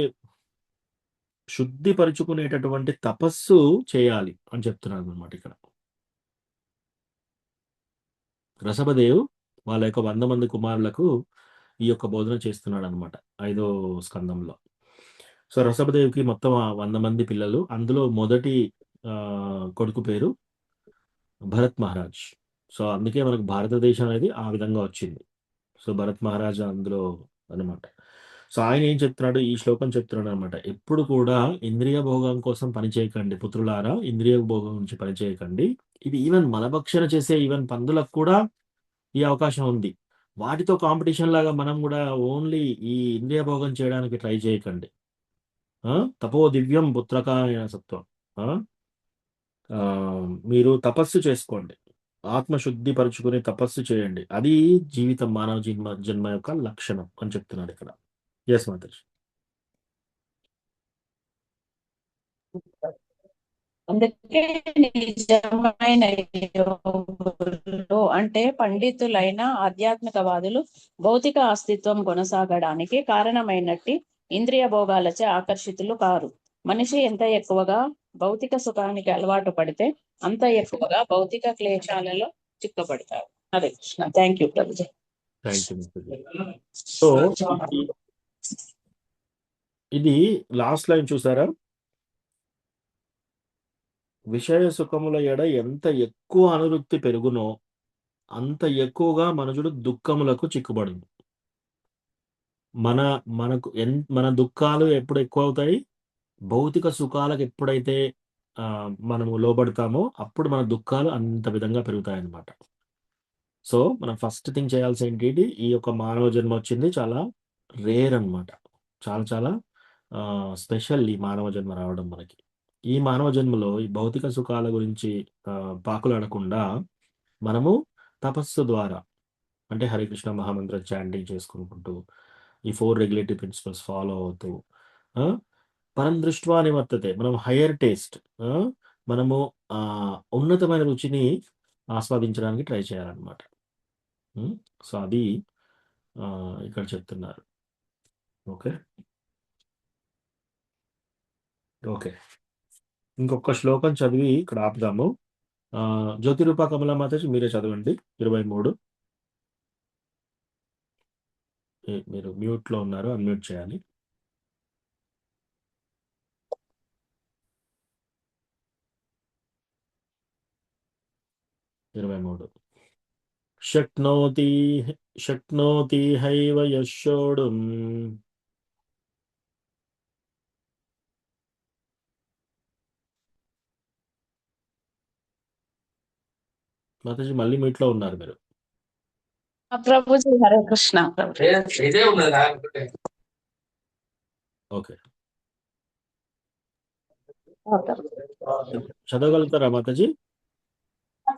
శుద్ధిపరుచుకునేటటువంటి తపస్సు చేయాలి అని చెప్తున్నారు అనమాట ఇక్కడ. రసభదేవ్ వాళ్ళ యొక్క 100 మంది కుమారులకు ఈ యొక్క బోధన చేస్తున్నాడు అనమాట 5వ స్కందంలో. సో రసభదేవ్కి మొత్తం 100 మంది పిల్లలు. అందులో మొదటి కొడుకు పేరు భరత్ మహారాజ్. సో అందుకే మనకు భారతదేశం అనేది ఆ విధంగా వచ్చింది. సో భరత్ మహారాజ్ అందులో అనమాట. సో ఆయన ఏం చెప్తున్నాడు? ఈ శ్లోకం చెప్తున్నాడు అనమాట. ఎప్పుడు కూడా ఇంద్రియ భోగం కోసం పనిచేయకండి పుత్రులారా, ఇంద్రియ భోగం నుంచి పనిచేయకండి. ఇది ఈవెన్ మలభక్షణ చేసే ఈవెన్ పందులకు కూడా ఈ అవకాశం ఉంది. వాటితో కాంపిటీషన్ లాగా మనం కూడా ఓన్లీ ఈ ఇంద్రియ భోగం చేయడానికి ట్రై చేయకండి. తపో దివ్యం పుత్రకాయ సత్వం. మీరు తపస్సు చేసుకోండి, ఆత్మశుద్ధి పరుచుకుని తపస్సు చేయండి. అది జీవితం, మానవ జన్మ యొక్క లక్షణం అని చెప్తున్నాడు ఇక్కడ. ఎస్ మాతాజీ. అందుకే నిజమైన యోగులు అంటే పండితులైన ఆధ్యాత్మికవాదులు భౌతిక అస్తిత్వం కొనసాగడానికి కారణమైనట్టి ఇంద్రియ భోగాలచే ఆకర్షితులు కారు. మనిషి ఎంత ఎక్కువగా భౌతిక సుఖానికి అలవాటు పడితే అంత ఎక్కువగా భౌతిక క్లేశాలలో చిక్కబడతారు. Hare Krishna. Thank you Prabhuji. So ఇది లాస్ట్ లైన్ చూసారా? విషయ సుఖముల ఎడ ఎంత ఎక్కువ అనురక్తి పెరుగునో అంత ఎక్కువగా మనుషుడు దుఃఖములకు చిక్కుబడును. మన దుఃఖాలు ఎప్పుడు ఎక్కువ అవుతాయి? భౌతిక సుఖాలకు ఎప్పుడైతే మనము లోబడతామో అప్పుడు మన దుఃఖాలు అంత విధంగా పెరుగుతాయి అన్నమాట. సో మనం ఫస్ట్ థింగ్ చేయాల్సి ఏంటి? ఈ యొక్క మానవ జన్మ వచ్చింది చాలా రేర్ అనమాట. చాలా చాలా స్పెషల్ ఈ మానవ జన్మ రావడం మనకి. ఈ మానవ జన్మలో ఈ భౌతిక సుఖాల గురించి పాకులాడకుండా మనము తపస్సు ద్వారా అంటే హరే కృష్ణ మహామంత్ర చాంటింగ్ చేసుకుంటూ ఈ 4 రెగ్యులేటరీ ప్రిన్సిపల్స్ ఫాలో అవుతూ పరం దృష్ట్వా నివర్తతే, మనం హయ్యర్ టేస్ట్, మనము ఉన్నతమైన రుచిని ఆస్వాదించడానికి ట్రై చేయాలన్నమాట. సో అది ఇక్కడ చెప్తున్నారు. ఓకే ఓకే ఇంకొక శ్లోకం చదివి ఇక్కడ ఆపుదాము. జ్యోతిరూప కమల మాతాజీ మీరే చదవండి 23. మీరు మ్యూట్లో ఉన్నారు, అన్మ్యూట్ చేయాలి. శక్నోతి శక్నోతి హైవ యశోడుం మాతాజీ మళ్ళీ మీట్లో ఉన్నారు మీరు. ప్రభుజీ హరే కృష్ణ. ఓకే చదవగలుగుతారా మాతాజీ?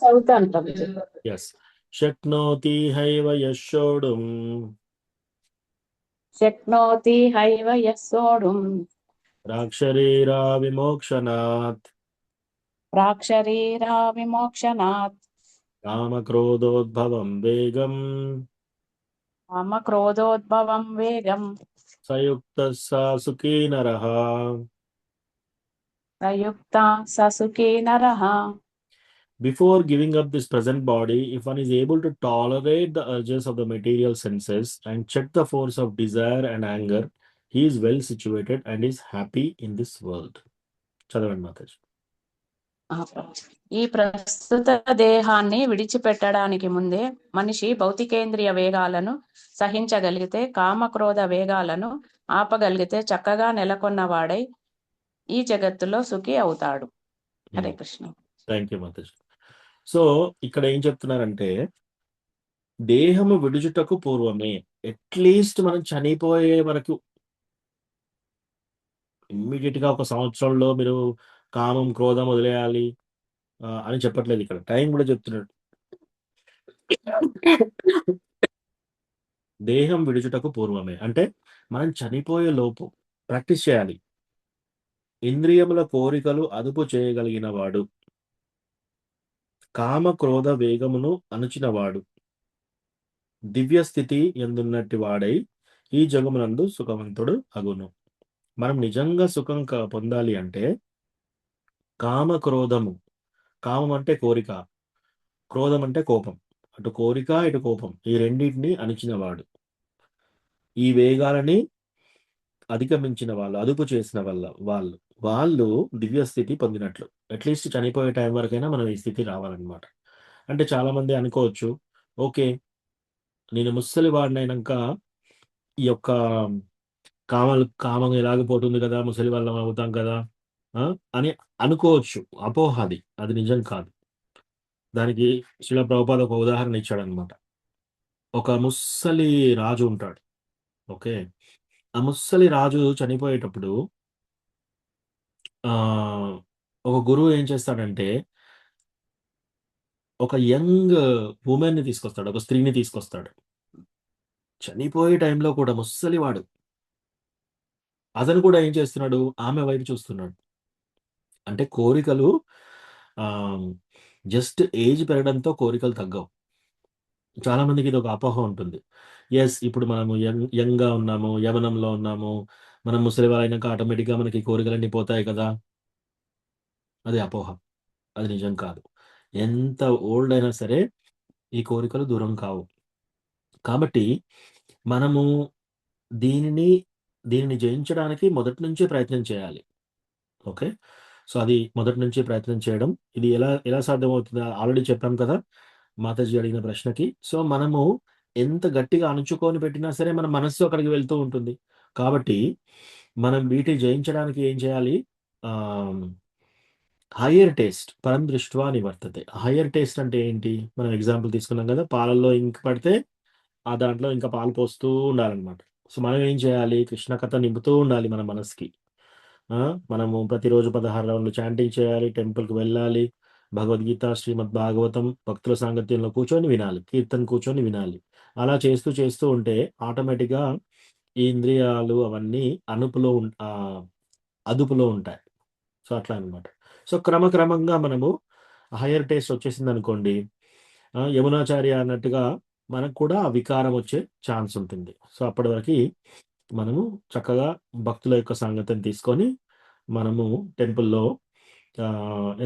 చదువుతాను ప్రభుజీ. ఎస్. శక్నోతి హైవ యశోడుం శక్నోతి హైవ యస్సోడుం రాక్షరీరా విమోక్షనాత్ ప్రాక్షరీరా విమోక్షనాత్ కామక్రోధోద్భవం వేగం కామక్రోధోద్భవం వేగం సయుక్త సుఖీ నరః ప్రయుక్త ససుఖీ నరః. Before giving up this present body, if one is able to tolerate the urges of the material senses and check the force of desire and anger, he is well situated and is happy in this world. చదవండి మాతాజీ. ఈ ప్రస్తుత దేహాన్ని విడిచిపెట్టడానికి ముందే మనిషి భౌతికేంద్రియ వేగాలను సహించగలిగితే, కామక్రోధ వేగాలను ఆపగలిగితే చక్కగా నెలకొన్నవాడై ఈ జగత్తులో సుఖి అవుతాడు. Hare Krishna. Thank you Mataji. So ఇక్కడ ఏం చెప్తున్నారంటే, దేహము విడుచుటకు పూర్వమే, అట్లీస్ట్ మనం చనిపోయే వరకు, ఇమ్మీడియట్ గా 1 సంవత్సరంలో మీరు కామం క్రోధం వదిలేయాలి అని చెప్పట్లేదు. ఇక్కడ టైం కూడా చెప్తున్నాడు. దేహం విడుచుటకు పూర్వమే అంటే మనం చనిపోయే లోపు ప్రాక్టీస్ చేయాలి. ఇంద్రియముల కోరికలు అదుపు చేయగలిగిన వాడు, కామ క్రోధ వేగమును అణుచినవాడు, దివ్య స్థితి ఎందున్నట్టి వాడై ఈ జగమునందు సుఖవంతుడు అగును. మనం నిజంగా సుఖం పొందాలి అంటే కామ క్రోధము, కామం అంటే కోరిక, క్రోధం అంటే కోపం, అటు కోరిక ఇటు కోపం, ఈ రెండింటిని అణిచినవాడు, ఈ వేగాలని అధిగమించిన వాళ్ళు, అదుపు చేసిన వాళ్ళు దివ్య స్థితి పొందినట్లు. అట్లీస్ట్ చనిపోయే టైం వరకైనా మనం ఈ స్థితి రావాలన్నమాట. అంటే చాలా మంది అనుకోవచ్చు, నేను ముసలి వాడినైనాక ఈ యొక్క కామం ఎలాగపోతుంది కదా, ముసలి వాళ్ళం అవుతాం కదా అని అనుకోవచ్చు. అపోహ అది నిజం కాదు. దానికి శ్రీల ప్రభుపాద ఒక ఉదాహరణ ఇచ్చాడనమాట. ఒక ముసలి రాజు ఉంటాడు. ఓకే, ఆ ముసలి రాజు చనిపోయేటప్పుడు ఒక గురువు ఏం చేస్తాడంటే ఒక యంగ్ ఉమెన్ ని తీసుకొస్తాడు, ఒక స్త్రీని తీసుకొస్తాడు. చనిపోయే టైంలో కూడా ముసలివాడు, అతను కూడా ఏం చేస్తున్నాడు, ఆమె వైపు చూస్తున్నాడు. అంటే కోరికలు జస్ట్ ఏజ్ పెరగడంతో కోరికలు తగ్గవు. చాలా మందికి ఇది ఒక అపోహ ఉంటుంది. ఎస్, ఇప్పుడు మనము యంగ్ గా ఉన్నాము, యవనంలో ఉన్నాము, మనం ముసలి వాళ్ళైనాక ఆటోమేటిక్గా మనకి కోరికలన్నీ పోతాయి కదా. అది అపోహ, అది నిజం కాదు. ఎంత ఓల్డ్ అయినా సరే ఈ కోరికలు దూరం కావు. కాబట్టి మనము దీనిని జయించడానికి మొదటి నుంచి ప్రయత్నం చేయాలి. ఓకే, సో అది మొదటి నుంచి ప్రయత్నం చేయడం. ఇది ఎలా సాధ్యమవుతుంది ఆల్రెడీ చెప్పాం కదా మాతాజీ అడిగిన ప్రశ్నకి. సో మనము ఎంత గట్టిగా అణుచుకొని పెట్టినా సరే మన మనస్సు అక్కడికి వెళ్తూ ఉంటుంది. కాబట్టి మనం వీటిని జయించడానికి ఏం చేయాలి, హయ్యర్ టేస్ట్ పరం దృష్ట్వా నివర్తతే. హయ్యర్ టేస్ట్ అంటే ఏంటి, మనం ఎగ్జాంపుల్ తీసుకున్నాం కదా, పాలల్లో ఇంక్ పడితే ఆ దాంట్లో ఇంకా పాలు పోస్తూ ఉండాలన్నమాట. సో మనం ఏం చేయాలి? కృష్ణ కథ నింపుతూ ఉండాలి మన మనసుకి. మనము ప్రతిరోజు 16 రౌండ్లు చాంటింగ్ చేయాలి, టెంపుల్కి వెళ్ళాలి, భగవద్గీత, శ్రీమద్ భాగవతం, భక్తుల సాంగత్యంలో కూర్చొని వినాలి, కీర్తన కూర్చొని వినాలి. అలా చేస్తూ చేస్తూ ఉంటే ఆటోమేటిక్గా ఈ ఇంద్రియాలు అవన్నీ అదుపులో ఉంటాయి. సో అట్లా అనమాట. సో క్రమక్రమంగా మనము హయ్యర్ టేస్ట్ వచ్చేసింది అనుకోండి, యమునాచార్య అన్నట్టుగా మనకు కూడా ఆ వికారం వచ్చే ఛాన్స్ ఉంటుంది. సో అప్పటి వరకు మనము చక్కగా భక్తుల యొక్క సాంగత్యం తీసుకొని మనము టెంపుల్లో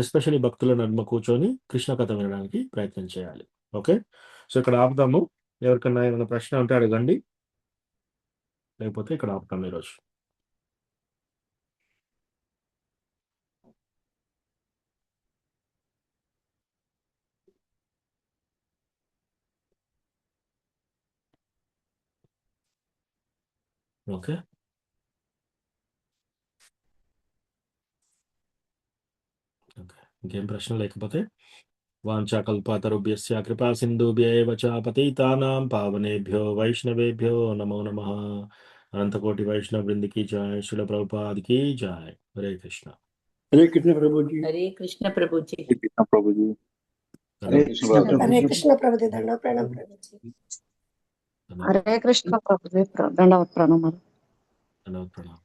ఎస్పెషల్లీ భక్తుల నడుమ కూర్చొని కృష్ణ కథ వినడానికి ప్రయత్నం చేయాలి. ఓకే, సో ఇక్కడ ఆపుదాము. ఎవరికన్నా ఏమైనా ప్రశ్న ఉంటే అడగండి, లేకపోతే ఇక్కడ ఆపుతాం ఈరోజు. ఓకే, ఓకే, ఇంకేం ప్రశ్న లేకపోతే వాంఛాకల్పతరుభ్యస్య కృపా సింధుభ్యైవ చ పతితానాం పావనేభ్యో వైష్ణవేభ్యో నమో నమః. అనంతకోటి వైష్ణవ బృందికి జయ, శిల ప్రభుపాద్ కి జయ. హరే కృష్ణ. హరే కృష్ణ ప్రభుజీ. హరే కృష్ణ ప్రభుజీ. ప్రభుజీ. హరే కృష్ణ ప్రభుజీ. దండ ప్రణామం ప్రభుజీ. హరే కృష్ణ ప్రభుజీ. దండవత్ ప్రణామాలు. దండవత్ ప్రణామం.